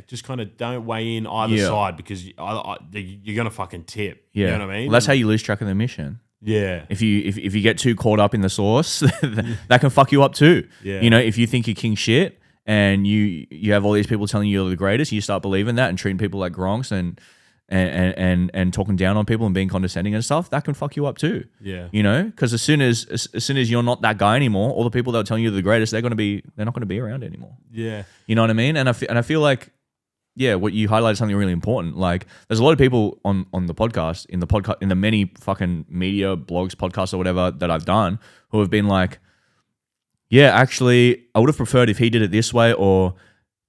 Speaker 1: just kind of don't weigh in either side because you're going to fucking tip. You know what I mean?
Speaker 2: Well, that's how you lose track of the mission.
Speaker 1: Yeah.
Speaker 2: If you get too caught up in the sauce, that can fuck you up too.
Speaker 1: Yeah.
Speaker 2: You know, if you think you're king shit and you have all these people telling you you're the greatest, you start believing that and treating people like gronks and talking down on people and being condescending and stuff, that can fuck you up too.
Speaker 1: Yeah.
Speaker 2: You know, because as soon as you're not that guy anymore, all the people that are telling you you're the greatest, they're not going to be around anymore.
Speaker 1: Yeah.
Speaker 2: You know what I mean? And I feel like, what you highlighted something really important. Like, there's a lot of people on the podcast, in the many fucking media, blogs, podcasts, or whatever that I've done, who have been like, actually, I would have preferred if he did it this way, or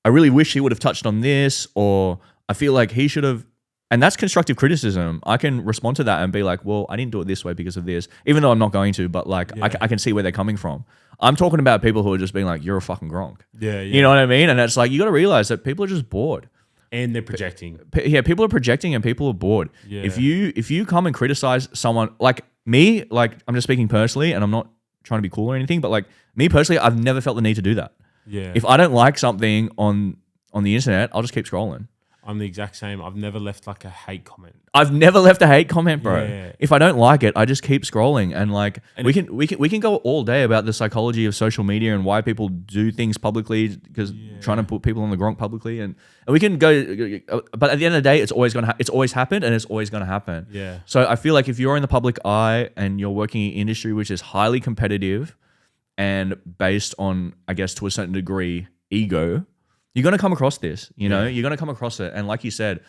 Speaker 2: I really wish he would have touched on this, or I feel like he should have. And that's constructive criticism. I can respond to that and be like, well, I didn't do it this way because of this, even though I'm not going to, but like, I can see where they're coming from. I'm talking about people who are just being like, you're a fucking gronk.
Speaker 1: Yeah.
Speaker 2: You know what I mean? And it's like, you got to realize that people are just bored.
Speaker 1: And they're projecting.
Speaker 2: People are projecting and people are bored.
Speaker 1: Yeah.
Speaker 2: If you come and criticize someone like me, like I'm just speaking personally and I'm not trying to be cool or anything, but like me personally, I've never felt the need to do that.
Speaker 1: Yeah.
Speaker 2: If I don't like something on the internet, I'll just keep scrolling.
Speaker 1: I'm the exact same. I've never left like a hate comment.
Speaker 2: I've never left a hate comment, bro.
Speaker 1: Yeah.
Speaker 2: If I don't like it, I just keep scrolling, and like we can go all day about the psychology of social media and why people do things publicly because trying to put people on the gronk publicly, and we can go. But at the end of the day, it's always happened, and it's always gonna happen.
Speaker 1: Yeah.
Speaker 2: So I feel like if you're in the public eye and you're working in an industry which is highly competitive and based on, I guess, to a certain degree, ego, you're going to come across this, you're going to come across it. And like you said,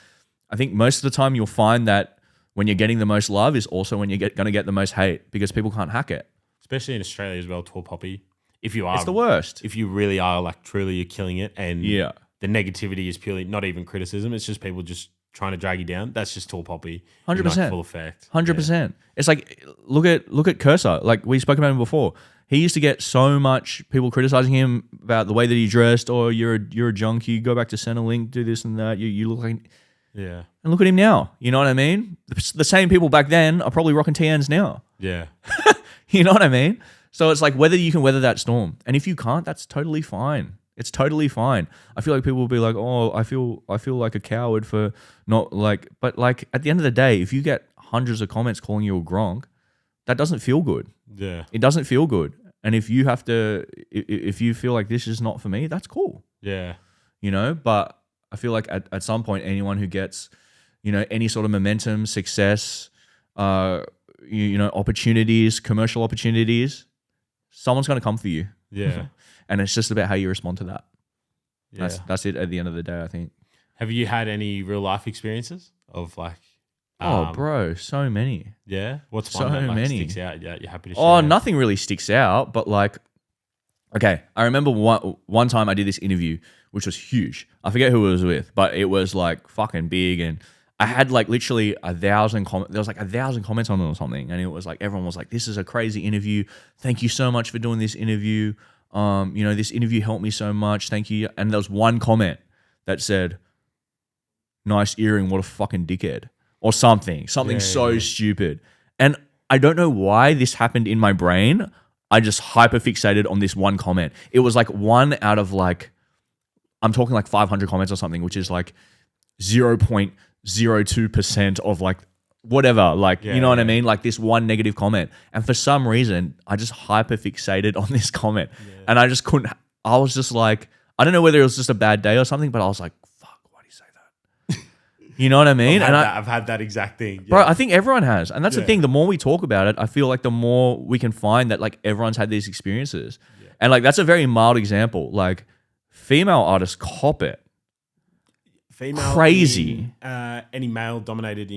Speaker 2: I think most of the time you'll find that when you're getting the most love is also when you're going to get the most hate because people can't hack it.
Speaker 1: Especially in Australia as well, tall poppy. if you are,
Speaker 2: It's the worst.
Speaker 1: if you really are like truly you're killing it, and
Speaker 2: Yeah.
Speaker 1: the negativity is purely not even criticism. It's just people just trying to drag you down. That's just tall poppy.
Speaker 2: 100%.
Speaker 1: Full effect.
Speaker 2: 100%. It's like look at Cursor. Like we spoke about him before. He used to get so much people criticizing him about the way that he dressed. Or you're a junkie. Go back to Centrelink. Do this and that. You look like.
Speaker 1: Yeah.
Speaker 2: And look at him now. You know what I mean? The same people back then are probably rocking TNs now.
Speaker 1: Yeah.
Speaker 2: You know what I mean? So it's like whether you can weather that storm, and if you can't, that's totally fine. It's totally fine. I feel like people will be like, "Oh, I feel like a coward for not like," but like at the end of the day, if you get hundreds of comments calling you a gronk, that doesn't feel good.
Speaker 1: Yeah.
Speaker 2: It doesn't feel good. And if you have to, if you feel like this is not for me, that's cool.
Speaker 1: Yeah.
Speaker 2: You know, but I feel like at some point, anyone who gets, you know, any sort of momentum, success, you know, opportunities, commercial opportunities, someone's going to come for you.
Speaker 1: Yeah.
Speaker 2: And it's just about how you respond to that.
Speaker 1: Yeah.
Speaker 2: That's it at the end of the day, I think.
Speaker 1: Have you had any real life experiences of like?
Speaker 2: Oh, bro, so many.
Speaker 1: Yeah. What's
Speaker 2: So
Speaker 1: one that like
Speaker 2: many.
Speaker 1: sticks out? Yeah, you're happy to share.
Speaker 2: Oh, nothing really sticks out, but like, okay, I remember one time I did this interview, which was huge. I forget who it was with, but it was like fucking big, and I had like literally 1,000 comments. There was like 1,000 comments on it or something, and it was like everyone was like, "This is a crazy interview. Thank you so much for doing this interview. You know, this interview helped me so much. Thank you." And there was one comment that said, "Nice earring. What a fucking dickhead," or something so stupid. And I don't know why this happened in my brain. I just hyper fixated on this one comment. It was like one out of like, I'm talking like 500 comments or something, which is like 0.02% of like whatever, like, you know what I mean? Like this one negative comment. And for some reason, I just hyper fixated on this comment. And I just couldn't, I was just like, I don't know whether it was just a bad day or something, but I was like, fuck, why do you say that? You know what I mean?
Speaker 1: I've had that exact thing. Yeah.
Speaker 2: Bro, I think everyone has. And that's the thing. The more we talk about it, I feel like the more we can find that like everyone's had these experiences. Yeah. And like that's a very mild example. Like female artists cop it.
Speaker 1: Female
Speaker 2: crazy.
Speaker 1: In, any male-dominated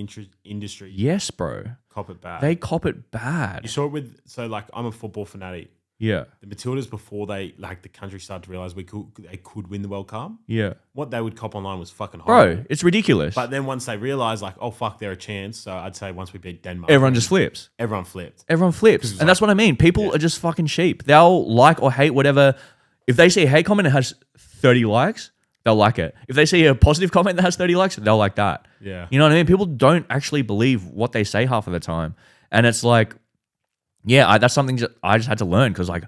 Speaker 1: industry.
Speaker 2: Yes, bro.
Speaker 1: Cop it bad.
Speaker 2: They cop it bad.
Speaker 1: You saw it with, so like I'm a football fanatic.
Speaker 2: Yeah.
Speaker 1: The Matildas, before they, like the country started to realize they could win the World Cup.
Speaker 2: Yeah.
Speaker 1: What they would cop online was fucking horrible.
Speaker 2: Bro, it's ridiculous.
Speaker 1: But then once they realized like, oh fuck, they're a chance. So I'd say once we beat Denmark.
Speaker 2: Everyone just flips.
Speaker 1: Everyone flipped.
Speaker 2: Everyone flips. And like, that's what I mean. People are just fucking sheep. They'll like or hate whatever. If they see a hate comment that has 30 likes, they'll like it. If they see a positive comment that has 30 likes, they'll like that.
Speaker 1: Yeah.
Speaker 2: You know what I mean? People don't actually believe what they say half of the time. And it's like, yeah, that's something that I just had to learn because like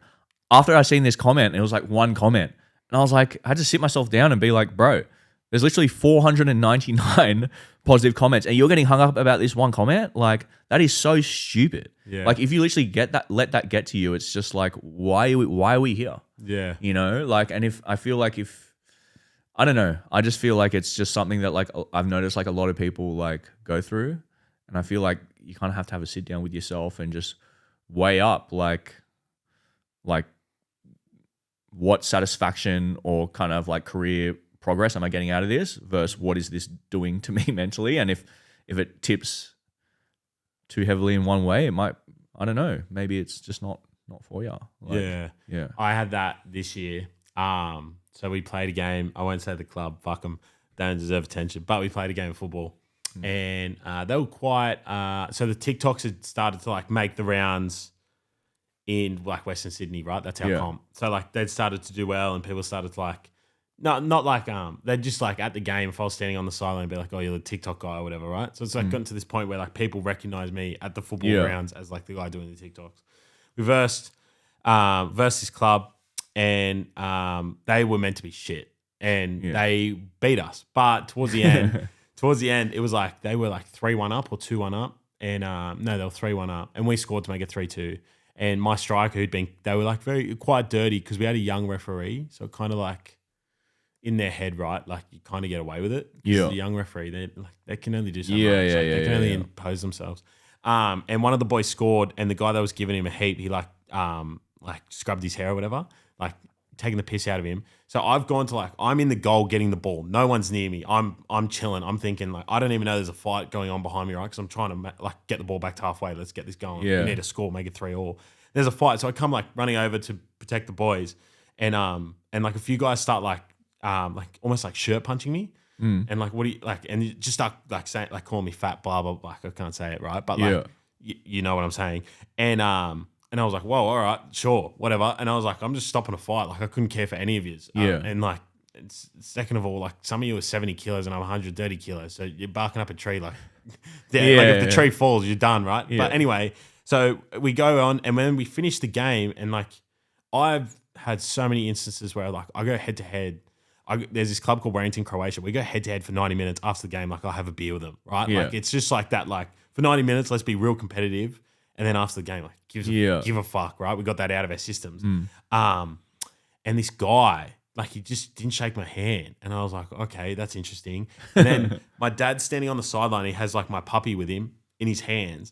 Speaker 2: after I seen this comment, it was like one comment. And I was like, I had to sit myself down and be like, bro, there's literally 499 positive comments and you're getting hung up about this one comment? Like that is so stupid.
Speaker 1: Yeah.
Speaker 2: Like if you literally let that get to you, it's just like, why are we here?
Speaker 1: Yeah.
Speaker 2: You know, like, and if I feel like I don't know, I just feel like it's just something that like I've noticed like a lot of people like go through, and I feel like you kind of have to have a sit down with yourself and just weigh up like what satisfaction or kind of like career progress am I getting out of this versus what is this doing to me mentally, and if it tips too heavily in one way, it might, I don't know, maybe it's just not for you. Like, yeah.
Speaker 1: I had that this year. So we played a game. I won't say the club. Fuck them. They don't deserve attention. But we played a game of football. And they were quite... so the TikToks had started to like make the rounds in like Western Sydney, right? That's our comp. So like they'd started to do well and people started to like... Not like... They'd just like at the game, if I was standing on the sideline, be like, oh, you're the TikTok guy or whatever, right? So it's like gotten to this point where like people recognize me at the football grounds as like the guy doing the TikToks. We versed this club. And they were meant to be shit, and they beat us. But towards the end, it was like they were like 3-1 up or 2-1 up, and no, they were 3-1 up, and we scored to make it 3-2. And my striker, they were like quite dirty because we had a young referee, so kind of like in their head, right? Like you kind of get away with it. Yeah, the young referee, they can only do so much. They can only impose themselves. And one of the boys scored, and the guy that was giving him a heat, he like scrubbed his hair or whatever. Like taking the piss out of him. So I've gone to like, I'm in the goal getting the ball. No one's near me. I'm chilling. I'm thinking like, I don't even know there's a fight going on behind me, right? Because I'm trying to like get the ball back to halfway. Let's get this going. We need to score, make it 3-3. There's a fight, so I come like running over to protect the boys, and like a few guys start like almost like shirt punching me, and like what do you like, and you just start like saying like calling me fat, blah blah blah. I can't say it right, but like you know what I'm saying, and I was like, whoa, all right, sure, whatever, and I was like, I'm just stopping a fight, like I couldn't care for any of you, and like. Second of all, like some of you are 70 kilos and I'm 130 kilos, so you're barking up a tree like, like if the tree falls, you're done, right? But anyway, so we go on, and when we finish the game, and like I've had so many instances where like I go head to head. There's this club called Warrington, Croatia. We go head to head for 90 minutes after the game. Like I'll have a beer with them, right? Like it's just like that. Like for 90 minutes, let's be real competitive, and then after the game, like give a fuck, right? We got that out of our systems. And this guy. Like he just didn't shake my hand. And I was like, okay, that's interesting. And then my dad's standing on the sideline. He has like my puppy with him in his hands.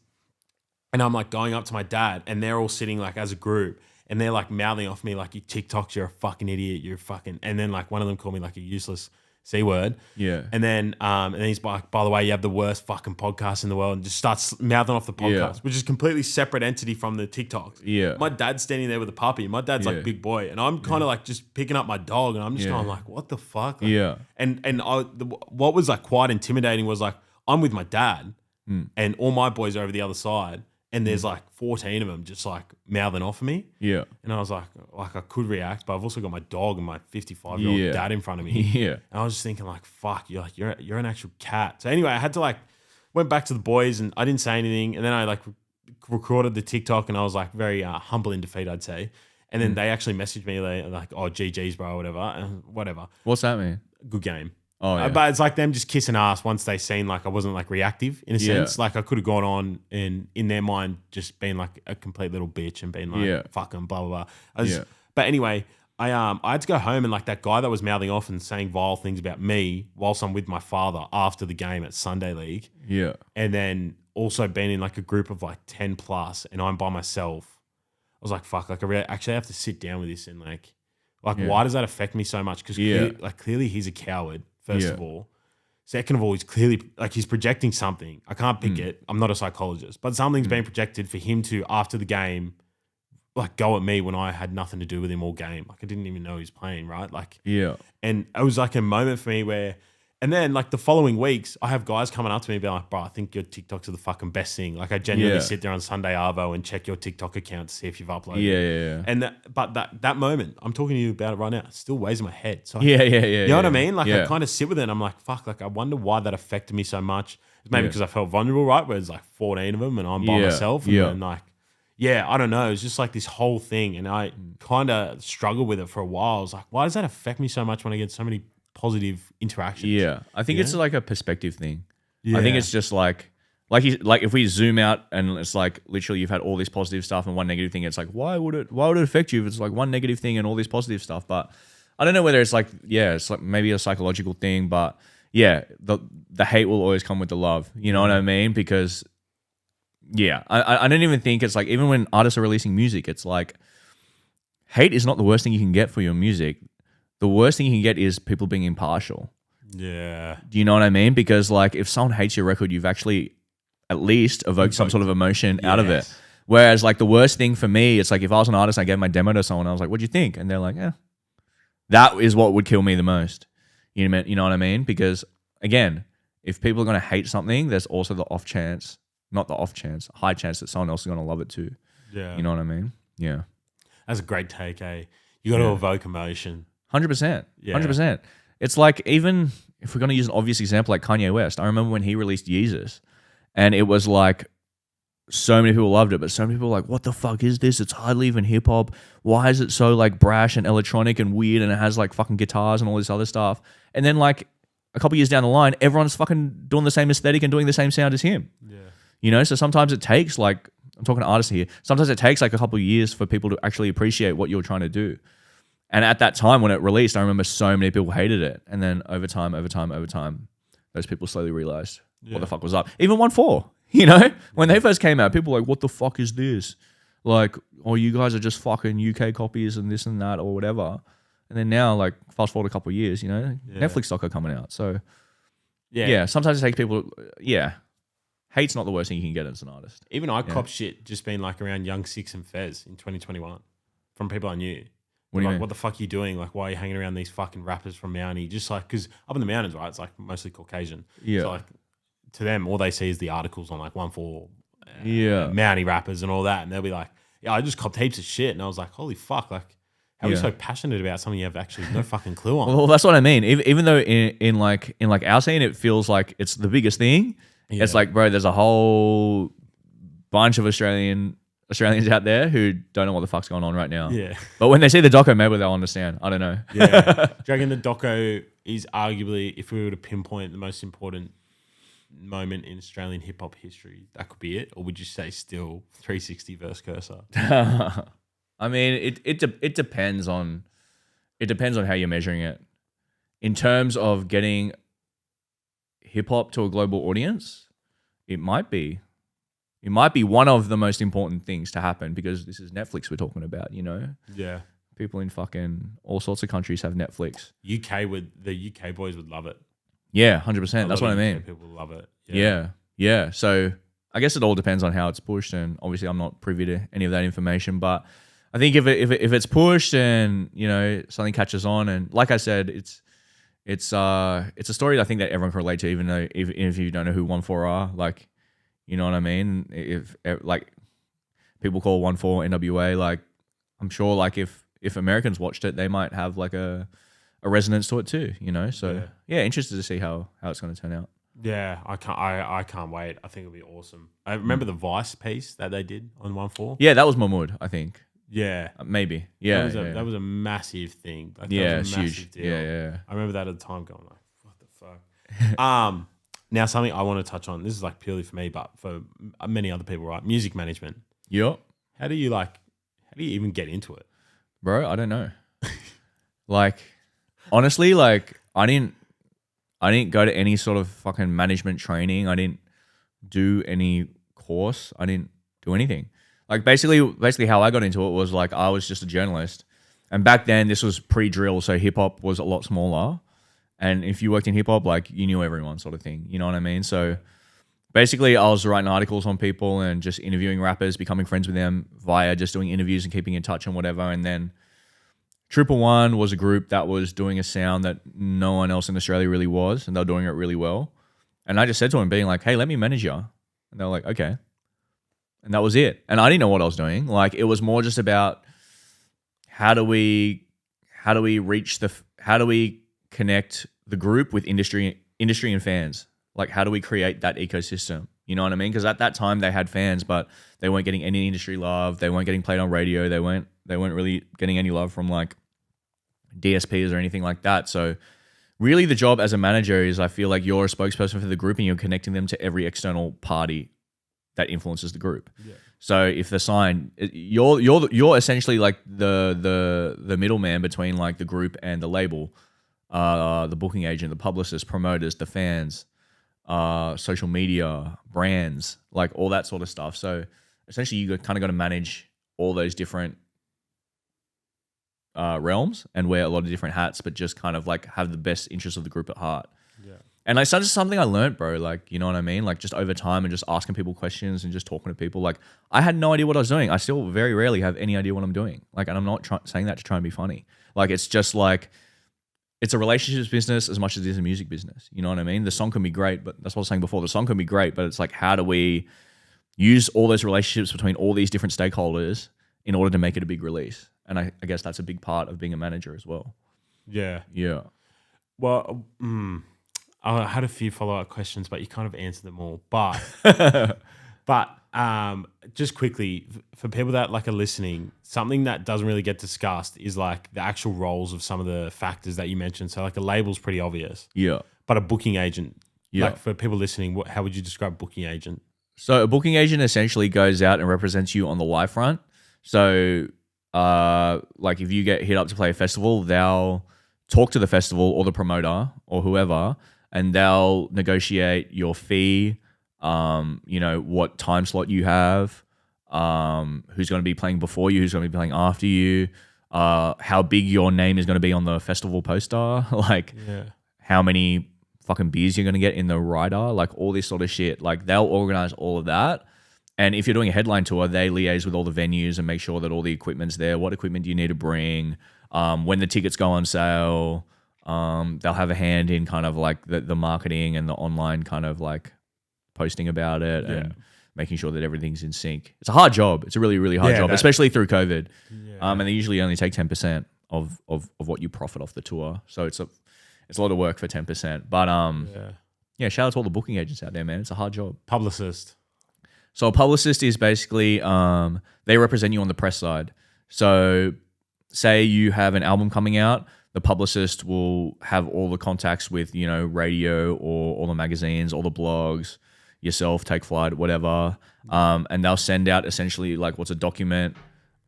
Speaker 1: And I'm like going up to my dad, and they're all sitting like as a group, and they're like mouthing off me like, you TikToks, you're a fucking idiot. You're fucking, and then like one of them called me like a useless C word. Yeah. And then he's like, by the way, you have the worst fucking podcast in the world, and just starts mouthing off the podcast, which is a completely separate entity from the TikToks. Yeah. My dad's standing there with a puppy. My dad's like big boy, and I'm kind of like just picking up my dog, and I'm just going like, what the fuck? Like, And what was like quite intimidating was like, I'm with my dad, and all my boys are over the other side. And there's like 14 of them just like mouthing off of me. Yeah. And I was like I could react, but I've also got my dog and my 55-year-old dad in front of me. Yeah. And I was just thinking like, fuck, you're an actual cat. So anyway, I had to like, went back to the boys, and I didn't say anything. And then I like recorded the TikTok, and I was like very humble in defeat, I'd say. And then they actually messaged me like, oh, GG's, bro, whatever. And whatever.
Speaker 2: What's that mean?
Speaker 1: Good game.
Speaker 2: Oh, yeah.
Speaker 1: But it's like them just kissing ass once they seen like I wasn't like reactive in a sense. Like I could have gone on and in their mind just been like a complete little bitch and been like fucking blah blah blah. But anyway, I had to go home, and like that guy that was mouthing off and saying vile things about me whilst I'm with my father after the game at Sunday League. Yeah. And then also being in like a group of like 10 plus, and I'm by myself. I was like, fuck, like I actually have to sit down with this, and like why does that affect me so much? Because clearly he's a coward. First of all. Second of all, he's clearly like he's projecting something. I can't pick it. I'm not a psychologist, but something's being projected for him to, after the game, like go at me when I had nothing to do with him all game. Like I didn't even know he was playing, right? Like, and it was like a moment for me where, and then like the following weeks, I have guys coming up to me and being like, bro, I think your TikToks are the fucking best thing. Like I genuinely sit there on Sunday Arvo and check your TikTok account to see if you've uploaded. Yeah. And that moment, I'm talking to you about it right now, it still weighs in my head. So you know what I mean? Like I kind of sit with it, and I'm like, fuck, like I wonder why that affected me so much. It's maybe because I felt vulnerable, right? Where there's like 14 of them and I'm by myself. And then like, I don't know. It's just like this whole thing. And I kind of struggled with it for a while. I was like, why does that affect me so much when I get so many positive interactions?
Speaker 2: Yeah, I think it's like a perspective thing. I think it's just like if we zoom out and it's like literally you've had all this positive stuff and one negative thing, it's like why would it affect you if it's like one negative thing and all this positive stuff? But I don't know whether it's like it's like maybe a psychological thing, but the hate will always come with the love. You know what I mean? Because I don't even think it's like, even when artists are releasing music, it's like hate is not the worst thing you can get for your music. The worst thing you can get is people being impartial.
Speaker 1: Yeah.
Speaker 2: Do you know what I mean? Because like if someone hates your record, you've actually at least evoked some sort of emotion out of it. Whereas like the worst thing for me, it's like if I was an artist, I gave my demo to someone, I was like, what'd you think? And they're like, that is what would kill me the most. You know what I mean? Because again, if people are going to hate something, there's also the high chance that someone else is going to love it too. Yeah. You know what I mean? Yeah.
Speaker 1: That's a great take, eh? You got to evoke emotion.
Speaker 2: 100%. Yeah. 100%. It's like, even if we're going to use an obvious example like Kanye West, I remember when he released Yeezus, and it was like so many people loved it, but so many people were like, what the fuck is this? It's hardly even hip hop. Why is it so like brash and electronic and weird, and it has like fucking guitars and all this other stuff? And then like a couple years down the line, everyone's fucking doing the same aesthetic and doing the same sound as him. Yeah. You know, so sometimes it takes like, I'm talking to artists here, sometimes it takes like a couple of years for people to actually appreciate what you're trying to do. And at that time when it released, I remember so many people hated it. And then over time, those people slowly realized what the fuck was up. Even Onefour, you know, when they first came out, people were like, what the fuck is this? Like, oh, you guys are just fucking UK copies and this and that or whatever. And then now, like, fast forward a couple of years, you know, Netflix doc are coming out. So, sometimes it takes people, hate's not the worst thing you can get as an artist.
Speaker 1: Even I cop shit just being like around Young Six and Fez in 2021 from people I knew.
Speaker 2: What do you mean?
Speaker 1: What the fuck are you doing? Like, why are you hanging around these fucking rappers from Mountie? Just like, because up in the mountains, right, it's like mostly Caucasian.
Speaker 2: Yeah.
Speaker 1: So like, to them, all they see is the articles on like Onefour,
Speaker 2: Yeah.
Speaker 1: Mountie rappers and all that. And they'll be like, yeah, I just copped heaps of shit. And I was like, holy fuck, like, how are you so passionate about something you have actually no fucking clue on?
Speaker 2: Well, that's what I mean. Even though in like our scene, it feels like it's the biggest thing. Yeah. It's like, bro, there's a whole bunch of Australians out there who don't know what the fuck's going on right now.
Speaker 1: Yeah.
Speaker 2: But when they see the doco, maybe they'll understand. I don't know.
Speaker 1: Yeah. Do you reckon the doco is arguably, if we were to pinpoint the most important moment in Australian hip hop history, that could be it? Or would you say still 360 verse Cursor?
Speaker 2: I mean, it depends on how you're measuring it. In terms of getting hip hop to a global audience, it might be one of the most important things to happen, because this is Netflix we're talking about, you know?
Speaker 1: Yeah.
Speaker 2: People in fucking all sorts of countries have Netflix.
Speaker 1: The UK boys would love it.
Speaker 2: Yeah, 100%. That's what I mean.
Speaker 1: People love it.
Speaker 2: Yeah. So I guess it all depends on how it's pushed, and obviously I'm not privy to any of that information, but I think if it's pushed and, you know, something catches on, and like I said, it's a story that I think that everyone can relate to, even if you don't know who Onefour are, like, you know what I mean? If like people call Onefour NWA, like I'm sure like if Americans watched it, they might have like a resonance to it too, you know? So yeah, interested to see how it's going to turn out.
Speaker 1: Yeah, I can't wait. I think it'll be awesome. I remember the Vice piece that they did on Onefour.
Speaker 2: Yeah, that was Mahmood, I think.
Speaker 1: Yeah,
Speaker 2: maybe. Yeah,
Speaker 1: that was a massive thing. Like,
Speaker 2: yeah,
Speaker 1: that was a massive
Speaker 2: huge.
Speaker 1: deal.
Speaker 2: Yeah.
Speaker 1: I remember that at the time, going like, "What the fuck?" Now something I want to touch on. This is like purely for me, but for many other people, right? Music management.
Speaker 2: Yep.
Speaker 1: How do you even get into it,
Speaker 2: bro? I don't know. Like, honestly, like I didn't go to any sort of fucking management training. I didn't do any course. I didn't do anything. Like basically how I got into it was like I was just a journalist. And back then this was pre-drill, so hip hop was a lot smaller. And if you worked in hip hop, like you knew everyone sort of thing. You know what I mean? So basically I was writing articles on people and just interviewing rappers, becoming friends with them via just doing interviews and keeping in touch and whatever. And then 111 was a group that was doing a sound that no one else in Australia really was, and they were doing it really well. And I just said to them, being like, hey, let me manage you. And they were like, okay. And that was it. And I didn't know what I was doing. Like, it was more just about how do we connect the group with industry and fans? Like, how do we create that ecosystem? You know what I mean? Because at that time they had fans, but they weren't getting any industry love. They weren't getting played on radio. They weren't really getting any love from like DSPs or anything like that. So really the job as a manager is, I feel like you're a spokesperson for the group and you're connecting them to every external party that influences the group. Yeah. So if they're signed, you're essentially like the middleman between like the group and the label, the booking agent, the publicist, promoters, the fans, social media, brands, like all that sort of stuff. So essentially you kind of got to manage all those different realms and wear a lot of different hats, but just kind of like have the best interest of the group at heart. Yeah. And like, that's just something I learned, bro. Like, you know what I mean? Like, just over time and just asking people questions and just talking to people. Like, I had no idea what I was doing. I still very rarely have any idea what I'm doing. Like, and I'm not saying that to try and be funny. Like, it's just like, it's a relationships business as much as it is a music business. You know what I mean? The song can be great, but that's what I was saying before. The song can be great, but it's like, how do we use all those relationships between all these different stakeholders in order to make it a big release? And I guess that's a big part of being a manager as well. Yeah. Yeah.
Speaker 1: Well, I had a few follow-up questions, but you kind of answered them all. But just quickly, for people that like are listening, something that doesn't really get discussed is like the actual roles of some of the factors that you mentioned. So like a label's pretty obvious.
Speaker 2: Yeah.
Speaker 1: But a booking agent, like for people listening, how would you describe booking agent?
Speaker 2: So a booking agent essentially goes out and represents you on the live front. So like if you get hit up to play a festival, they'll talk to the festival or the promoter or whoever, and they'll negotiate your fee, you know, what time slot you have, who's going to be playing before you, who's going to be playing after you, how big your name is going to be on the festival poster, like how many fucking beers you're going to get in the rider, like all this sort of shit. Like they'll organize all of that. And if you're doing a headline tour, they liaise with all the venues and make sure that all the equipment's there. What equipment do you need to bring? When the tickets go on sale, they'll have a hand in kind of like the marketing and the online kind of like posting about it and making sure that everything's in sync. It's a hard job. It's a really, really hard job, especially through COVID. Yeah. And they usually only take 10% of what you profit off the tour. So it's a lot of work for 10%. But shout out to all the booking agents out there, man. It's a hard job.
Speaker 1: Publicist.
Speaker 2: So a publicist is basically they represent you on the press side. So say you have an album coming out, the publicist will have all the contacts with, you know, radio or all the magazines, all the blogs, yourself, Takeflight, whatever. And they'll send out essentially like what's a document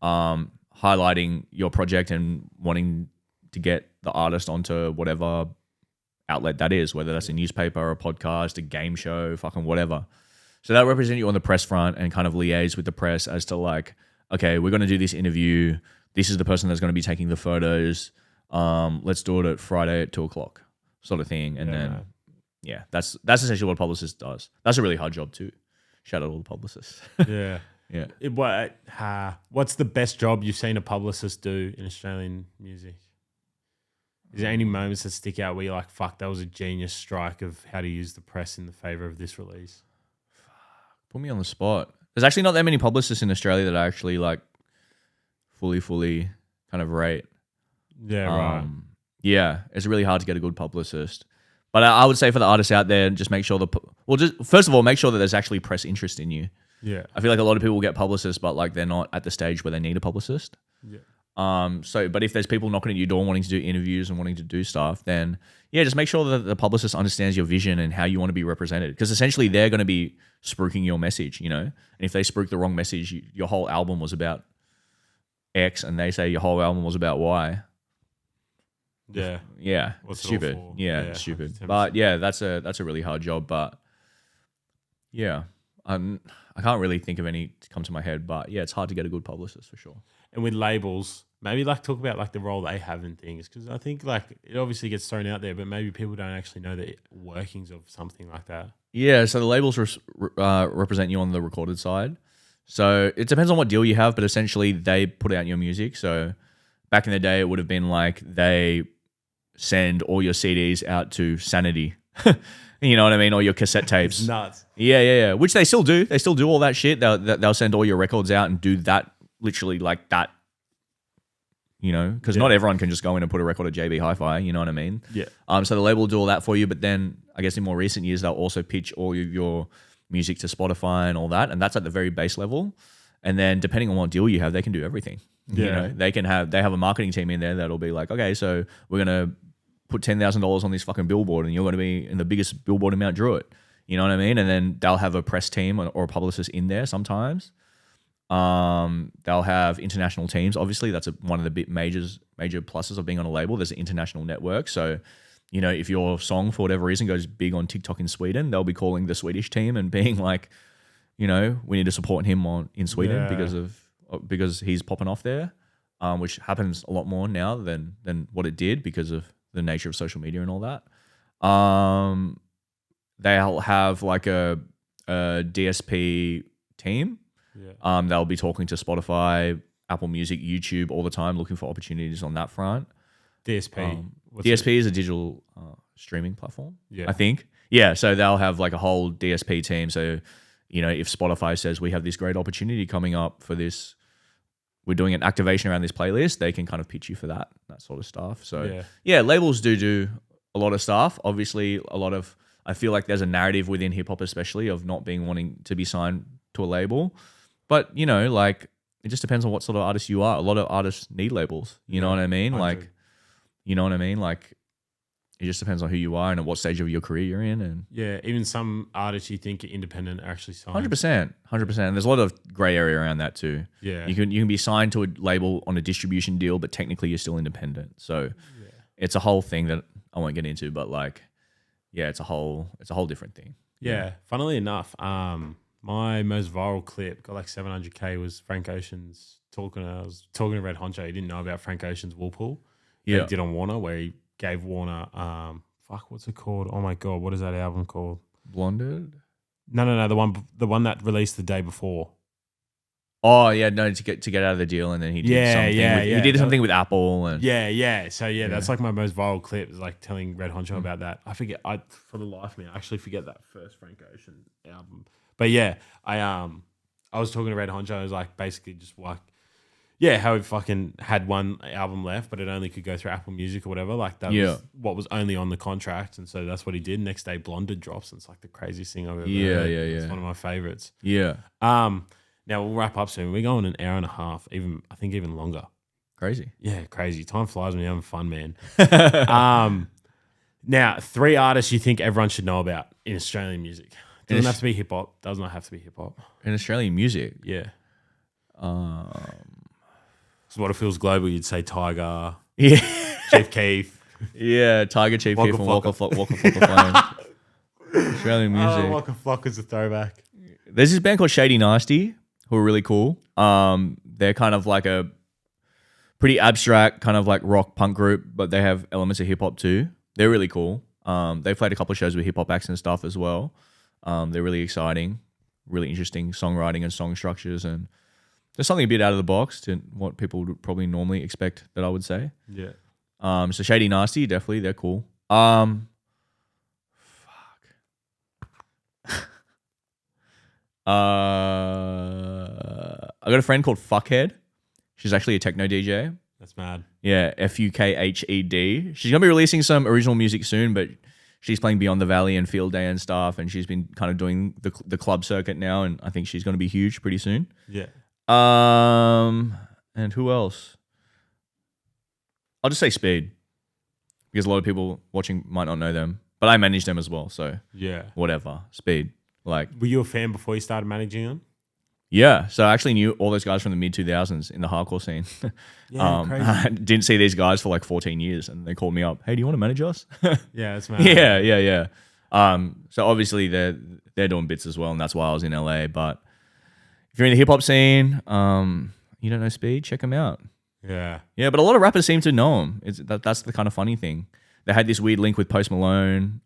Speaker 2: highlighting your project and wanting to get the artist onto whatever outlet that is, whether that's a newspaper, a podcast, a game show, fucking whatever. So they'll represent you on the press front and kind of liaise with the press as to like, okay, we're going to do this interview. This is the person that's going to be taking the photos. Let's do it at Friday at 2:00 sort of thing. And then, that's essentially what a publicist does. That's a really hard job too. Shout out all the publicists.
Speaker 1: Yeah.
Speaker 2: Yeah.
Speaker 1: What's the best job you've seen a publicist do in Australian music? Is there any moments that stick out where you're like, fuck, that was a genius strike of how to use the press in the favor of this release?
Speaker 2: Put me on the spot. There's actually not that many publicists in Australia that I actually like fully kind of rate.
Speaker 1: Yeah, right.
Speaker 2: Yeah, it's really hard to get a good publicist. But I would say for the artists out there, just make sure first of all, make sure that there's actually press interest in you.
Speaker 1: Yeah.
Speaker 2: I feel like a lot of people will get publicists, but like they're not at the stage where they need a publicist.
Speaker 1: Yeah.
Speaker 2: But if there's people knocking at your door wanting to do interviews and wanting to do stuff, then just make sure that the publicist understands your vision and how you want to be represented. Because essentially they're going to be spruiking your message, you know? And if they spruik the wrong message, your whole album was about X and they say your whole album was about Y.
Speaker 1: Yeah.
Speaker 2: Yeah.
Speaker 1: What's
Speaker 2: it's stupid. Yeah, it's stupid. But that's a really hard job. But yeah, I can't really think of any to come to my head, but it's hard to get a good publicist for sure.
Speaker 1: And with labels, maybe like talk about like the role they have in things, because I think like it obviously gets thrown out there, but maybe people don't actually know the workings of something like that. Yeah,
Speaker 2: so the labels represent you on the recorded side. So it depends on what deal you have, but essentially they put out your music. So back in the day, it would have been like they send all your CDs out to Sanity. You know what I mean? Or your cassette tapes.
Speaker 1: It's nuts.
Speaker 2: Yeah. Which they still do. They still do all that shit. They'll send all your records out and do that literally like that. You know, because not everyone can just go in and put a record at JB Hi-Fi. You know what I mean?
Speaker 1: Yeah.
Speaker 2: So the label will do all that for you, but then I guess in more recent years they'll also pitch all your music to Spotify and all that, and that's at the very base level. And then depending on what deal you have, they can do everything.
Speaker 1: Yeah.
Speaker 2: You know, they have a marketing team in there that'll be like, okay, so we're gonna put $10,000 on this fucking billboard, and you're gonna be in the biggest billboard in Mount Druitt. You know what I mean? And then they'll have a press team or a publicist in there sometimes. They'll have international teams. Obviously, that's one of the major pluses of being on a label. There's an international network. So, you know, if your song for whatever reason goes big on TikTok in Sweden, they'll be calling the Swedish team and being like, you know, we need to support him in Sweden because he's popping off there, which happens a lot more now than what it did because of the nature of social media and all that. They'll have like a DSP team. Yeah. They'll be talking to Spotify, Apple Music, YouTube all the time, looking for opportunities on that front.
Speaker 1: DSP.
Speaker 2: DSP is a digital streaming platform,
Speaker 1: yeah.
Speaker 2: I think. Yeah, so they'll have like a whole DSP team. So, you know, if Spotify says we have this great opportunity coming up for this, we're doing an activation around this playlist, they can kind of pitch you for that sort of stuff. So, yeah labels do a lot of stuff. Obviously, I feel like there's a narrative within hip-hop especially of not wanting to be signed to a label. But, you know, like, it just depends on what sort of artist you are. A lot of artists need labels. You know what I mean?
Speaker 1: 100.
Speaker 2: Like, you know what I mean? Like, it just depends on who you are and at what stage of your career you're in. And
Speaker 1: yeah, even some artists you think are independent are actually signed.
Speaker 2: 100%. There's a lot of grey area around that too.
Speaker 1: Yeah.
Speaker 2: You can be signed to a label on a distribution deal, but technically you're still independent. So it's a whole thing that I won't get into, but like, yeah, it's a whole different thing.
Speaker 1: Yeah. Funnily enough, my most viral clip got like 700K was Frank Ocean's talking. I was talking to Red Honcho. He didn't know about Frank Ocean's Wool Pool. He did on Warner, where he gave Warner fuck, what's it called? Oh my god, what is that album called?
Speaker 2: Blonded.
Speaker 1: No, the one that released the day before.
Speaker 2: Oh yeah, no, to get out of the deal, and then he did something. He did something with Apple, and
Speaker 1: Yeah. So that's like my most viral clip is like telling Red Honcho about that. I forget. For the life of me, I actually forget that first Frank Ocean album. But yeah, I was talking to Red Honcho. I was like basically just like, yeah, how he fucking had one album left, but it only could go through Apple Music or whatever. Like that was what was only on the contract, and so that's what he did. Next day, Blonded drops, and it's like the craziest thing I've ever heard.
Speaker 2: Yeah.
Speaker 1: It's one of my favorites.
Speaker 2: Yeah.
Speaker 1: Now we'll wrap up soon. We're going an hour and a half, I think even longer.
Speaker 2: Crazy.
Speaker 1: Yeah, crazy. Time flies when you're having fun, man. Now, 3 artists you think everyone should know about in Australian music. Doesn't have to be hip hop. Does not have to be hip hop.
Speaker 2: In Australian music.
Speaker 1: Yeah. So what it feels global, you'd say Tiger,
Speaker 2: Yeah.
Speaker 1: Chief Keef.
Speaker 2: Yeah, Tiger, Chief Keef, and Walker Flame. Australian music.
Speaker 1: Waka Flocka's a throwback.
Speaker 2: There's this band called Shady Nasty who are really cool. They're kind of like a pretty abstract kind of like rock punk group, but they have elements of hip hop too. They're really cool. They played a couple of shows with hip hop acts and stuff as well. They're really exciting, really interesting songwriting and song structures, and there's something a bit out of the box to what people would probably normally expect that I would say.
Speaker 1: Yeah.
Speaker 2: So Shady Nasty, definitely, they're cool. I got a friend called Fuckhead. She's actually a techno DJ.
Speaker 1: That's mad.
Speaker 2: Yeah, Fukhed. She's gonna be releasing some original music soon, but she's playing Beyond the Valley and Field Day and stuff, and she's been kind of doing the club circuit now, and I think she's gonna be huge pretty soon.
Speaker 1: Yeah.
Speaker 2: And who else? I'll just say Speed, because a lot of people watching might not know them, but I manage them as well, so
Speaker 1: Yeah.
Speaker 2: whatever. Speed. Like,
Speaker 1: Were you a fan before you started managing them?
Speaker 2: yeah, so I actually knew all those guys from the mid 2000s in the hardcore scene.
Speaker 1: Yeah, crazy.
Speaker 2: I didn't see these guys for like 14 years, and they called me up. Hey, do you want to manage us?
Speaker 1: Yeah, that's mad.
Speaker 2: Yeah. So obviously they're doing bits as well, and that's why I was in LA. But if you're in the hip hop scene, you don't know Speed, check them out.
Speaker 1: Yeah.
Speaker 2: Yeah, but a lot of rappers seem to know him. That's the kind of funny thing. They had this weird link with Post Malone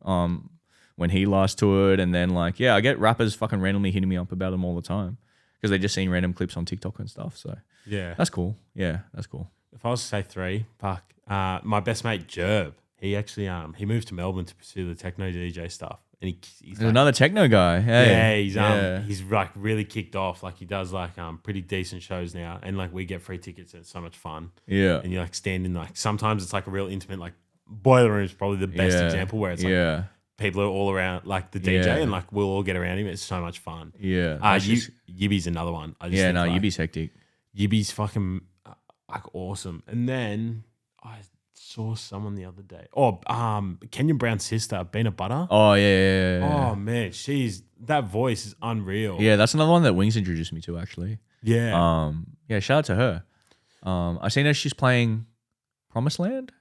Speaker 2: when he last toured, and then like, yeah, I get rappers fucking randomly hitting me up about him all the time because they just seen random clips on TikTok and stuff. So
Speaker 1: Yeah.
Speaker 2: that's cool. Yeah, that's cool.
Speaker 1: If I was to say 3, my best mate Jerb, he actually he moved to Melbourne to pursue the techno DJ stuff, and he's
Speaker 2: There's another techno guy. Hey,
Speaker 1: he's like really kicked off. Like he does like pretty decent shows now, and like we get free tickets, and it's so much fun.
Speaker 2: Yeah.
Speaker 1: And you like stand in like sometimes it's like a real intimate like Boiler Room is probably the best example where it's like people are all around like the DJ and like we'll all get around him. It's so much fun.
Speaker 2: Yeah.
Speaker 1: Yibby's another one.
Speaker 2: Yibby's hectic.
Speaker 1: Yibby's fucking like awesome. And then I saw someone the other day. Oh, Kenyon Brown's sister, Bina Butter.
Speaker 2: Oh yeah.
Speaker 1: Oh man, that voice is unreal.
Speaker 2: Yeah, that's another one that Wings introduced me to actually.
Speaker 1: Yeah.
Speaker 2: Yeah, shout out to her. I seen her. She's playing Promised Land,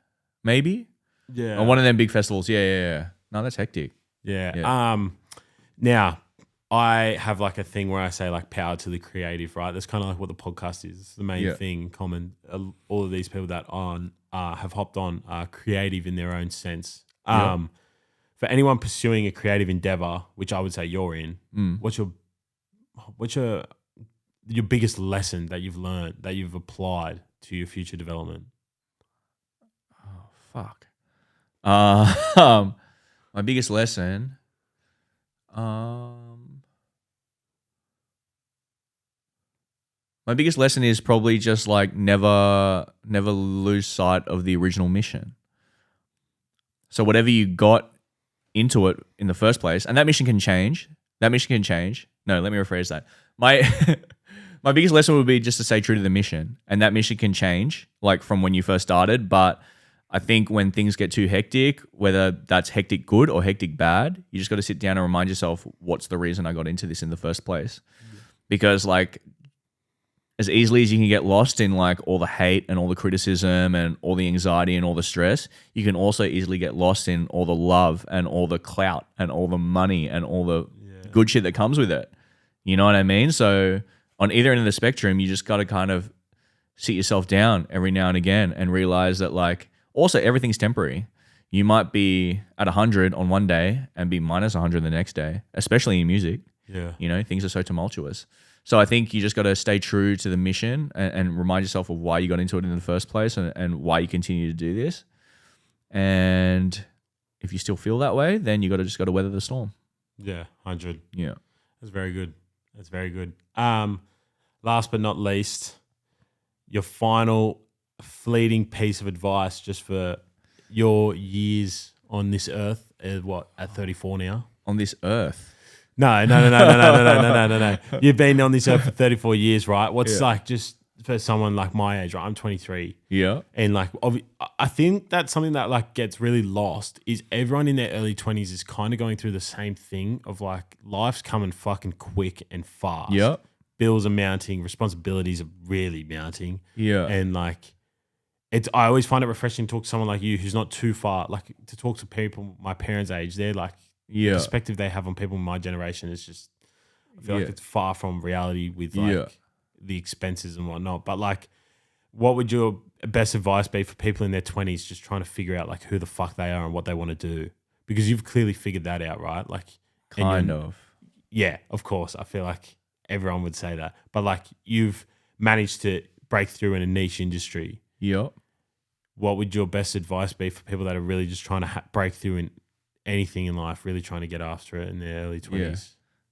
Speaker 2: maybe.
Speaker 1: Yeah.
Speaker 2: On one of them big festivals. Yeah. No, that's hectic.
Speaker 1: Yeah. Now I have like a thing where I say like power to the creative, right? That's kind of like what the podcast is. It's the main thing in common. All of these people that have hopped on are creative in their own sense. For anyone pursuing a creative endeavor, which I would say you're in, what's your biggest lesson that you've learned that you've applied to your future development?
Speaker 2: Oh fuck. My biggest lesson. My biggest lesson is probably just like never lose sight of the original mission. So whatever you got into it in the first place, and that mission can change. No, let me rephrase that. My biggest lesson would be just to stay true to the mission, and that mission can change, like from when you first started. But I think when things get too hectic, whether that's hectic good or hectic bad, you just got to sit down and remind yourself, what's the reason I got into this in the first place? Because like, as easily as you can get lost in like all the hate and all the criticism and all the anxiety and all the stress, you can also easily get lost in all the love and all the clout and all the money and all the good shit that comes with it. You know what I mean? So on either end of the spectrum, you just got to kind of sit yourself down every now and again and realize that like, also everything's temporary. You might be at 100 on one day and be minus 100 the next day, especially in music.
Speaker 1: Yeah.
Speaker 2: You know, things are so tumultuous. So I think you just got to stay true to the mission and remind yourself of why you got into it in the first place and why you continue to do this. And if you still feel that way, then you just got to weather the storm.
Speaker 1: Yeah, 100.
Speaker 2: Yeah.
Speaker 1: That's very good. That's very good. Last but not least, your final fleeting piece of advice just for your years on this earth is what, at 34 now?
Speaker 2: On this earth?
Speaker 1: No. You've been on this earth for 34 years, right? What's like just for someone like my age, right? I'm 23.
Speaker 2: Yeah.
Speaker 1: And like, I think that's something that like gets really lost is everyone in their early 20s is kind of going through the same thing of like life's coming fucking quick and fast.
Speaker 2: Yeah.
Speaker 1: Bills are mounting, responsibilities are really mounting.
Speaker 2: Yeah.
Speaker 1: And like, I always find it refreshing to talk to someone like you who's not too far, like to talk to people my parents' age. They're like, the perspective they have on people in my generation is just, I feel like it's far from reality with like the expenses and whatnot. But like, what would your best advice be for people in their 20s just trying to figure out like who the fuck they are and what they want to do? Because you've clearly figured that out, right? Like,
Speaker 2: kind of.
Speaker 1: Yeah, of course. I feel like everyone would say that. But like, you've managed to break through in a niche industry.
Speaker 2: Yeah.
Speaker 1: What would your best advice be for people that are really just trying to break through in anything in life, really trying to get after it in their early 20s?
Speaker 2: Yeah.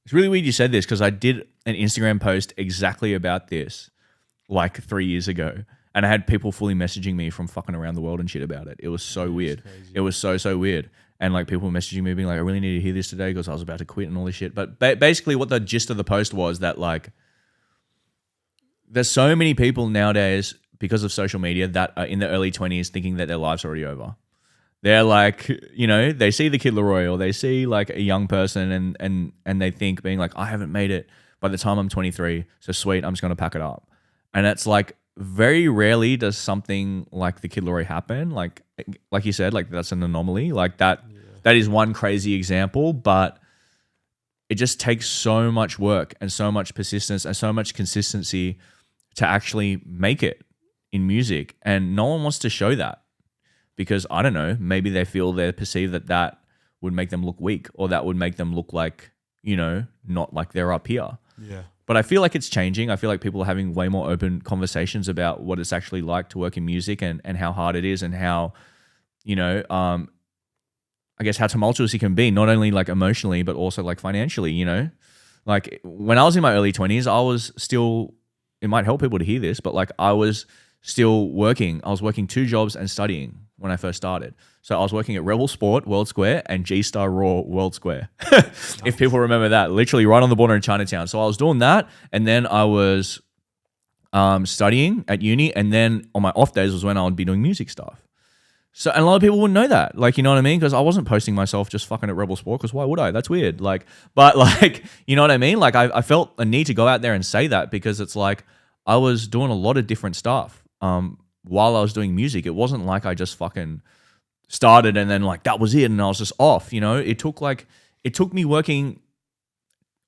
Speaker 2: It's really weird you said this because I did an Instagram post exactly about this like 3 years ago. And I had people fully messaging me from fucking around the world and shit about it. It was so weird.
Speaker 1: Crazy.
Speaker 2: It was so weird. And like people messaging me being like, I really need to hear this today because I was about to quit and all this shit. But basically what the gist of the post was that like there's so many people nowadays because of social media that are in their early 20s thinking that their life's already over. They're like, you know, they see the Kid Laroi or they see like a young person and they think being like, I haven't made it by the time I'm 23. So sweet, I'm just going to pack it up. And it's like very rarely does something like the Kid Laroi happen. Like you said, like that's an anomaly. Like that is one crazy example, but it just takes so much work and so much persistence and so much consistency to actually make it in music. And no one wants to show that. Because, I don't know, maybe they feel they perceive that would make them look weak or that would make them look like, you know, not like they're up here.
Speaker 1: Yeah.
Speaker 2: But I feel like it's changing. I feel like people are having way more open conversations about what it's actually like to work in music and how hard it is and how, you know, I guess how tumultuous it can be, not only like emotionally, but also like financially, you know? Like when I was in my early 20s, I was still, it might help people to hear this, but like I was still working. I was working 2 jobs and studying when I first started. So I was working at Rebel Sport, World Square, and G-Star Raw, World Square. If people remember that, literally right on the border in Chinatown. So I was doing that, and then I was studying at uni, and then on my off days was when I would be doing music stuff. So, and a lot of people wouldn't know that. Like, you know what I mean? Because I wasn't posting myself just fucking at Rebel Sport, because why would I? That's weird. Like, but like, you know what I mean? Like, I felt a need to go out there and say that because it's like I was doing a lot of different stuff. While I was doing music, it wasn't like I just fucking started and then like that was it and I was just off, you know? It took me working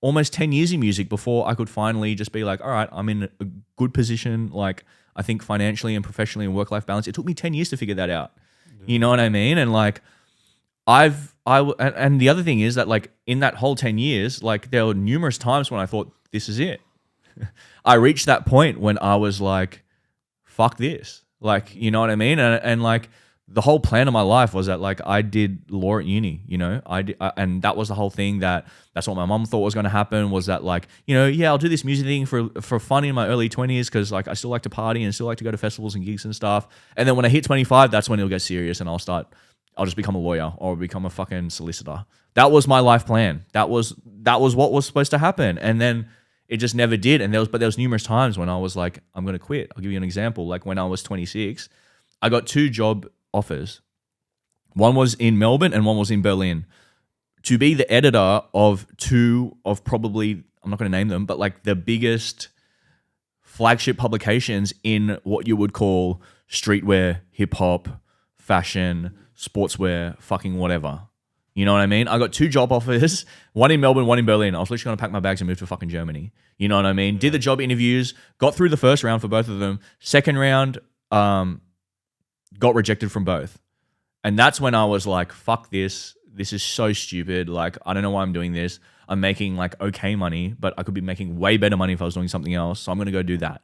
Speaker 2: almost 10 years in music before I could finally just be like, all right, I'm in a good position, like I think financially and professionally and work-life balance. It took me 10 years to figure that out. Yeah. You know what I mean? And like and the other thing is that like in that whole 10 years, like there were numerous times when I thought this is it. I reached that point when I was like, fuck this. Like, you know what I mean? And like the whole plan of my life was that like I did law at uni, you know, and that was the whole thing that's what my mom thought was going to happen was that like, you know, yeah, I'll do this music thing for fun in my early 20s because like I still like to party and still like to go to festivals and gigs and stuff. And then when I hit 25, that's when it'll get serious and I'll just become a lawyer or become a fucking solicitor. That was my life plan. That was what was supposed to happen. And then it just never did. And there was numerous times when I was like, I'm going to quit. I'll give you an example. Like when I was 26, I got 2 job offers. One was in Melbourne and one was in Berlin. To be the editor of 2 of probably, I'm not going to name them, but like the biggest flagship publications in what you would call streetwear, hip hop, fashion, sportswear, fucking whatever. You know what I mean? I got 2 job offers, one in Melbourne, one in Berlin. I was literally going to pack my bags and move to fucking Germany. You know what I mean? Yeah. Did the job interviews, got through the first round for both of them. Second round, got rejected from both. And that's when I was like, fuck this. This is so stupid. Like, I don't know why I'm doing this. I'm making like okay money, but I could be making way better money if I was doing something else. So I'm going to go do that.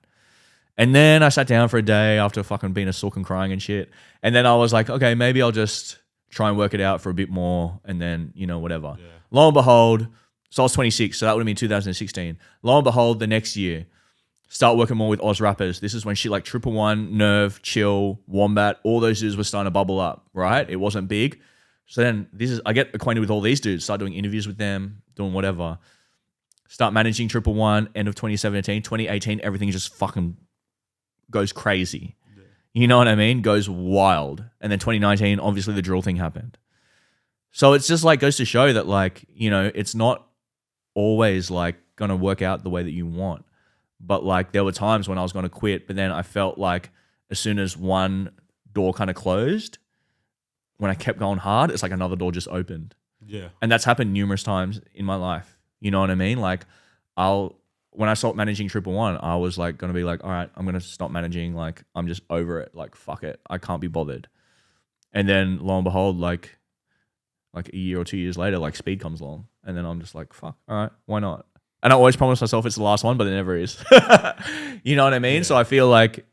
Speaker 2: And then I sat down for a day after fucking being a sook and crying and shit. And then I was like, okay, maybe I'll just try and work it out for a bit more. And then, whatever. Yeah. Lo and behold, so I was 26. So that would have been 2016. Lo and behold, the next year, start working more with Oz rappers. This is when shit like Triple One, Nerve, Chill, Wombat, all those dudes were starting to bubble up, right? It wasn't big. So then I get acquainted with all these dudes, start doing interviews with them, doing whatever. Start managing Triple One, end of 2017, 2018, everything just fucking goes crazy. Yeah. You know what I mean? Goes wild. And then 2019, obviously the drill thing happened. So it's just like goes to show that like, it's not always like going to work out the way that you want. But like there were times when I was going to quit, but then I felt like as soon as one door kind of closed, when I kept going hard, it's like another door just opened.
Speaker 1: Yeah.
Speaker 2: And that's happened numerous times in my life. You know what I mean? Like when I stopped managing Triple One, I was like going to be like, all right, I'm going to stop managing. Like I'm just over it. Like, fuck it. I can't be bothered. And then lo and behold, like a year or 2 years later, like Speed comes along. And then I'm just like, fuck, all right, why not? And I always promise myself it's the last one, but it never is. You know what I mean? Yeah. So I feel like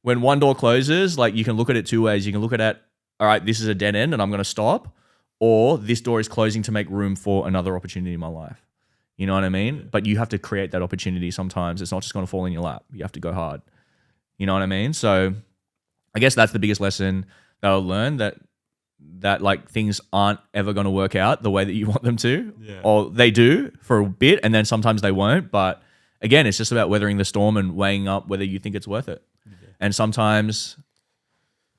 Speaker 2: when one door closes, like you can look at it two ways. You can look at it, all right, this is a dead end and I'm going to stop. Or this door is closing to make room for another opportunity in my life. You know what I mean? Yeah. But you have to create that opportunity sometimes. It's not just going to fall in your lap. You have to go hard. You know what I mean? So I guess that's the biggest lesson that I learned, that like things aren't ever going to work out the way that you want them to. Yeah. Or they do for a bit and then sometimes they won't. But again, it's just about weathering the storm and weighing up whether you think it's worth it. Yeah. And sometimes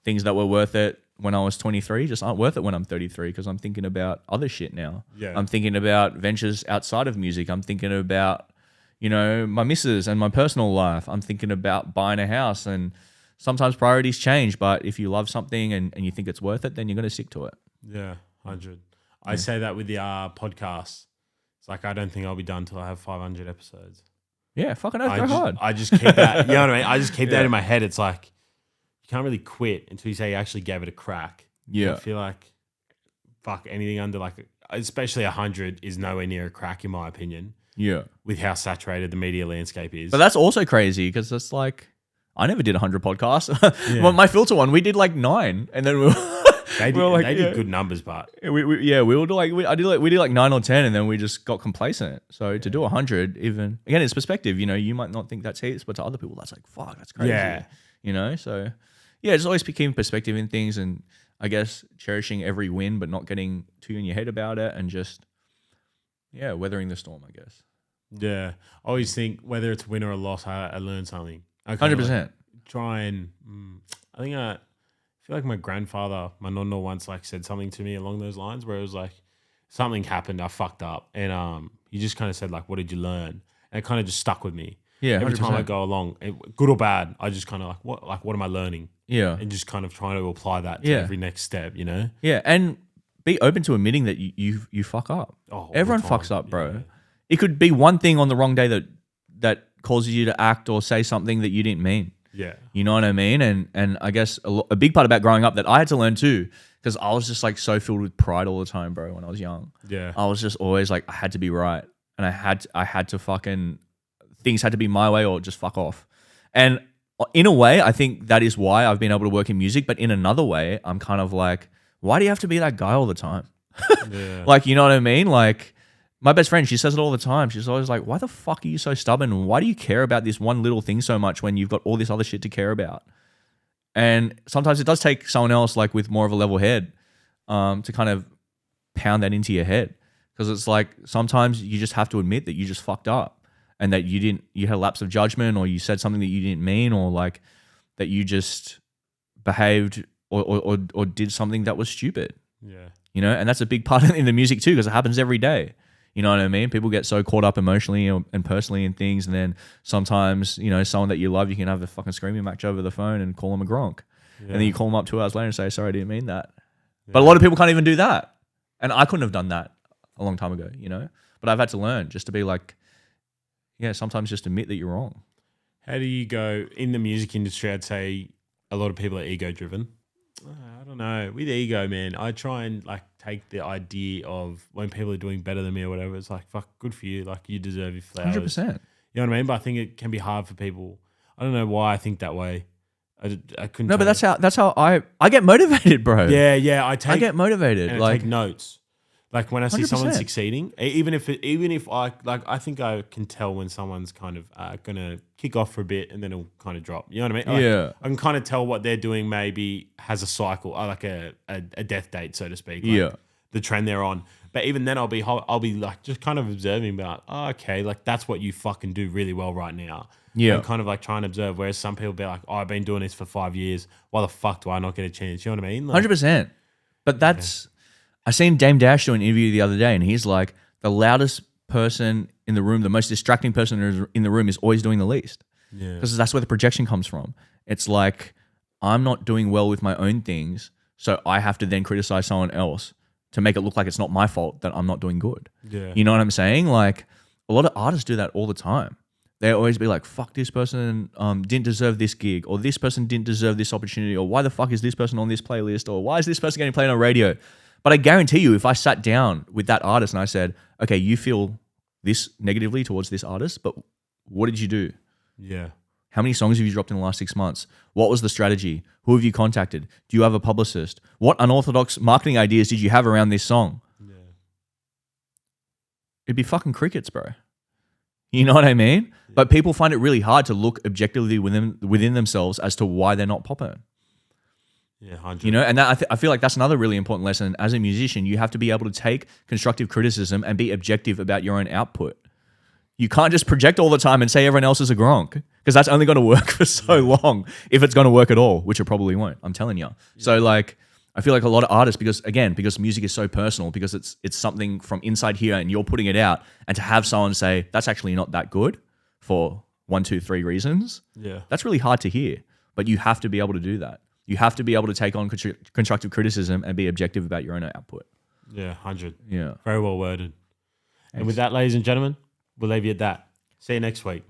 Speaker 2: things that were worth it when I was 23 just aren't worth it when I'm 33 because I'm thinking about other shit now. Yeah. I'm thinking about ventures outside of music. I'm thinking about, my missus and my personal life. I'm thinking about buying a house, and sometimes priorities change, but if you love something and you think it's worth it, then you're going to stick to it.
Speaker 1: Yeah, 100. I say that with the podcast. It's like, I don't think I'll be done till I have 500 episodes.
Speaker 2: Yeah, fucking go hard.
Speaker 1: I just keep that, you know what I mean? I just keep that in my head. It's like, you can't really quit until you say you actually gave it a crack.
Speaker 2: Yeah.
Speaker 1: I feel like, fuck, anything under like, especially 100 is nowhere near a crack in my opinion.
Speaker 2: Yeah.
Speaker 1: With how saturated the media landscape is.
Speaker 2: But that's also crazy because it's like, I never did 100 podcasts. Yeah. My filter one, we did like 9, and then
Speaker 1: they did good numbers, but
Speaker 2: we did like 9 or 10, and then we just got complacent. So to do 100, even again, it's perspective. You might not think that's heaps, but to other people, that's like fuck, that's crazy. Yeah. So yeah, just always keeping perspective in things, and I guess cherishing every win, but not getting too in your head about it, and just weathering the storm, I guess.
Speaker 1: Yeah, I always think whether it's win or a loss, I learned something.
Speaker 2: 100%.
Speaker 1: Try and I feel like my grandfather, my nonno, once like said something to me along those lines where it was like something happened, I fucked up, and he just kind of said like, "What did you learn?" And it kind of just stuck with me.
Speaker 2: Yeah, 100%.
Speaker 1: Every time I go along, good or bad, I just kind of what am I learning?
Speaker 2: Yeah,
Speaker 1: and just kind of trying to apply that to every next step,
Speaker 2: Yeah, and be open to admitting that you fuck up.
Speaker 1: Oh,
Speaker 2: everyone fucks up, bro. Yeah. It could be one thing on the wrong day that causes you to act or say something that you didn't mean.
Speaker 1: Yeah.
Speaker 2: You know what I mean? And I guess a big part about growing up that I had to learn too, because I was just like so filled with pride all the time, bro, when I was young.
Speaker 1: Yeah.
Speaker 2: I was just always like, I had to be right. And I had to fucking, things had to be my way or just fuck off. And in a way, I think that is why I've been able to work in music. But in another way, I'm kind of like, why do you have to be that guy all the time?
Speaker 1: Yeah.
Speaker 2: Like, you know what I mean? Like, my best friend, she says it all the time. She's always like, why the fuck are you so stubborn? Why do you care about this one little thing so much when you've got all this other shit to care about? And sometimes it does take someone else like with more of a level head to kind of pound that into your head. Because it's like sometimes you just have to admit that you just fucked up and that you had a lapse of judgment, or you said something that you didn't mean, or like that you just behaved or did something that was stupid.
Speaker 1: Yeah.
Speaker 2: And that's a big part in the music too, because it happens every day. You know what I mean? People get so caught up emotionally and personally in things, and then sometimes, someone that you love, you can have a fucking screaming match over the phone and call them a gronk. Yeah. And then you call them up 2 hours later and say, sorry, I didn't mean that. Yeah. But a lot of people can't even do that. And I couldn't have done that a long time ago, But I've had to learn just to be like, sometimes just admit that you're wrong.
Speaker 1: How do you go in the music industry? I'd say a lot of people are ego driven. I don't know. With ego, man, I try and like take the idea of when people are doing better than me or whatever. It's like, fuck, good for you. Like you deserve your flowers.
Speaker 2: 100%.
Speaker 1: You know what I mean? But I think it can be hard for people. I don't know why I think that way. I couldn't.
Speaker 2: No, but
Speaker 1: tell
Speaker 2: that's how I get motivated, bro.
Speaker 1: you. Yeah. I
Speaker 2: get motivated.
Speaker 1: and
Speaker 2: Like
Speaker 1: take notes. Like when I see
Speaker 2: 100%.
Speaker 1: someone succeeding, even if I think I can tell when someone's kind of gonna kick off for a bit and then it'll kind of drop. You know what I mean? Like,
Speaker 2: Yeah.
Speaker 1: I can kind of tell what they're doing. Maybe has a cycle, like a death date, so to speak. Like
Speaker 2: Yeah.
Speaker 1: the trend they're on. But even then, I'll be like just kind of observing about, oh, okay, like that's what you fucking do really well right now.
Speaker 2: Yeah.
Speaker 1: And kind of like trying to observe. Whereas some people be like, oh, I've been doing this for 5 years. Why the fuck do I not get a chance? You know what I mean? Like,
Speaker 2: 100%. But that's I seen Dame Dash do an interview the other day, and he's like, the loudest person in the room, the most distracting person in the room is always doing the least.
Speaker 1: Yeah.
Speaker 2: Because that's where the projection comes from. It's like, I'm not doing well with my own things, so I have to then criticize someone else to make it look like it's not my fault that I'm not doing good.
Speaker 1: Yeah.
Speaker 2: You know what I'm saying? Like, a lot of artists do that all the time. They always be like, fuck, this person didn't deserve this gig, or this person didn't deserve this opportunity, or why the fuck is this person on this playlist, or why is this person getting played on radio? But I guarantee you, if I sat down with that artist and I said, okay, you feel this negatively towards this artist, but what did you do?
Speaker 1: Yeah.
Speaker 2: How many songs have you dropped in the last 6 months? What was the strategy? Who have you contacted? Do you have a publicist? What unorthodox marketing ideas did you have around this song?
Speaker 1: Yeah.
Speaker 2: It'd be fucking crickets, bro. You know what I mean? Yeah. But people find it really hard to look objectively within themselves as to why they're not popping.
Speaker 1: Yeah, 100.
Speaker 2: You know, and that, I feel like that's another really important lesson. As a musician, you have to be able to take constructive criticism and be objective about your own output. You can't just project all the time and say everyone else is a gronk, because that's only going to work for so long, if it's going to work at all, which it probably won't. I'm telling you. Yeah. So like, I feel like a lot of artists, because music is so personal, because it's something from inside here and you're putting it out, and to have someone say that's actually not that good for 1, 2, 3 reasons.
Speaker 1: Yeah,
Speaker 2: that's really hard to hear. But you have to be able to do that. You have to be able to take on constructive criticism and be objective about your own output.
Speaker 1: Yeah, 100.
Speaker 2: Yeah.
Speaker 1: Very well worded. And with that, ladies and gentlemen, we'll leave you at that. See you next week.